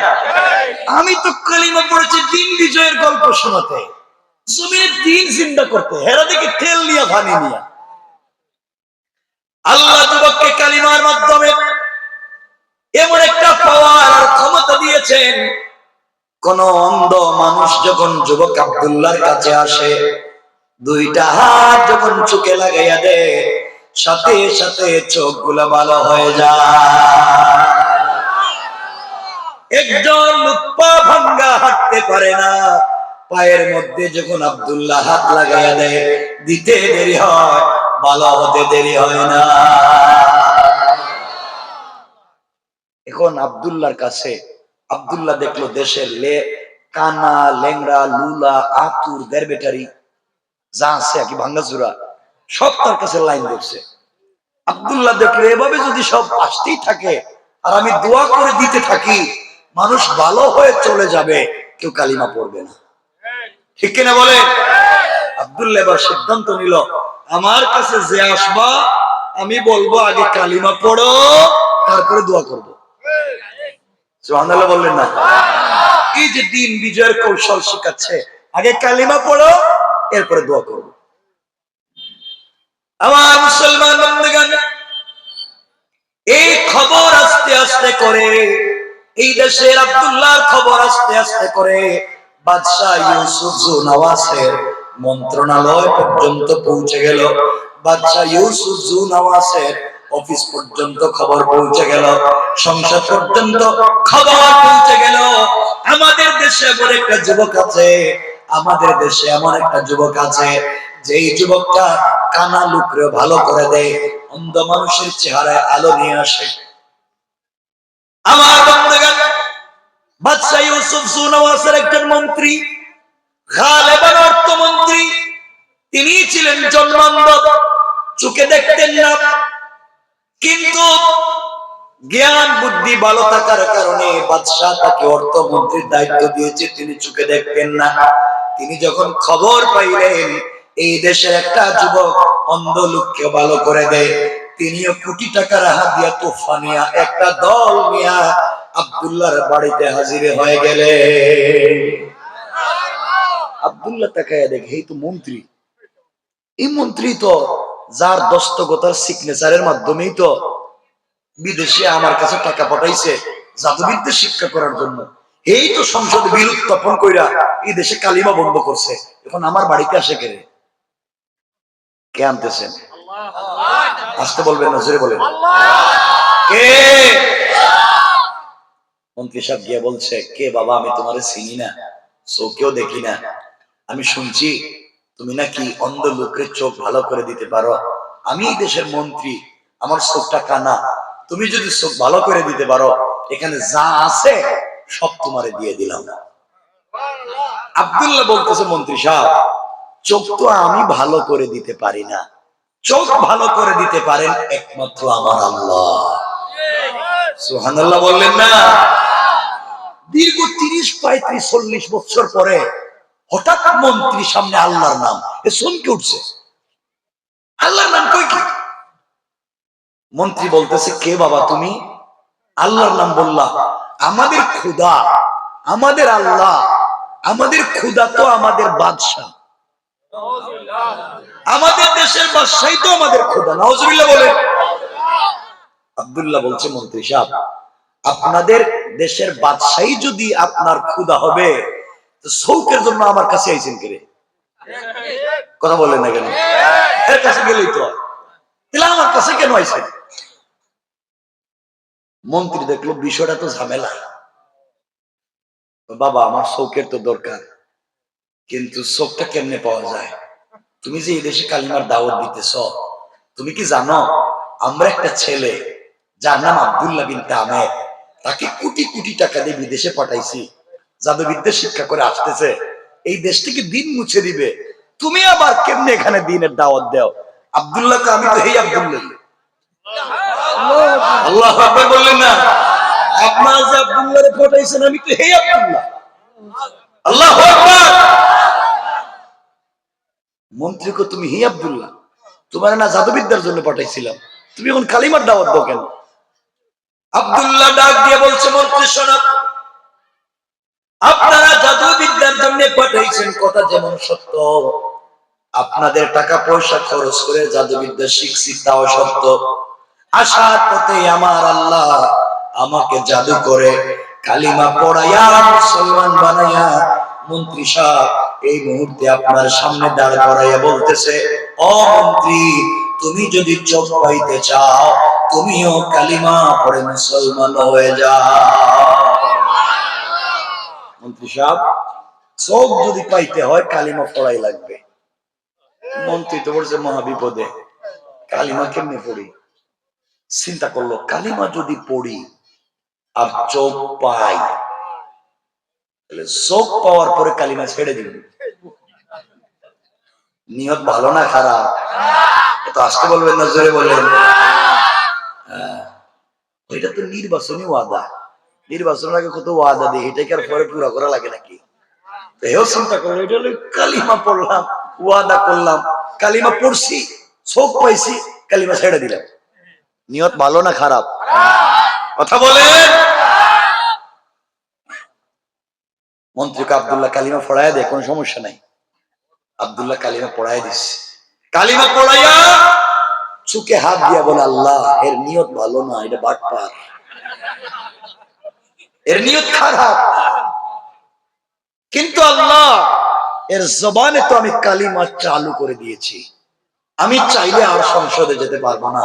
আমি তো কলিমা পড়েছি দিন বিজয়ের গল্প শোনাতে, জমিনে দিন জিন্দা করতে, হেরা দেখি তেল নিয়া পানি নিয়া। আল্লাহ যুবককে কালিমার মাধ্যমে এমন একটা পাওয়ার আর ক্ষমতা দিয়েছেন, কোন অন্ধ মানুষ যখন যুবক আব্দুল্লাহর কাছে আসে, 2টা হাত যখন চোখে লাগাইয়া দেয়, সাথে সাথে চোখগুলো ভালো হয়ে যায়। একজন লোক পা ভাঙ্গা হাঁটতে পারে না, পায়ের মধ্যে যখন আব্দুল্লাহ হাত লাগাইয়া দেয়, দিতে দেরি হয়, ভালো হতে দেরি হয় না। এখন আব্দুল্লাহর কাছে আব্দুল্লাহ দেখলো দেশের কানা লেংড়া লুলা আতুর দের বেটারি যা আছে আর কি ভাঙ্গাচুরা সব তার কাছে লাইন ধরছে। আব্দুল্লাহ দেখলো এভাবে যদি সব আসতেই থাকে আর আমি দোয়া করে দিতে থাকি, মানুষ ভালো হয়ে চলে যাবে, কেউ কালিমা পড়বে না, ঠিক কিনা বলে? আব্দুল্লাহ এবার সিদ্ধান্ত নিল আমার কাছে যে আসবা আমি বলবো আগে কালিমা পড়ো, তারপরে দোয়া করবো। সুবহানাল্লাহ বললেন না? এই যে দিন বিজয়ের কৌশল শিখাচ্ছে, আগে কালিমা পড়ো এরপরে দোয়া করবো। আমার মুসলমান বন্ধুগণ, এই খবর আস্তে আস্তে করে, এই দেশের আব্দুল্লাহর খবর আস্তে আস্তে করে বাদশাহ ইউসুফ জুনাওয়াসের মন্ত্রণালয় পর্যন্ত পৌঁছে গেল। বাদশাহ ইউসুফ জুনাওয়াসের অফিস পর্যন্ত খবর পৌঁছে গেল, সংসদ পর্যন্ত খবর পৌঁছে গেল। আমাদের দেশে এমন একটা যুবক আছে, আমাদের দেশে এমন একটা যুবক আছে, যেই যুবকটা কানা লুকরে ভালো করে দেয়, অন্ধ মানুষের চেহারায় আলো নিয়ে আসে। আমার বন্ধুগণ, বাদশাহ ইউসুফ জুনাওয়াসের একজন মন্ত্রী, গালেবান অর্থমন্ত্রী, তিনি ছিলেন জন্মান্ধ, চোখে দেখতেন না, কিন্তু জ্ঞান বুদ্ধি ভালো থাকার কারণে বাদশাহ তাকে অর্থমন্ত্রীর দায়িত্ব দিয়েছে, তিনি চোখে দেখতেন না। তিনি যখন খবর পাইলেন এই দেশের একটা যুবক অন্ধ লোককে ভালো করে দেয়, তিনিও কোটি টাকার হাদিয়া তোফা নিয়া একটা দল নিয়া আব্দুল্লাহর বাড়িতে হাজির হয়ে গেলে। আব্দুল্লাহ তাকায় দেখে এই তো মন্ত্রী, এই মন্ত্রী তো যার দস্তগতার সিগনেচারের মাধ্যমেই তো বিদেশে আমার কাছে টাকা পাঠাইছে জাদুবিদ্যা শিক্ষা করার জন্য, এই তো সংসদে বিল উত্থাপন কইরা এই দেশে কালিমা বন্ধ করছে, এখন আমার বাড়িতে আসে কেড়ে কে আনতেছেন? আসতে বলবেন না, জোরে বলেন কে? মন্ত্রী সাহেব গিয়ে বলছে, কে বাবা? আমি তোমারে চিনি না, চোখেও দেখি না, আমি শুনছি তুমি নাকি অন্ধ লোকের চোখ ভালো করে দিতে পারো। আমি এই দেশের মন্ত্রী, আমার চোখটা কানা, তুমি যদি চোখ ভালো করে দিতে পারো এখানে যা আছে সব তোমারে দিয়ে দিলাম। আব্দুল্লাহ বলতেছে, মন্ত্রী সাহেব চোখ তো আমি ভালো করে দিতে পারি না, চোখ ভালো করে দিতে পারেন একমাত্র আমার আল্লাহ। সুবহানাল্লাহ বললেন না? দীর্ঘ 30-35-40 বছর পরে হঠাৎ মন্ত্রীর সামনে আল্লাহর নাম, এ চমকে উঠছে, আল্লাহর নাম কই কি? মন্ত্রী বলতেছে, কে বাবা তুমি? আল্লাহর নাম বললা? আমাদের খোদা, আমাদের আল্লাহ, আমাদের খোদা তো আমাদের বাদশাহ, আমাদের দেশের বাদশাহই তো আমাদের খোদা। নাউজুবিল্লাহ বলে। আব্দুল্লাহ বলছে, মন্ত্রী সাহেব আপনাদের দেশের বাদশাহী যদি আপনার খোদা হবে তো শৌকের জন্য আমার কাছে আইছেন কেরে? কথা বলেন না কেন? এর কাছে গেলেই তো হয়, তাহলে আমার কাছে কেন আইছেন? মন্ত্রী দেখলো বিষয়টা তো ঝামেলা, বাবা আমার শৌকের তো দরকার, কিন্তু শোকটা কেমনে পাওয়া যায়? তুমি যে এই দেশে কালিমার দাওয়াত দিতেছ, তুমি কি জানো আমরা একটা ছেলে যার নাম আব্দুল্লাহ বিন তামের, তাকে কোটি কোটি টাকা দিয়ে বিদেশে পাঠাইছি, জাদুবিদ্যা শিক্ষা করে আসতেছে, এই দেশ থেকে দিন মুছে দিবে, তুমি আবার কেমনে এখানে দিনের দাওয়াত দাও? আব্দুল্লাহকে আমি তো হেই আব্দুল্লাহ। আল্লাহু আকবার বললেন না? আপনারা যে আব্দুল্লাহরে পাঠাইছেন আমি তো হেই আব্দুল্লাহ। আল্লাহু আকবার। মন্ত্রীকে তুমি হি আব্দুল্লাহ, তোমার না জাদুবিদ্যার জন্য পাঠাইছিলাম, তুমি এখন কালিমার দাওয়াত দাও কেন? আব্দুল্লাহ ডাক দিয়ে বলছে, মন্ত্রী শোনো, আপনারা জাদুবিদ্যার জন্য পাঠাইছেন কথা যেমন সত্য, আপনাদের টাকা পয়সা খরচ করে জাদুবিদ্যা শিখছি তাও সত্য, আসার পথে আমার আল্লাহ আমাকে জাদু করে কালিমা পড়াইয়া মুসলমান বানাইয়া মন্ত্রী সাহেব এই মুহূর্তে আপনার সামনে দাঁড় করাইয়া বলতেছে, ও মন্ত্রী তুমি যদি চোখ পাইতে চাও তুমিও কালিমা পড়ে মুসলমান হয়ে যাও। মন্ত্রী সাহেব চোখ যদি পাইতে হয় কালিমা পড়াই লাগবে। মন্ত্রী তো বলছে মহা বিপদে, কালিমা কেমনে পড়ি? চিন্তা করলো, কালিমা যদি পড়ি আর চোখ পাই, চোখ পাওয়ার পরে কালিমা ছেড়ে দিব। নিয়ত ভালো না খারাপ? তো আসতে বলবেন না, জোরে বললেন। ওইটা তো নির্বাচনী ওয়াদা, নির্বাচনের আগে কত ওয়াদা দিই, এটাকে আর পরে পুরা করা লাগে নাকি? এও চিন্তা করলো, এটা হলো কালিমা পড়লাম, ওয়াদা করলাম, কালিমা পড়ছি, চোখ পাইছি কালিমা ছেড়ে দিলাম। নিয়ত ভালো না খারাপ? কথা বলেন। মন্ত্রীকে আব্দুল্লাহ কালিমা পড়ায় দেয়, কোনো সমস্যা নাই। আব্দুল্লাহ কালিমা পড়ায় দিচ্ছে। কালিমা পড়াইয়া চুকে হাত দিয়া বলে, আল্লাহ এর নিয়ত ভালো না, এটা বাটপার, এর নিয়ত খারাপ, কিন্তু আল্লাহ এর জবানে তো আমি কালিমা চালু করে দিয়েছি, আমি চাইলে আর সংসদে যেতে পারবো না,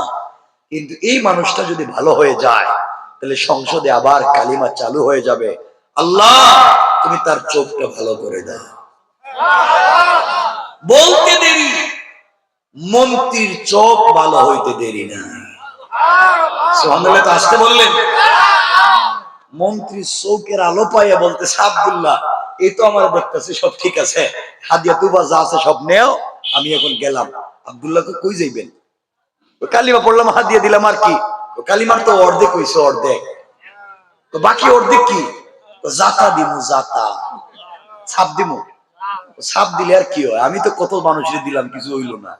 কিন্তু এই মানুষটা যদি ভালো হয়ে যায় তাহলে সংসদে আবার কালিমা চালু হয়ে যাবে। আল্লাহ তুমি তার চোখটা ভালো করে দাও। বলতে দেরি, মন্ত্রীর চোখ ভালো হইতে দেরি না। সুবহানাল্লাহ তো আসতে বললেন। মন্ত্রী চোখের আলো পাইয়া বলতেছে, আব্দুল্লাহ এই তো আমার দেখতেছে সব ঠিক আছে, হাদিয়া তুবা যা আছে সব নেও, আমি এখন গেলাম। আব্দুল্লাহ কই যাইবেন? কালিমা পড়লাম, হাদিয়া দিলাম, আর কি? কালিমার তো অর্ধেক হইছে, অর্ধেক তো বাকি অর্ধেক কি? জাতা দিমু, জাতা ছাপ দিমু। ছাপ দিলে আর কি হয়? আমি তো কত মানুষের দিলাম, কিছু হইল না।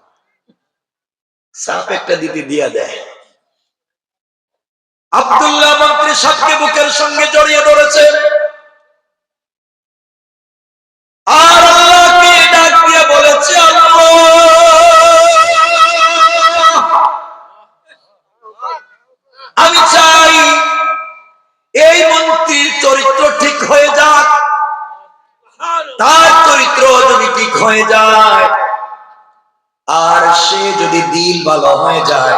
ছাপ একটা দিতে দিয়া দেয়। আব্দুল্লাহ মন্ত্রী সাপকে বুকের সঙ্গে জড়িয়ে ধরেছে আর আল্লাহকে ডাক দিয়ে বলেছে, আল্লাহ আমি চাই এই মন্ত্রীর চরিত্র ঠিক হয়ে যাক, তার চরিত্র যদি ঠিক হয়ে যায় আর সে যদি দিল ভালো হয়ে যায়,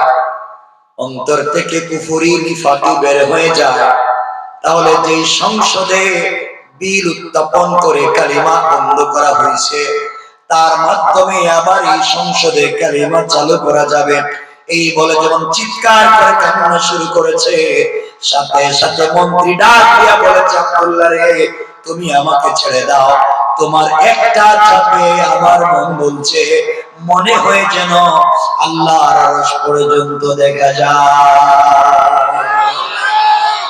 অন্তর থেকে কুফরি নিফাকি বের হয়ে যায়, তাহলে যে সংসদে বিল উত্থাপন করে কালিমা বন্ধ করা হয়েছে তার মাধ্যমে আবার এই সংসদে কালিমা চালু করা যাবে। এই বলে যখন চিৎকার করে কান্না শুরু করেছে, সাথে সাথে মন্ত্রী ডাক দিয়া বলেছে, আব্দুল্লাহ রে তুমি আমাকে ছেড়ে দাও, তোমার একটা চাপে আমার মন বলছে, মনে হয় যেন আল্লাহর আরশ পর্যন্ত দেখা যায়।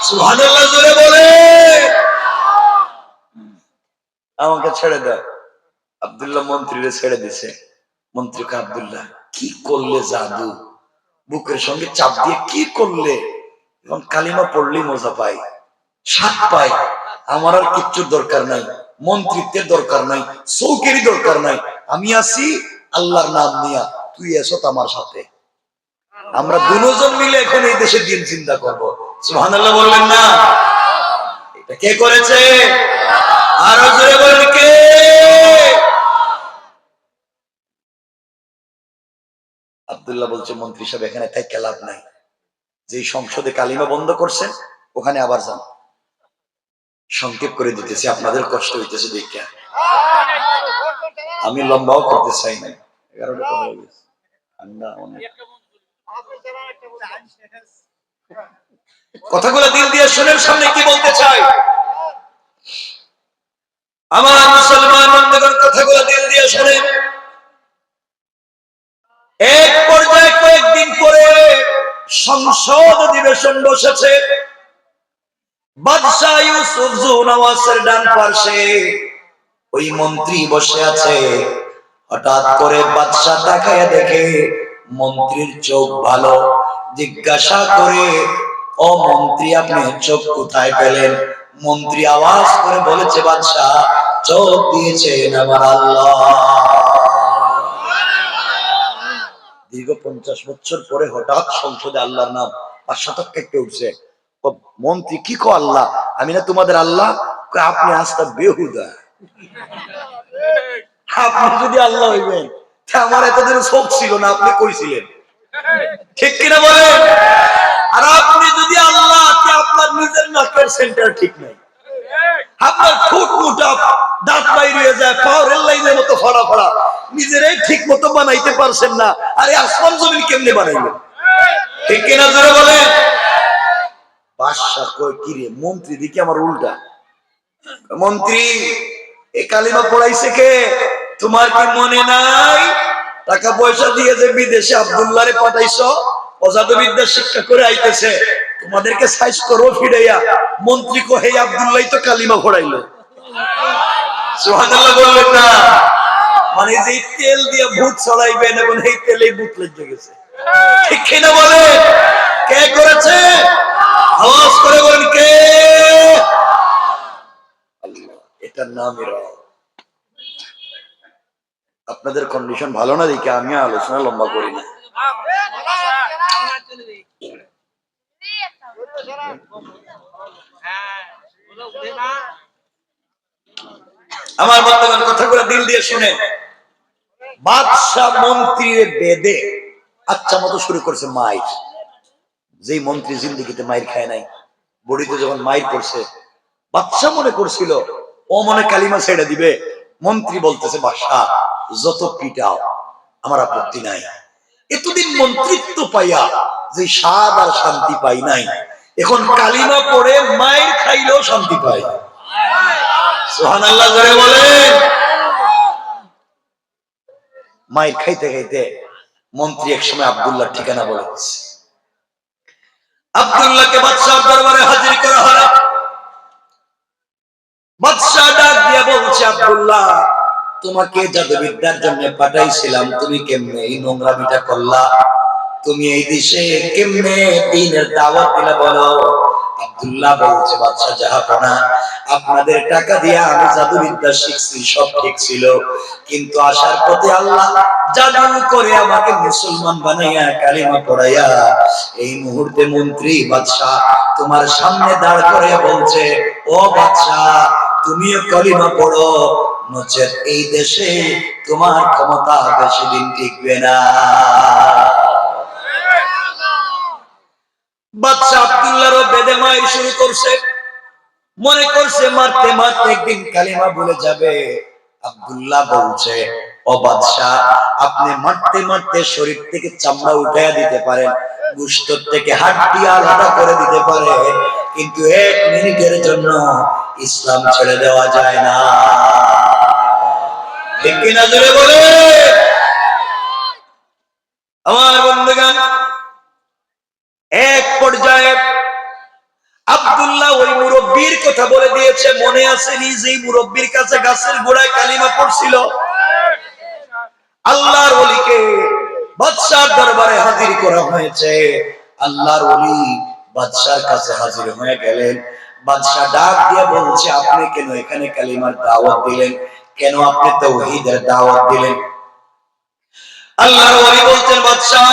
সুবহানাল্লাহ জোরে বলে, আমাকে ছেড়ে দাও। আব্দুল্লাহ মন্ত্রীরে ছেড়ে দিছে। মন্ত্রীকে, আব্দুল্লাহ কি করলে জাদু, বুকের সঙ্গে চাপ দিয়ে কি করলে? এবং কালিমা পড়লি মজা পাই, স্বাদ পাই, আমার আর কিচ্ছুর দরকার নাই, মন্ত্রিত্বের দরকার নাই, চৌকেরই দরকার নাই, আমি আছি আল্লাহর নাম নিয়া, তুই এসো আমার সাথে, আমরা দুজন মিলে এখন এই দেশের দিন চিন্তা করবো। সুবহানাল্লাহ বললেন না? এটা কে করেছে? আরো জোরে বলেন কে? আব্দুল্লাহ বলছে, মন্ত্রী সাহেব এখানে থাইকা লাভ নাই, যে সংসদে কালিমা বন্ধ করছেন ওখানে আবার যান। সংক্ষেপ করে দিতেছি, আপনাদের কষ্ট হইতেছে দেখে আমি লম্বাও করতে চাই না। 11টা কথা হয়ে গেছে, ঠান্ডা অনেক। কথাগুলো দিল দিয়ে শুনেন, সামনে কি বলতে চাই আমার মুসলমান বন্ধুগণ, কথাগুলো দিল দিয়ে শুনেন। এক পর্যায়ে কয়েকদিন পরে সংসদ অধিবেশন বসেছে। বাদশাহ ইউসুফ জুনওয়াসের ডান পাশে ওই মন্ত্রী বসে আছে। হঠাৎ করে বাদশাহ তাকায়া দেখে মন্ত্রীর চোখ ভালো। জিজ্ঞাসা করে, ও মন্ত্রী আপনি চোখ কোথায় পেলেন? মন্ত্রী আওয়াজ করে বলেছে, বাদশাহ চোখ দিয়েছেন আমার আল্লাহ। দীর্ঘ 50 বছর পরে হঠাৎ সংসদে আল্লাহর নাম পাঁচশতক কেটে উঠছে। মন্ত্রী কি কো আল্লাহ? আমি না তোমাদের আল্লাহ? আপনি আস্তা বেহুদা, আপনি যদি আল্লাহ হইবেন আমার এতদিন চোখ ছিল না, আপনি কইছিলেন, ঠিক কিনা বলেন? আর আপনি যদি আল্লাহ, আপনার নিজের নাকের সেন্টার ঠিক নাই, আপনার ঠোঁট মোটা, দাঁত বাইরে হয়ে যায়, পাওয়ার লাইনের মতো ফড়া ফড়া, নিজেরাই ঠিক মতো বানাইতে পারছেন না, আরে আসমান জমিন কেমনে বানাইবেন? ঠিক কিনা জোরে বলেন? বাদশা কয়, কি রে মন্ত্রী দেখি আমার উল্টা। মন্ত্রী এই কালিমা পড়াইছে কে? তোমার কি মনে নাই টাকা পয়সা দিয়ে যে বিদেশে আব্দুল্লাহ রে পাঠাইছো, অজাদবিদ্যা শিক্ষা করে আইতেছে, তোমাদেরকে সাইজ করো ফিরাইয়া। মন্ত্রী কো, হে আব্দুল্লাহ তো কালিমা পড়াইলো। সুবহানাল্লাহ বললেন না? মানে যে তেল দিয়ে ভূত ছড়াইবেন এবং এই তেলেই ভূত লেগে গেছে। ঠিক কিনা বলেন? কে করেছে? আওয়াজ করে বলেন কে? এটার নামই রব। আপনাদের কন্ডিশন ভালো না দেখে আমি আলোচনা লম্বা করি না। আমার বন্ধুগণ কথাগুলো দিল দিয়ে শুনে, বাদশা মন্ত্রী বেদে আচ্ছা মতো শুরু করছে মাইর। যেই মন্ত্রী জিন্দেগিতে মাইর খায় নাই, বড়িতে যখন মাইর করছে, বাদশা মনে করছিল ও মনে কালিমা ছেড়ে দিবে। মন্ত্রী বলতেছে বাদশা যত পিটাও আমার আপত্তি নাই। এতদিন মন্ত্রিত্ব পাইয়া যে স্বাদ আর শান্তি পাই নাই, এখন কালিমা পড়ে মাইর খাইলেও শান্তি পাই। সুবহানাল্লাহ জোরে বলেন। মাইর খাইতে খাইতে মন্ত্রী একসময় আব্দুল্লাহর ঠিকানা বলে দিচ্ছে। আব্দুল্লাহকে বাদশার দরবারে হাজির করা হলো। বাদশা ডাক দিয়া বলছে, আব্দুল্লাহ তোমাকে জাদুবিদ্যার জন্য পাঠাইছিলাম, তুমি কেমনে এই নোংরামিটা করলা? তুমি এই দেশে কেমনে দ্বীনের দাওয়াত দিলা বলো? আব্দুল্লাহ বলছে, বাদশা জাহাপনা, আপনাদের টাকা দিয়ে আমি জাদুবিদ্যা শিখছি, সব ঠিক ছিল, কিন্তু আসার পথে আল্লাহ জাদু করে আমাকে মুসলমান বানাইয়া কালিমা পড়াইয়া এই মুহূর্তে মন্ত্রী বাদশা তোমার সামনে দাঁড় করে বলছে, ও বাদশা তুমিও কালিমা পড়ো, নচেত এই দেশে তোমার ক্ষমতা বেশি দিন টিকবে না। বাদশা আব্দুল্লাহর বেদে মাইর শুরু করছে, মনে করছে মারতে মারতে একদিন কালিমা ভুলে যাবে। আব্দুল্লাহ বলছে, ও বাদশা আপনি মারতে মারতে শরীর থেকে চামড়া উঠাইয়া দিতে পারেন, গোশত থেকে হাড্ডি আলাদা করে দিতে পারে, কিন্তু 1 মিনিটের জন্য ইসলাম ছেড়ে দেওয়া যায় না। ঠিক কিনা জোরে বলে? আমার বন্ধুগণ, এক পর্যায়ে আব্দুল্লাহ ওই মুরব্বীর কথা বলে দিয়েছে, মনে আছে নিজেই মুরব্বীর কাছে গাছের গোড়ায় কালিমা পড়ছিল। আল্লাহর ওলিকে বাদশার দরবারে হাজির করা হয়েছে। আল্লাহর ওলি বাদশার কাছে হাজির হয়ে গেলেন। বাদশা ডাক দিয়ে বলছে, আপনি কেন এখানে কালিমার দাওয়াত দিলেন? কেন আপনি তাওহীদের দাওয়াত দিলেন? আল্লাহর ওলি বলতেন, বাদশা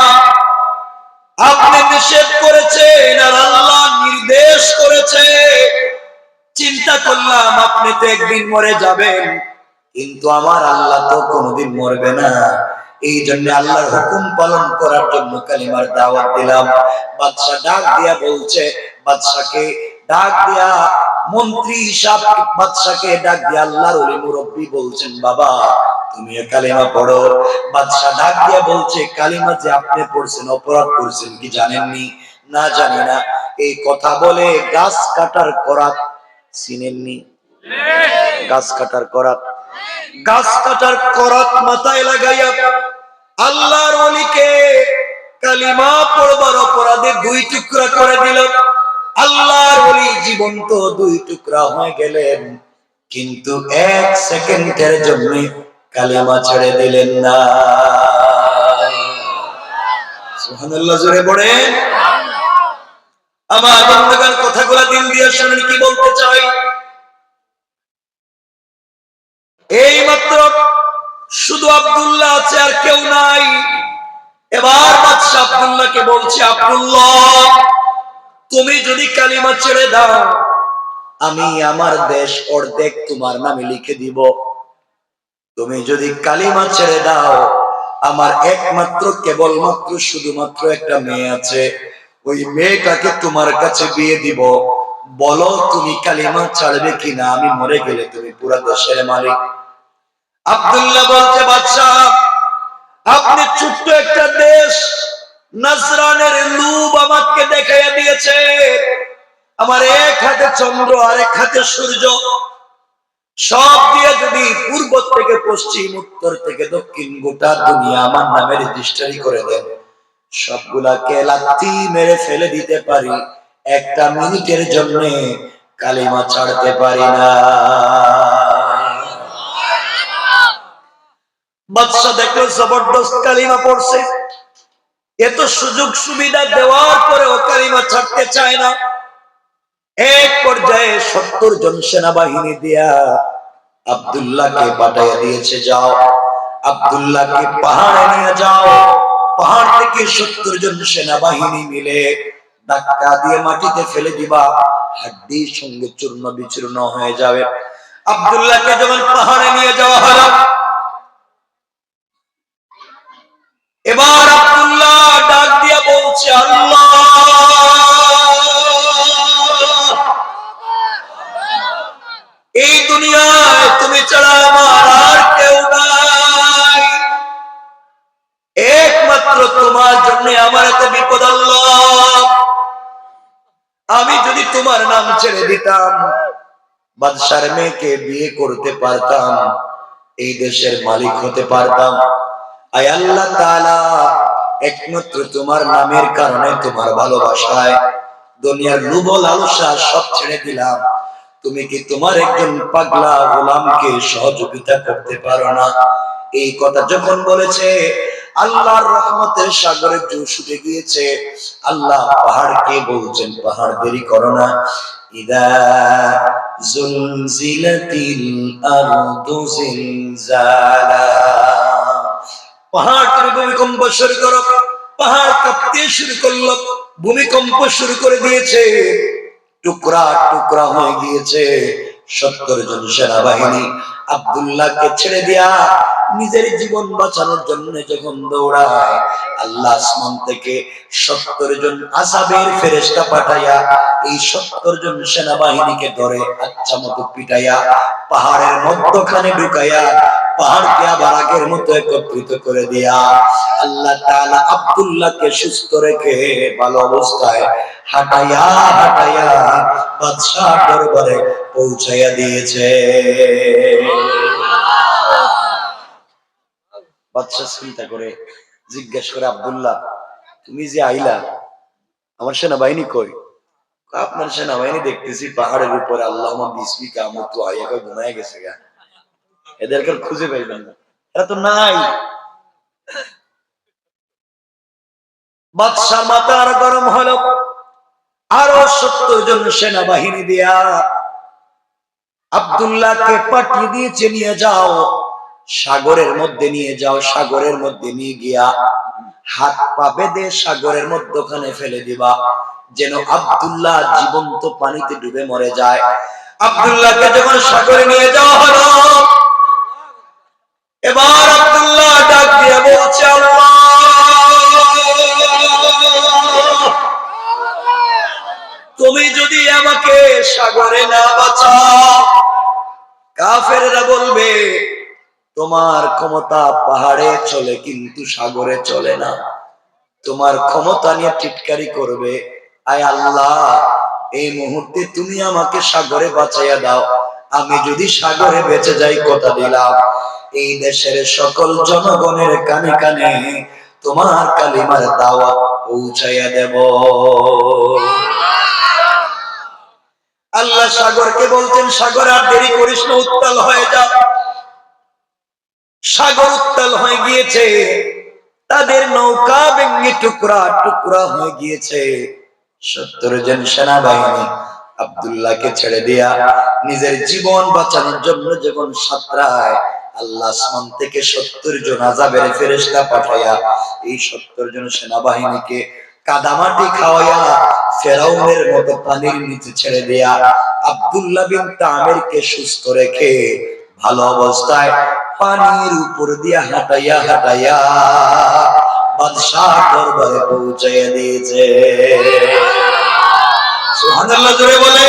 আপনি নিষেধ করেছেন আর আল্লাহ নির্দেশ করেছে। চিন্তা করলাম আপনি তো একদিন মরে যাবেন, কিন্তু আমার আল্লাহ তো কোনোদিন মরবে না, এই জন্য আল্লাহর হুকুম পালন করার জন্য কালিমার দাওয়াত দিলাম। বাদশা ডাক দিয়া বলছে, বাদশাকে ডাক দিয়া মন্ত্রী হিসাব বাদশাকে ডাক দিয়া আল্লাহর ওলি মুরব্বি বলছেন, বাবা তুমি কালিমা পড়ো। বাদশা ডাক দিয়া বলছে, কালিমা যে আপনি পড়ছেন অপরাধ করছেন কি জানেননি? না জানি না। এই কথা বলে গাছ কাটার করাত চিনেননি? গাছ কাটার করাত, গাছ কাটার করাত মাথায় লাগাইয়া আল্লাহর ওলিকে কালিমা পড়বার অপরাধে 2 টুকরা করে দিল। আল্লাহর ওলি জীবন্ত 2 টুকরা হয়ে গেলেন, কিন্তু 1 সেকেন্ডের জন্য কালিমা ছেড়ে দিলেন না। সুবহানাল্লাহ জোরে পড়েন। আমার বন্ধুগণ কথাগুলো দিল দিয়ে শুনুন কি বলতে চাই। এই মাত্র শুধু আব্দুল্লাহ আছে আর কেউ নাই। এবার বাদশা আব্দুল্লাহকে বলছে, আব্দুল্লাহ তুমি যদি কালিমা ছেড়ে দাও, আমি আমার দেশ অর্ধেক তোমার নামে লিখে দিব। তুমি যদি কালিমা ছেড়ে দাও, আমার একমাত্র কেবলমাত্র শুধুমাত্র একটা মেয়ে আছে, ওই মেয়েটাকে তোমার কাছে বিয়ে দিব। বলো তুমি কালিমা ছাড়বে কিনা? আমি মরে গেলে তুমি পুরো দেশের মালিক। আব্দুল্লাহ বলতে, বাদশা আপনি ছোট্ট একটা দেশ, নাজরানের লুব আমাকে দেখাইয়া দিয়েছে। আমার এক হাতে চন্দ্র আর এক হাতে সূর্য, সব দিয়ে যদি পূর্ব থেকে পশ্চিম, উত্তর থেকে দক্ষিণ গোটা দুনিয়া আমার নামে রেজিস্ট্রি করে দেন, সবগুলাকে লাথি মেরে ফেলে দিতে পারি, 1 মিনিটের জন্য কালিমা ছাড়তে পারি না। বাদশা দেখলো জবরদস্ত কালিমা পড়ছে, এত সুযোগ সুবিধা দেওয়ার পরেও কালিমা ছাড়তে চায় না। এক পর্যায়ে 70 জন সেনাবাহিনী দিয়া আব্দুল্লাহকে পাঠাইয়া দিয়েছে, যাও আব্দুল্লাহকে পাহাড়ে নিয়ে যাও। পাহাড় থেকে 70 জন সেনাবাহিনী মিলে ধাক্কা দিয়ে মাটিতে ফেলে দিবা, হাড্ডির সঙ্গে চূর্ণ বিচূর্ণ হয়ে যাবে। আব্দুল্লাহকে যখন পাহাড়ে নিয়ে যাওয়া হলো, এবার আব্দুল্লাহ ডাক দিয়া বলছে, আল্লাহ, এই দুনিয়ায় তুমি ছাড়া আমার আর কেউ নাই, একমাত্র তোমার জন্য আমার এত বিপদ। আল্লাহ, আমি যদি তোমার নাম ছেড়ে দিতাম, বাদশার মেয়েকে বিয়ে করতে পারতাম, এই দেশের মালিক হতে পারতাম। আয় আল্লাহ তাআলা, একমাত্র তোমার নামের কারণে, তোমার ভালোবাসায় দুনিয়ার লোভ লালসা সব ছেড়ে দিলাম। তুমি কি তোমার একজন পাগলা গোলামকে সহযোগিতা করতে পারো না? এই কথা যখন বলেছে, আল্লাহর রহমতের সাগরে জোশ উঠে গিয়েছে। আল্লাহ পাহাড়কে বলছেন, পাহাড় দেরি করো না, ইদা জুলজিলাতিল আরদু জিলজালা, পাহাড় তুমি ভূমিকম্প শুরু করো। পাহাড় কাঁপতে শুরু করলো, ভূমিকম্প শুরু করে দিয়েছে, টুকরা টুকরা হয়ে গিয়েছে। 70 জন সেনাবাহিনী আব্দুল্লাহকে ছেড়ে দিয়া নিজের জীবন বাঁচানোর জন্য যখন দৌড়ায়, আল্লাহ আসমান থেকে 70 জন আযাবের ফেরেশতা পাঠাইয়া এই 70 জন সেনাবাহিনীকে ধরে আচ্ছা মতো পিটাইয়া পাহাড়ের মধ্যখানে ঢুকাইয়া পাহাড়কে আবার আগের মতো একত্রিত করে দিয়া আল্লাহ তাআলা আব্দুল্লাহকে সুস্থ রেখে ভালো অবস্থায় হাঁটাইয়া হাঁটাইয়া বাদশাহ দরবারে পৌঁছাইয়া দিয়েছে। বাদশাহ চিন্তা করে জিজ্ঞেস করে, আব্দুল্লাহ, তুমি যে আইলা, আমার সেনাবাহিনী কই? আপনার সেনাবাহিনী দেখতেছি পাহাড়ের উপরে, আল্লাহুম্মা বিসমিকা আমুতু আইয়া ঘুমায় গেছে গা, এদেরকে খুঁজে পাইবেন না, এরা তো নাই। বাদশার মাথা আর গরম হলো, আরো 70 জন সেনাবাহিনী দিয়া আব্দুল্লাহকে পাঠিয়ে দিয়েছে, নিয়ে যাও সাগরের মধ্যে নিয়ে যাও। সাগরের মধ্যে নিয়ে গিয়া হাত পা বেঁধে সাগরের মধ্যখানে ফেলে দিবা, যেন আব্দুল্লাহ জীবন্ত পানিতে ডুবে মরে যায়। আব্দুল্লাহকে যখন সাগরে নিয়ে যাওয়া হলো, এবার আব্দুল্লাহ ডাক দিয়ে বলছে, আল্লাহ, তুমি যদি আমাকে সাগরে না বাঁচাও, কাফেররা বলবে তোমার ক্ষমতা পাহাড়ে চলে কিন্তু সাগরে চলে না, তোমার ক্ষমতা নিয়ে টিটকারি করবে। আয় আল্লাহ, এই মুহূর্তে তুমি আমাকে সাগরে বাঁচাইয়া দাও। আমি যদি সাগরে বেঁচে যাই, কথা দিলাম এই দেশের সকল জনগণের কানে কানে তোমার কালিমার দাওয়াত পৌঁছাইয়া দেব। আল্লাহ সাগরকে বলতেন, সাগর আর দেরি করিস না, উত্তাল হয়ে যা। সাগর উত্তাল হয়ে গিয়েছে, তাদের নৌকা ভেঙে টুকরা টুকরা হয়ে গিয়েছে। 70 জন সেনাবাহিনী আব্দুল্লাহকে ছেড়ে দিয়া নিজের জীবন বাঁচানোর জন্য যখন সাঁতরায়, আল্লাহ আসমান থেকে 70 জন আযাবের ফেরেশতা পাঠাইয়া এই 70 জন সেনাবাহিনীকে কাদামাটি খাওয়াইয়া ফেরাউনের মতো পানির নিচে ছেড়ে দেয়া আব্দুল্লাহ বিন তামিরকে সুস্থ রেখে ভালো অবস্থায় পানির উপর দিয়া হাঁটাইয়া হাঁটাইয়া বাদশাহ দরবারে পৌঁছাইয়া দিয়েছে। সুবহানাল্লাহ, জোরে বলে।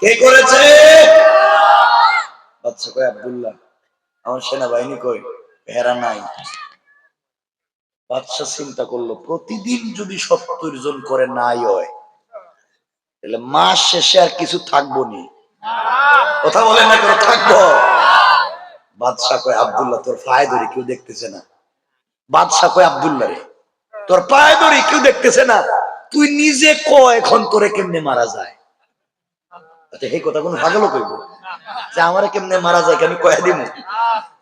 কে করেছে? বাদশা কয়, আব্দুল্লাহ, আমার সেনাবাহিনী কই? হেরা নাই। বাদশা চিন্তা করলো, প্রতিদিন যদি 70 জন করে নাই হয়, তাহলে মাস শেষে আর কিছু থাকবো নি? কথা বলেন না, করে থাকবো। বাদশা কয়, আব্দুল্লাহ, তোর পায়ে ধরে কেউ দেখতেছে না। বাদশা কয়, আব্দুল্লাহ রে, তোর পায়ে ধরে কেউ দেখতেছে না, তুই নিজে ক এখন তোরে কেমনে মারা যায়? আচ্ছা, এই কথা কোন পাগলও কইব যে আমারে কেমনে মারা যায়, আমি কয়া দিব?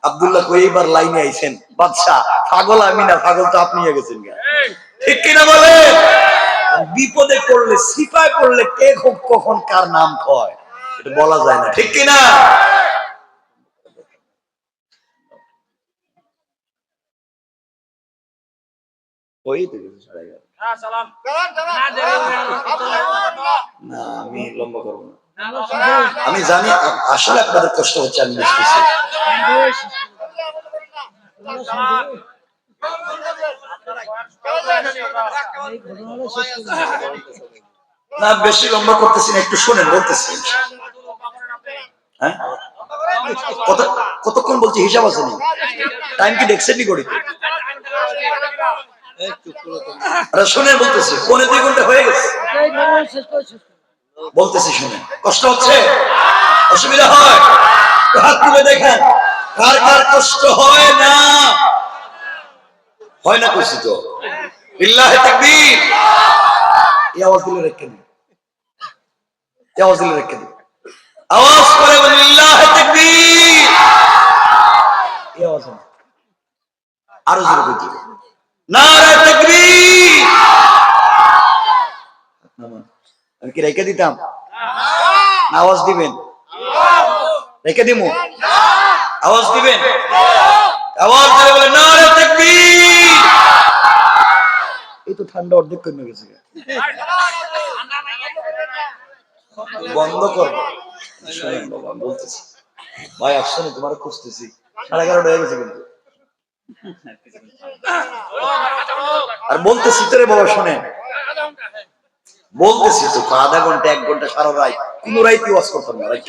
আব্দুল্লাহ কই এইবার লাইনে আইছেন বাদশা পাগল আমি না পাগল তো আপনি হয়ে গেছেন ঠিক কিনা বলে বিপদে পড়লে সিপায় পড়লে কে কখন কার নাম কয় এটা বলা যায় না ঠিক কিনা ওই তো না আমি লম্বা করবো না আমি জানি আসলে আপনাদের কষ্ট হচ্ছে আমি বুঝতেছি না বেশি লম্বা করতেছি না একটু শোনেন বলতেছি হ্যাঁ কতক্ষণ বলছি হিসাব আছে নি টাইম কি দেখছেন নি গড়িতে শোনেন বলতেছি 1.5 ঘন্টা হয়ে গেছে বলতেছি শুনে কষ্ট হচ্ছে অসুবিধা হয় হাত তুলে দেখেন কার কার কষ্ট হয় না কইছি তো বিল্লাহি তাকবীর এই আওয়াজ দিলে রেখে দিন আওয়াজ করে বলি বিল্লাহি তাকবীর এই আওয়াজ আরো জোরে কইতে নারে তাকবীর আমি কি রেখে দিতাম আওয়াজ দিবেন রেখে দিমু আওয়াজ দিবেন আওয়াজ দিয়ে বলে নারে তাকবীর এই তো ঠান্ডা অর্ধেক কমে গেছে বন্ধ কর শুনেন বাবা বলতেছি ভাই আসলে তোমার খুঁজতেছি 11:30 হয়ে গেছে কিন্তু আর বলতেছি তো রে বাবা শুনেন বলতেছি তো আধা ঘন্টা 1 ঘন্টা সারা রাত কোন রাইতে ওয়াজ করতাম না রাত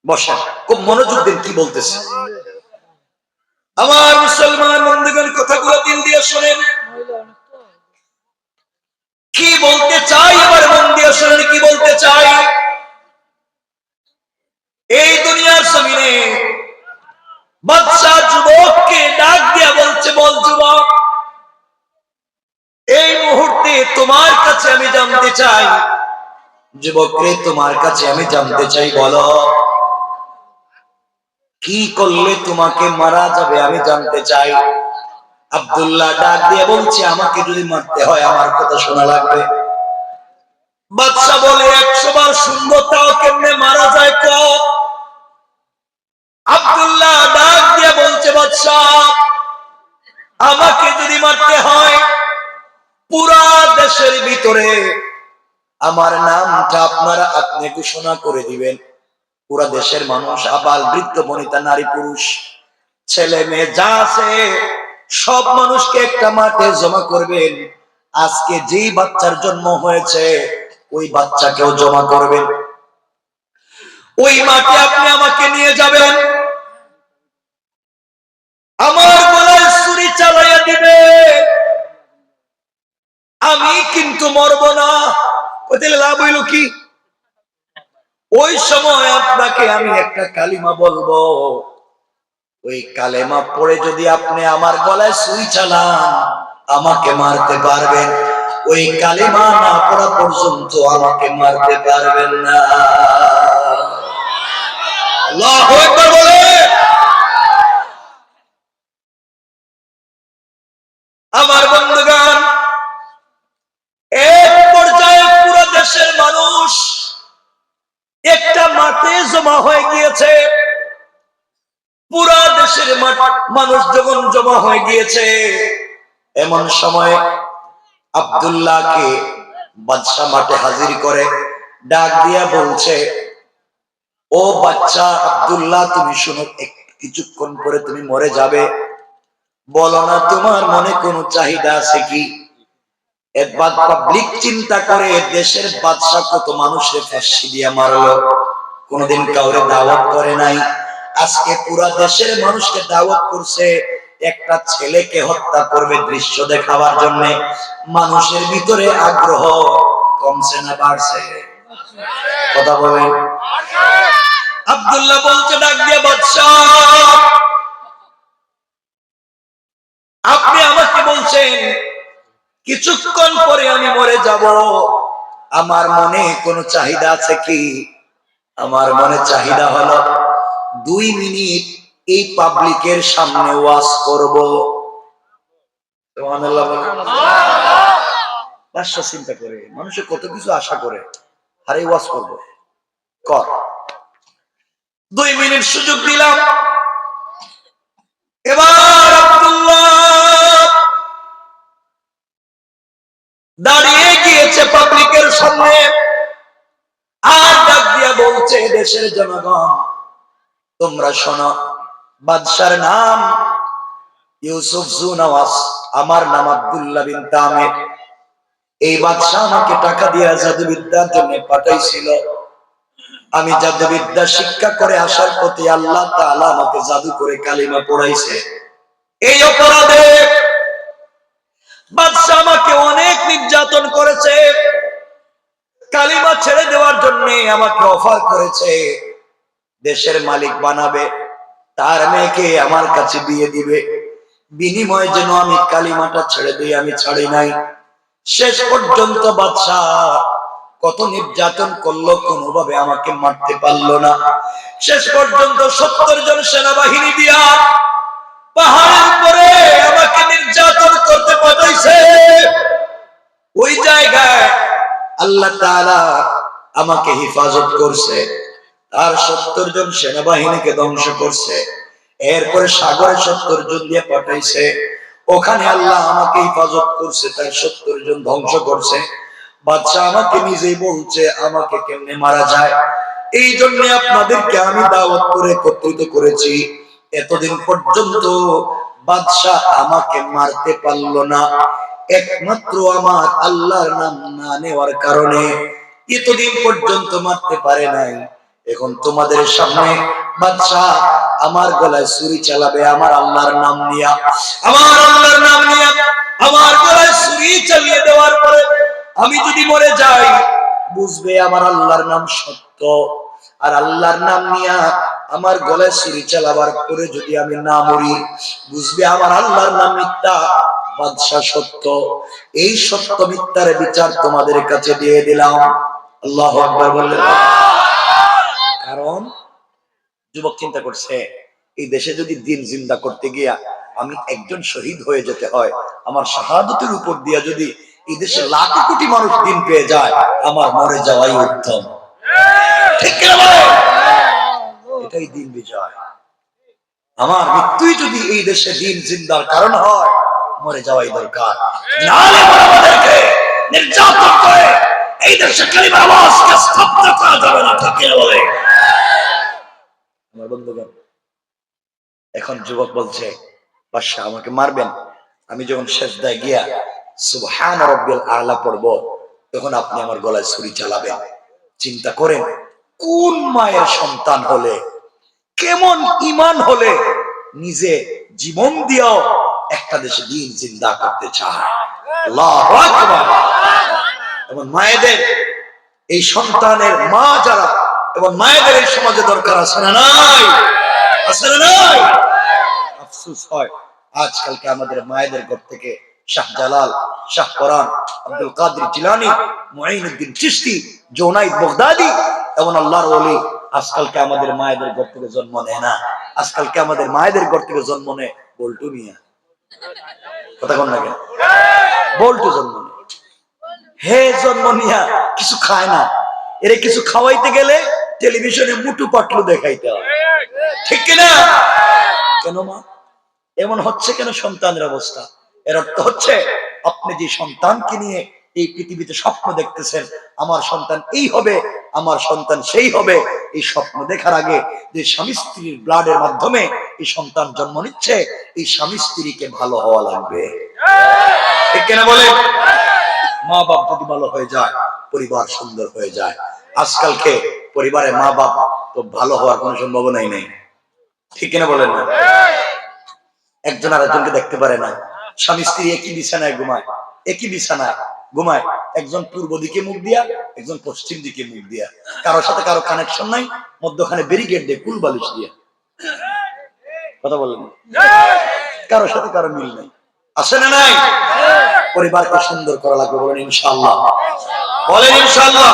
বসা খুব মনোযোগ দিন কি বলতেছি আমার মুসলমান বন্ধুগণ কথাগুলো দিল দিয়ে শুনেন কি বলতে চাই এবার মন দিয়ে শুনেন কি বলতে চাই এই দুনিয়ার জমিনে বাদশা যুবককে ডাক দিয়া বলছে বল যুবক এই মুহূর্তে তোমার কাছে আমি জানতে চাই যুবক রে তোমার কাছে আমি জানতে চাই বলো কি করলে তোমাকে মারা যাবে আমি জানতে চাই আব্দুল্লাহ ডাক দিয়ে বলছে আমাকে যদি মারতে হয় আমার কথা শোনা লাগবে বাদশা বলে 100 বার শুনবো তাও কেমনে মারা যায় ক আব্দুল্লাহ ডাক দিয়ে বলছে বাদশা আমাকে যদি মারতে হয় পুরা দেশের ভিতরে আমার নামটা আপনি ঘোষণা করে দিবেন পুরা দেশের মানুষ আবাল বৃদ্ধ বনিতা নারী পুরুষ ছেলে মেয়ে যা আছে সব মানুষকে একটা মাঠে জমা করবেন আজকে যেই বাচ্চার জন্ম হয়েছে ওই বাচ্চাকেও জমা করবেন ওই মাঠে আপনি আমাকে নিয়ে যাবেন আমার গলায় ছুরি চালাইয়া দিবে আমি কিন্তু মরব না ওদের লাভ হইল কি ওই সময় আপনাকে আমি একটা কালিমা বলবো ওই কালেমা পড়ে যদি আপনি আমার গলায় ছুরি চালান আমাকে মারতে পারবেন ওই কালিমা না পড়া পর্যন্ত আমাকে মারতে পারবেন না আল্লাহু আকবার বলে আমার বন্ধুগণ এক পর্যায়ে পুরো দেশের মানুষ একটা মাঠে জমা হয়ে গিয়েছে পুরা দেশের মানুষ যখন জমা হয়ে গিয়েছে এমন সময় আব্দুল্লাহকে বাদশা মাঠে হাজির করে ডাক দিয়া বলছে ও বাচ্চা আব্দুল্লাহ তুমি শুনো কিছুক্ষণ পরে তুমি মরে যাবে বলো না তোমার মনে কোনো চাহিদা আছে কি একবার পাবলিক চিন্তা করে দেশের বাদশা কত মানুষের ফাঁসি দিয়া মারলো কোনদিন কাউরে দাওয়াত করে নাই আজকে পুরা দেশের মানুষকে দাওয়াত করছে একটা ছেলেকে হত্যা করবে দৃশ্য দেখাবার জন্য মানুষের ভিতরে আগ্রহ কমছে না বাড়ছে কথা বলেন আব্দুল্লাহ বলছে ডাক দিয়ে বাদশা আপনি আমাকে বলছেন কিছুক্ষণ পরে আমি মরে যাব আমার মনে কোনো চাহিদা আছে কি? আমার মনে চাহিদা হলো 2 মিনিট এই পাবলিকের সামনে ওয়াজ করব। সুবহানাল্লাহ বলেন। বাদশা চিন্তা করে, মানুষে কত কিছু আশা করে, আর এই ওয়াজ করব, কর। 2 মিনিট সুযোগ দিলাম। এবার আব্দুল্লাহ দাঁড়িয়ে গিয়েছে পাবলিকের সামনে, আর ডাক দিয়া বলছে, দেশের জনগণ তোমরা শোনো, বাদশার নাম ইউসুফ জুনওয়াজ, আমার নাম আব্দুল্লাহ বিন তামির। এই বাদশা আমাকে টাকা দিয়া জাদুবিদ্যার জন্য পাঠাইছিল। আমি জাদুবিদ্যা শিক্ষা করে আসার প্রতি আল্লাহ তাআলা আমাকে জাদু করে কালিমা পড়াইছে। এই অপরাধে বাদশা আমাকে অনেক নির্যাতন করেছে। কালিমা ছেড়ে দেওয়ার জন্য আমাকে অফার করেছে, দেশের মালিক বানাবে, তার মেয়েকে আমার কাছে দিয়ে দিবে, বিনিময়ে যেন আমি কালিমাটা ছেড়ে দিই। আমি ছাড়ি নাই। শেষ পর্যন্ত বাদশা কত নির্যাতন করলো, কোনোভাবে আমাকে মারতে পারলো না। শেষ পর্যন্ত 70 জন সেনাবাহিনী দিয়া পাহাড়ের উপরে আমাকে নির্যাতন করতে পাঠাইছে। ওই জায়গায় আল্লাহ তাআলা আমাকে হেফাজত করছে, আর 70 জন সেনাবাহিনীকে ধ্বংস করছে। এরপরে সাগরে 70 জন দিয়ে পাঠাইছে, ওখানে আল্লাহ আমাকে হেফাজত করছে, তাই 70 জন ধ্বংস করছে। বাদশা আমাকে নিজেই বলছে আমাকে কেমনে মারা যায়। এই জন্য আপনাদেরকে আমি দাওয়াত করে একত্রিত করেছি। এতদিন পর্যন্ত বাদশা আমাকে মারতে পারলো না, একমাত্র আমার আল্লাহর নাম না নেওয়ার কারণে এতদিন পর্যন্ত মারতে পারে নাই। এখন তোমাদের সামনে বাদশা আমার গলায় ছুরি চালাবে আমার আল্লাহর নাম নিয়া, আমার আল্লাহর নাম নিয়া আমার গলায় ছুরি চালিয়ে দেওয়ার পরে আমি যদি মরে যাই, বুঝবে আমার আল্লাহর নাম সত্য। আর আল্লাহর নাম নিয়া আমার গলায় ছুরি চালাবার পরে যদি আমি না মরি, বুঝবে আমার আল্লাহর নাম মিথ্যা, বাদশা সত্য। এই সত্য মিথ্যার বিচার তোমাদের কাছে দিয়ে দিলাম। আল্লাহু আকবার বললেন। কারণ যুবক চিন্তা করছে, এই দেশে যদি দিন জিন্দা করতে গিয়া আমি একজন শহীদ হয়ে যেতে হয়, আমার শাহাদাতের উপর দিয়া যদি এই দেশে লাখ কোটি মানুষ দিন পেয়ে যায়, আমার মরে যাওয়াই উত্তম। ঠিক কিনা বলেন? এটাই দিন বিজয়। আমার মৃত্যুই যদি এই দেশে দিন জিন্দার কারণ হয়, মরে যাওয়াই দরকার। নালে আমাদেরকে নির্যাতন করে এই দেশে কালিমার আওয়াজকে স্তব্ধ করা যাবে না। ঠিক কিনা বলেন? আমার বন্ধুগণ, এখন যুবক বলছে, বাদশা আমাকে মারবেন, আমি যখন সেজদায় গিয়া সুবহান রাব্বিল আলা পড়ব, তখন আপনি আমার গলায় ছুরি চালাবেন। চিন্তা করেন, কোন মায়ের সন্তান হলে, কেমন ঈমান হলে নিজে জীবন দিয়েও একটা দেশে দিন জিন্দা করতে চায়। আল্লাহু আকবার। এবং মায়েদের এই সন্তানের মা যারা, এবং মায়েদের এই সমাজে দরকার আছে না নাই? আছে না নাই? আফসোস হয় আজকালকে আমাদের মায়েদের ঘর থেকে শাহজালাল, শাহ পরান, আব্দুল কাদের জিলানী, মুঈনুদ্দিন চিশতি, জুনাইদ বাগদাদি এবং আল্লাহর ওলি আজকালকে আমাদের মায়েদের ঘর থেকে জন্ম নেয় না। আজকালকে আমাদের মায়েদের ঘর থেকে জন্ম নেয় বল্টু মিয়া। কথা কোন লাগে? বল্টু জন্ম নেয়। হে জন্ম নিয়া কিছু খায় না, এর কিছু খাওয়াইতে গেলে টেলিভিশনে মুটু পাটলু দেখাইতে হয়। ঠিক কিনা? কেন মা এমন হচ্ছে? কেন সন্তানের অবস্থা? এর অর্থ হচ্ছে আপনি যে সন্তানকে নিয়ে এই পৃথিবীতে স্বপ্ন দেখতেছেন, আমার সন্তান এই হবে, আমার সন্তান সেই হবে, এই স্বপ্ন দেখার আগে যে স্বামী স্ত্রীর ব্লাডের মাধ্যমে এই সন্তান জন্ম নিচ্ছে, এই স্বামী স্ত্রীকে ভালো হওয়া লাগবে। ঠিক কিনা বলে? মা বাপ যদি ভালো হয়ে যায়, পরিবার সুন্দর হয়ে যায়। আজকালকে পরিবারে মা বাপ তো ভালো হওয়ার কোনো সম্ভাবনাই নেই। ঠিক কিনা বলেন না? একজন আরেকজনকে দেখতে পারে না। স্বামী স্ত্রী একই বিছানায় ঘুমায়, একই বিছানায় ঘুমায়, একজন পূর্ব দিকে মুখ দিয়া, একজন পশ্চিম দিকে মুখ দিয়া, কারোর সাথে কারো কানেকশন নাই, মধ্যখানে ব্যারিকেড দিয়ে কুল বালিশ দিয়া। কথা বলেন? কারোর সাথে কারো মিল নাই। আসে না নাই? পরিবারকে সুন্দর করা লাগবে, বলেন ইনশাআল্লাহ। বলেন ইনশাআল্লাহ।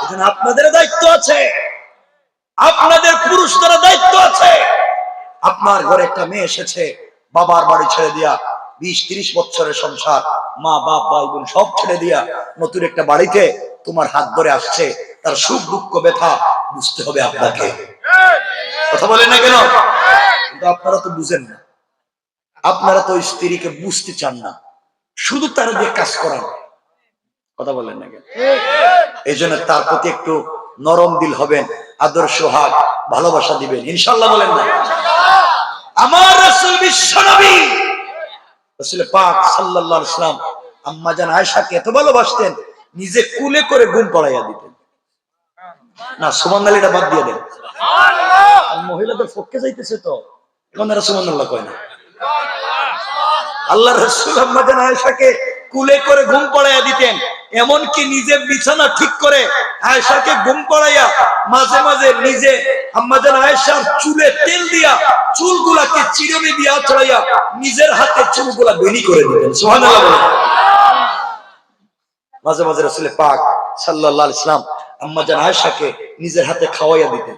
এজন্য আপনাদের দায়িত্ব আছে, আপনাদের পুরুষদের দায়িত্ব আছে। আপনার ঘরে একটা মেয়ে এসেছে, বাবার বাড়ি ছেড়ে দিয়া 20-30 বছরের সংসার, মা বাপ ভাই বোন সব ছেড়ে দিয়া নতুন একটা বাড়িতে তোমার হাত ধরে আসছে, তার সুখ দুঃখ ব্যথা বুঝতে হবে আপনাকে। কথা বলেন না কেন? কিন্তু আপনারা তো বুঝেন না, আপনারা তো স্ত্রীকে বুঝতে চান না, শুধু তারা দিয়ে কাজ করান। কথা বলেন না কেন? এই জন্য তার প্রতি একটু নরম দিল হবেন, আদর সোহাগ ভালোবাসা দিবেন ইনশাআল্লাহ। বলেন না? আমার রাসূল বিশ্বনবী রাসূল পাক সাল্লাল্লাহু আলাইহি ওয়াসাল্লাম আম্মা জান আয়েশাকে এত ভালোবাসতেন, নিজে কুলে করে ঘুম পড়াইয়া দিতেন। না সুবহানাল্লাহ, এটা বাদ দিয়ে দেন। সুবহানাল্লাহ। মহিলাদের ফক্কে যাইতেছে তো এখন এরা সুবহানাল্লাহ কয় না। আল্লাহর রাসূল আম্মা জান আয়েশাকে কুলে করে ঘুম পড়াইয়া দিতেন, এমনকি নিজে বিছানা ঠিক করে আয়েশাকে ঘুম পড়াইয়া মাঝে মাঝে নিজে আম্মা জান আয়েশার চুলে তেল দিয়া চুলগুলাকে চিরুনি দিয়া ছড়াইয়া নিজের হাতে চুলগুলা বেনি করে দিতেন। সুবহানাল্লাহ। মাঝে মাঝে রাসূল পাক সাল্লাল্লাহু আলাইহি ওয়াসাল্লাম আম্মা জান আয়েশাকে নিজের হাতে খাওয়াইয়া দিতেন।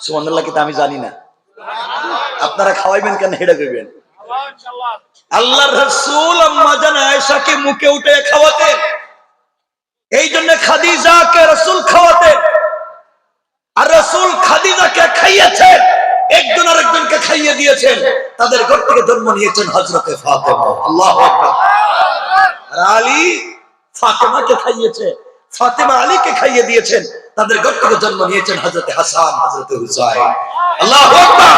সুবহানাল্লাহ। কিন্তু আমি জানি না আপনারা খাওয়াইবেন কেন, হেডা কইবেন। আল্লাহর রাসূল আম্মা জান আয়েশাকে মুখে উঠে খাওয়াতেন, এই জন্য খাদিজাকে রাসূল খাওয়াতেন। আর রাসূল খাদিজাকে খাইয়েছেন, একজন আরেকজনকে খাইয়ে দিয়েছেন। তাদের ঘর থেকে জন্ম নিয়েছেন হযরতে ফাতেমা। আল্লাহু আকবার। আর আলী ফাতেমাকে খাইয়েছে, ফাতেমা আলীকে খাইয়ে দিয়েছেন। তাদের ঘর থেকে জন্ম নিয়েছেন হযরতে হাসান, হযরতে হুসাইন। আল্লাহু আকবার।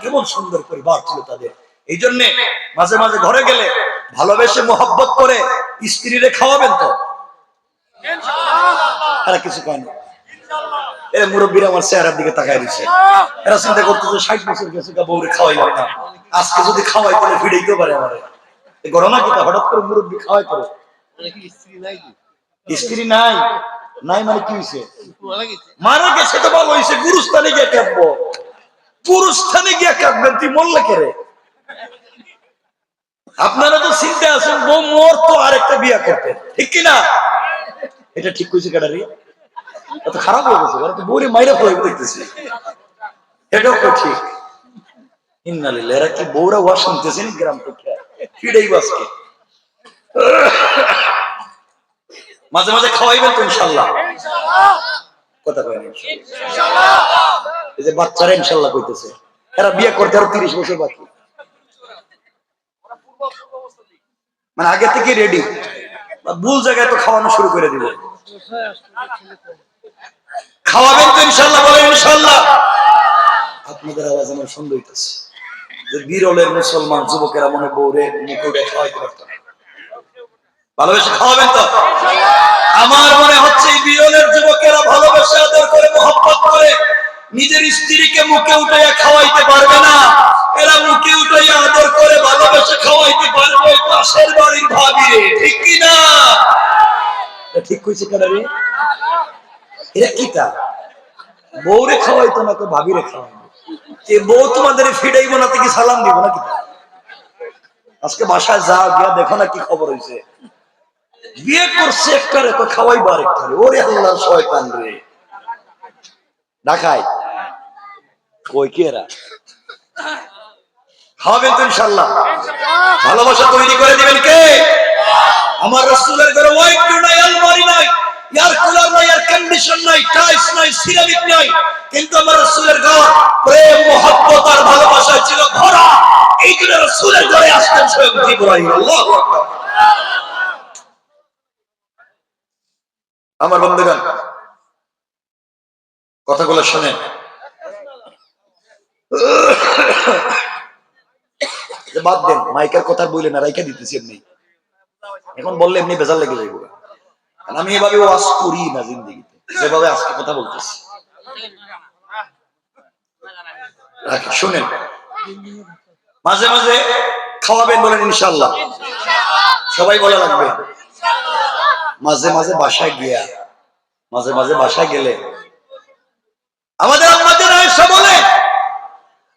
কেমন সুন্দর পরিবার ছিল তাদের। এই জন্য মাঝে মাঝে ঘরে গেলে ভালোবেসে মোহাব্বত করে স্ত্রীরে খাওয়াবেন তো ইনশাআল্লাহ। আর কিছু কয় না। এ মুরব্বীরা আমার চেহারার দিকে তাকায় দিচ্ছে, এরা চিন্তা করতেছে 60 বছর গেছে বউরে খাওয়াইলাম না, আজকে যদি খাওয়াই তাহলে ফিরেইতে পারে আমারে। এই ঘটনা কি হঠাৎ করে মুরব্বী খাওয়াই করে? স্ত্রী নাই নাই মানে কি হয়েছে? মারা গেছে তো ভালো হয়েছে, গুরুস্থানে গিয়ে কাঁদবো। গুরুস্থানে গিয়ে কাঁদবেন, তুই মরলে কে রে? আপনারা তো চিন্তা আছেন বউ মোর তো আরেকটা বিয়ে করতেন, ঠিক কিনা? এটা ঠিক কইছে কেডারি? এত খারাপ হয়ে গেছে, ওরা তো বউরে মাইরা পড়ে দেখতেছি। এটাও তো ঠিক। ইন্নালিল্লাহ। এরা কি বউরা ওয়াজ শুনতেছেন গ্রাম থেকে? ফিরেই বাসকে মাঝে মাঝে খাওয়াইবেন তো ইনশাআল্লাহ। কথা কয় না ইনশাআল্লাহ। এই যে বাচ্চারা ইনশাআল্লাহ কইতেছে, এরা বিয়ে করতে আরো 30 বছর বাকি, মানে আগে থেকে রেডি, ভুল জায়গায় তো খাওয়ানো শুরু করে দিবে। খাওয়াবেন তো ইনশাআল্লাহ। বলেন ইনশাআল্লাহ। আপনাদের আওয়াজ আমার সুন্দর হইতেছে যে বিরলের মুসলমান যুবকেরা মনে বউরে মুখে উঠে খাওয়াইতে পারত না, ভালোবেসে খাওয়াবেন তো ইনশাআল্লাহ। আমার মনে হচ্ছে এই বিরলের যুবকেরা ভালোবেসে আদর করে মোহাব্বত করে নিজের স্ত্রীকে মুখে উঠাইয়া খাওয়াইতে পারবে না, এরা মুখে উঠাইয়া আদর করে ভালোবেসে খাওয়াইতে পারবে পাশের বাড়ির ভাবিরে, ঠিক কি না? ঠিক কইছে কেডারি? এরা কিটা বউরে খাওয়াইতো না তো ভাবিরে খাওয়াইতো। যে বউ তোমাদের ফিডাইবো না কি সালাম দিব না কিটা? আজকে বাসায় যাও, গিয়া দেখো না কি খবর হইছে। বিয়ে করছে একটারে তো খাওয়াইবো আরেকটারে। ওরে আল্লাহর শয়তান রে, ঢাকায় কই কি এরা? খাওয়াবেন তো ইনশাআল্লাহ। ভালোবাসা তৈরি করে দিবেন কে? আমার রাসূলের ঘরে ওয়াইড নাই, আলমারি নাই, এয়ার কুলার নাই, এয়ার কন্ডিশন নাই, টাইলস নাই, সিরামিক নাই, কিন্তু আমার রাসূলের ঘর প্রেম মোহাব্বত আর ভালোবাসায় ছিল ভরা। এই জন্য রাসূলের ঘরে আসতেন স্বয়ং জিবরাইল। আল্লাহু আকবার। আমার বন্ধুগণ কথাগুলো শুনেন। বাদ দেন, মাইকের কথা বললেন না, রাইখা দিতেছি এমনি। এখন বললে এমনি বেজার লেগে যাইব। আমি এভাবে ওয়াজ করি না জিন্দেগিতে, যেভাবে আজকে কথা বলতেছি। শুনেন, মাঝে মাঝে খাওয়াবেন, বলেন ইনশাআল্লাহ। সবাই বলা লাগবে। মাঝে মাঝে বাসায় গিয়া, মাঝে মাঝে বাসায় গেলে আমাদের আম্মাদের আয়েশা বলে,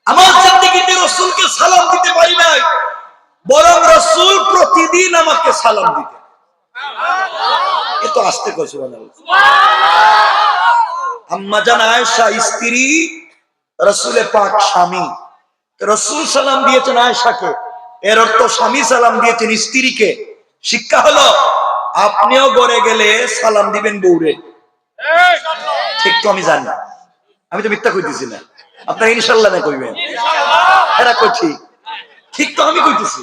আমার জিন্দেগিতে রাসূলকে সালাম দিতে পারি নাই, বরং রাসূল প্রতিদিন আমাকে সালাম দিতেন। এত আস্তে কই সুবহানাল্লাহ। আম্মা জান আয়েশা স্ত্রী, রাসূলের পাক স্বামী। রাসূল সালাম দিয়েছেন আয়েশাকে, এর অর্থ স্বামী সালাম দিয়েছেন স্ত্রীকে। শিক্ষা হলো আপনিও ঘরে গেলে সালাম দিবেন বউরে। ঠিক তো আমি জানি, আমি তো মিথ্যা কইতেছি না। আপনারা ইনশাআল্লাহ না কইবেন? এরা কই ঠিক, ঠিক তো আমি কইতেছি।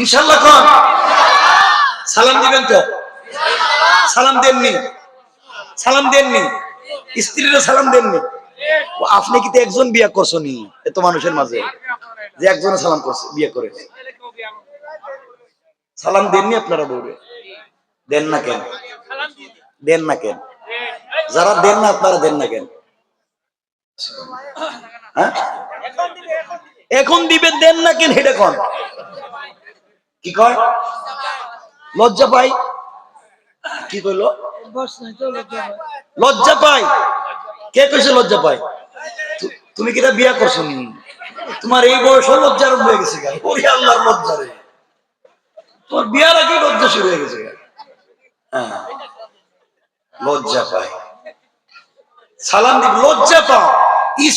ইনশাআল্লাহ কোন সালাম দিবেন তো? সালাম দেননি? সালাম দেননি? স্ত্রীরা সালাম দেননি? আপনি কি তো একজন বিয়ে করছনি এত মানুষের মাঝে যে একজনে সালাম করছে, বিয়ে করে? সালাম দেননি আপনারা বউরে? দেন না কেন? দেন না কেন? যারা দেন না আপনারা দেন না কেন? হ্যাঁ, এখন দিবেন, দেন না কেন? হেডে কোন কি কয়? লজ্জা পাই? কি কইলো? লজ্জা পাই? কে কইছে লজ্জা পাই? তুমি কি বিয়া করছো নি? তোমার এই বয়স লজ্জা আরম্ভ হয়ে গেছে। ওরে আল্লাহর লজ্জা রে, তোমার বিয়ার আগে লজ্জা শুরু হয়ে গেছে। হ্যাঁ, লজ্জা পাই। সালাম দিতে লজ্জা পাও,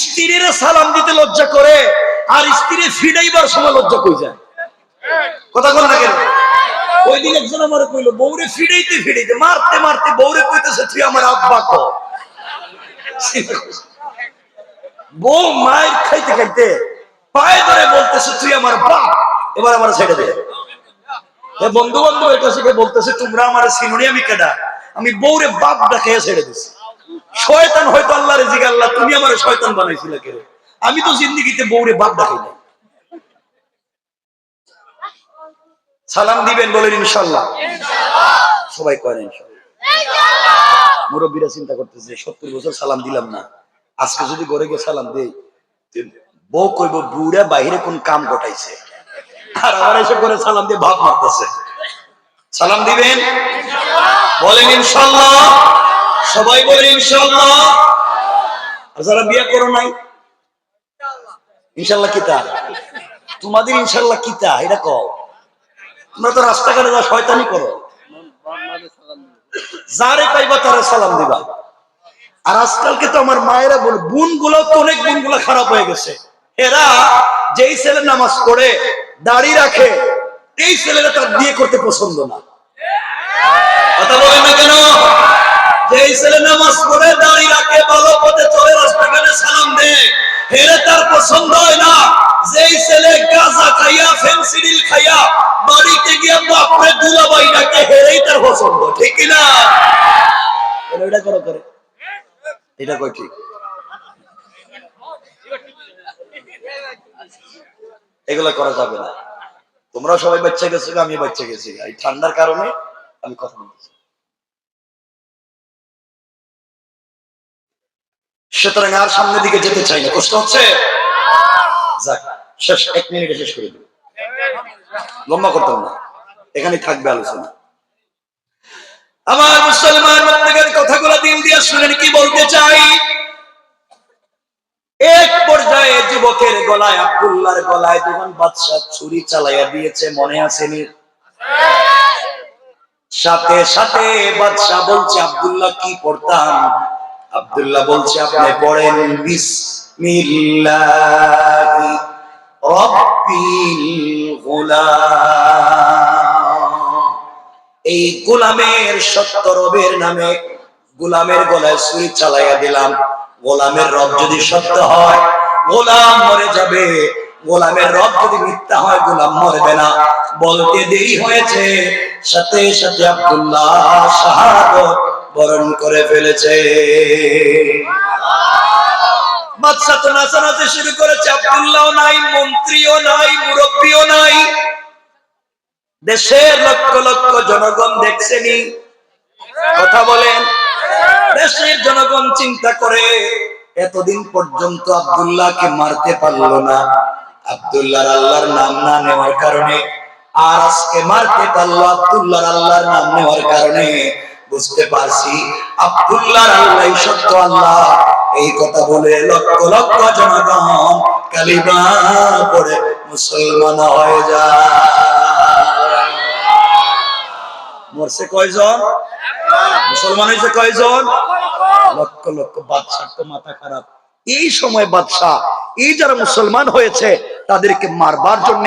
স্ত্রীর সালাম দিতে লজ্জা করে, আর স্ত্রী ফিডাইবার সময় লজ্জা কই যায়? কথা বল না কেন? ওই দিন একজন আমারে কইলো, বউরে ফিডাইতে ফিডাইতে মারতে মারতে বউরে কইতেছে তুই আমার আব্বা ক। বউ মায়ের খাইতে খাইতে পায়ে ধরে বলতেছে তুই আমার বাপ, এবার আমার ছেড়ে দে। বন্ধু বান্ধব এটা শিখে বলতেছে তোমরা আমার চিনুনি, আমি কেডা? আমি বউরে বাপ ডাকে ছেড়ে দিছি। শয়তান হয়তো আল্লাহরে জিজ্ঞাসা, আল্লাহ তুমি আমার শয়তান বানাইছিলে কেন? আমি তো জিন্দেগিতে বউরে বাপ ডাকি নাই। সালাম দিবেন বলেন ইনশাআল্লাহ? সবাই করেন ইনশাআল্লাহ। মুরব্বীরা চিন্তা করতেছে 70 বছর সালাম দিলাম না, আজকে যদি ঘরে গিয়ে সালাম দেই, বউ কইব বুড়া বাইরে কোন কাম ঘটাইছে, আর আমার এসে করে সালাম দিয়ে ভাব মারতেছে। সালাম দিবেন বলেন ইনশাআল্লাহ? সবাই বলেন ইনশাআল্লাহ। আর যারা বিয়ে করো নাই, ইনশাআল্লাহ কিতা? তোমাদের ইনশাআল্লাহ কিতা এটা কও? তোমরা তো রাস্তাঘাটে যা শয়তানি করো, যারে পাইবা তারে সালাম দিবা। আর আজকালকে তো আমার মায়েরা বলে, বোন গুলো তো অনেক বোন গুলো খারাপ হয়ে গেছে। এরা যেই ছেলে নামাজ পড়ে দাড়ি রাখে, এই ছেলেরা তার বিয়ে করতে পছন্দ না। কথা বলেন না কেন? যেই ছেলে নামাজ পড়ে দাড়ি রাখে, ভালো পথে চলে, রাস্তাঘাটে সালাম দেয়, এরা তার পছন্দ হয় না। যেই ছেলে গাঁজা খাইয়া ফেন্সিডিল খাইয়া বাড়িতে গিয়া বাপরে দুলাভাই ডাকে, হেরেই তার পছন্দ। ঠিক কিনা? এটা করো করে, এটা কই ঠিক? এগুলা করা যাবে না। তোমরা সবাই বাচ্চা গেছো, আমি বাচ্চা গেছি, এই ঠান্ডার কারণে আমি কথা বলতেছি। সুতরাং আর সামনের দিকে যেতে চাই না, কষ্ট হচ্ছে। যাক, শেষ 1 মিনিটে শেষ করে দেব, লম্বা করতাম না, এখানে থাকবে আলোচনা। আমার মুসলমান প্রত্যেকের কথাগুলো দিল দিয়ে শুনেন কি বলতে চাই। এক পর্যায়ে যুবকের গলায়, আব্দুল্লাহর গলায় যখন বাদশা ছুরি চালাইয়া দিয়েছে, মনে আসেনি? সাথে সাথে বাদশা বলছে আব্দুল্লাহ কি পড়তাম? আব্দুল্লাহ বলছে আপনি পড়েন বিসমিল্লাহি রাব্বিল গোলাম। এই গোলামের সত্য রবের নামে গোলামের গলায় ছুরি চালাইয়া দিলাম। গোলামের রব যদি সত্য হয় গোলাম মরে যাবে, গোলামের রব যদি মিথ্যা হয় গোলাম মরবে না। বলতে দেরি হয়েছে, সাথে সাথে আব্দুল্লাহ শাহাদাত বরণ করে ফেলেছে। বাদশা তো নাচানাচি শুরু করেছে, আব্দুল্লাহ নাই, মন্ত্রীও নাই, মুরব্বীও নাই। দেশের লক্ষ লক্ষ জনগণ দেখছেনি, কথা বলেন। দেশের জনগণ চিন্তা করে এতদিন পর্যন্ত আব্দুল্লাহকে মারতে পারলো না, আব্দুল্লাহর আল্লাহর নাম না নেওয়ার কারণে। আর আজকে মারতে পারলো আব্দুল্লাহর আল্লাহর নাম নেওয়ার কারণে। বুঝতে পারছি আব্দুল্লাহর আল্লাহই সত্য আল্লাহ। এই কথা বলে লক্ষ লক্ষ জনগণ কালিমা পড়ে মুসলমান হয়ে যায়। মরছে কয়জন? মুসলমান হয়েছে কয়জন? লক্ষ লক্ষ। বাদশার তো মাথা খারাপ। এই সময় বাদশা এই যারা মুসলমান হয়েছে তাদেরকে মারবার জন্য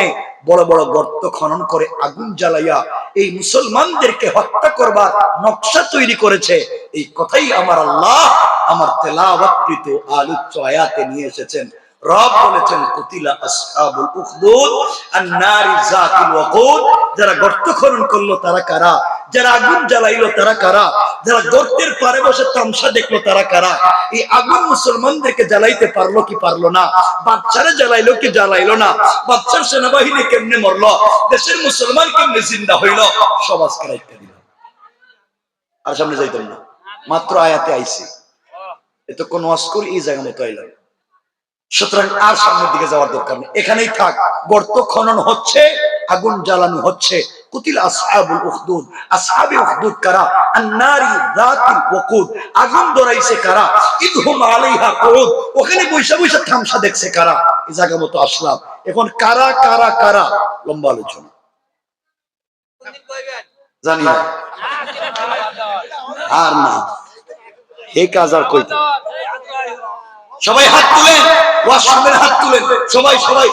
বড় বড় গর্ত খনন করে আগুন জ্বালাইয়া এই মুসলমানদেরকে হত্যা করবার নকশা তৈরি করেছে। এই কথাই আমার আল্লাহ আমার তেলাওয়াতকৃত আলোচ্য আয়াতে নিয়ে এসেছেন। রব বলেছেন কুতিলা আসহাবুল উখদুদ আন-নারি যাতিল ওয়াকুদ। যারা গর্ত খনন করলো তারা কারা? যারা আগুন জ্বালাইলো তারা কারা? যারা গর্তের পারে বসে তামসা দেখলো তারা কারা? এই আগুন মুসলমানদেরকে জ্বালাইতে পারলো কি পারলো না? বাচ্চারা জ্বালাইলো কি জ্বালাইলো না? বাচ্চার সেনাবাহিনী কেমনে মরলো? দেশের মুসলমান কেমনে জিন্দা হইলো? সব আজকে রাইখা দিল। আর সামনে যাইতাম না, মাত্র আয়াতে আইছি, এত কোন ওয়াজ করি এই জায়গা মতো আইলাম। সুতরাং আর সামনের দিকে যাওয়ার দরকার নেই, এখানেই থাক। গর্ত খনন হচ্ছে, আগুন জ্বালানো হচ্ছে। কুতিল আসহাবুল উখদুদ। আসহাবে উখদুদ কারা? আন-নারি যাতিল ওয়াকুদ। আগুন ধরাইছে কারা? ইদহুম আলাইহা কুউদ। ওখানে বৈশা বৈশা তামসা দেখছে কারা? এই জায়গা মতো আসলাম। এখন কারা কারা কারা লম্বা আলোচনা, জানি না আর না এই কাজ আর কইতে। সবাই হাত তুলেন, ওয়াশরুমের হাত তুলেন, সবাই সবাই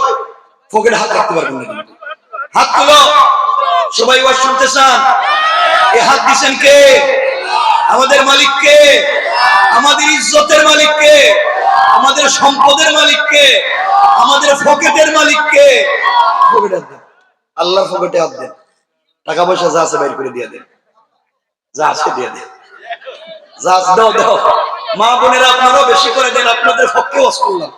পকেটে হাত রাখতে পারবেন না, হাত তুলো সবাই। ওয়াজ শুনতে চান? এই হাত দিছেন কে? আমাদের মালিক কে? আমাদের ইজ্জতের মালিক কে? আমাদের সম্পদের মালিক কে? আমাদের পকেটের মালিক কে? পকেটে হাত দেন, আল্লাহর পকেটে হাত দেন। টাকা পয়সা যা আছে বাইর করে দিয়ে দেন, যা আছে দিয়ে দেন, যা দাও দাও। মা বোনেরা আপনারাও বেশি করে দেন, আপনাদের পক্ষে ওয়াজ করলাম।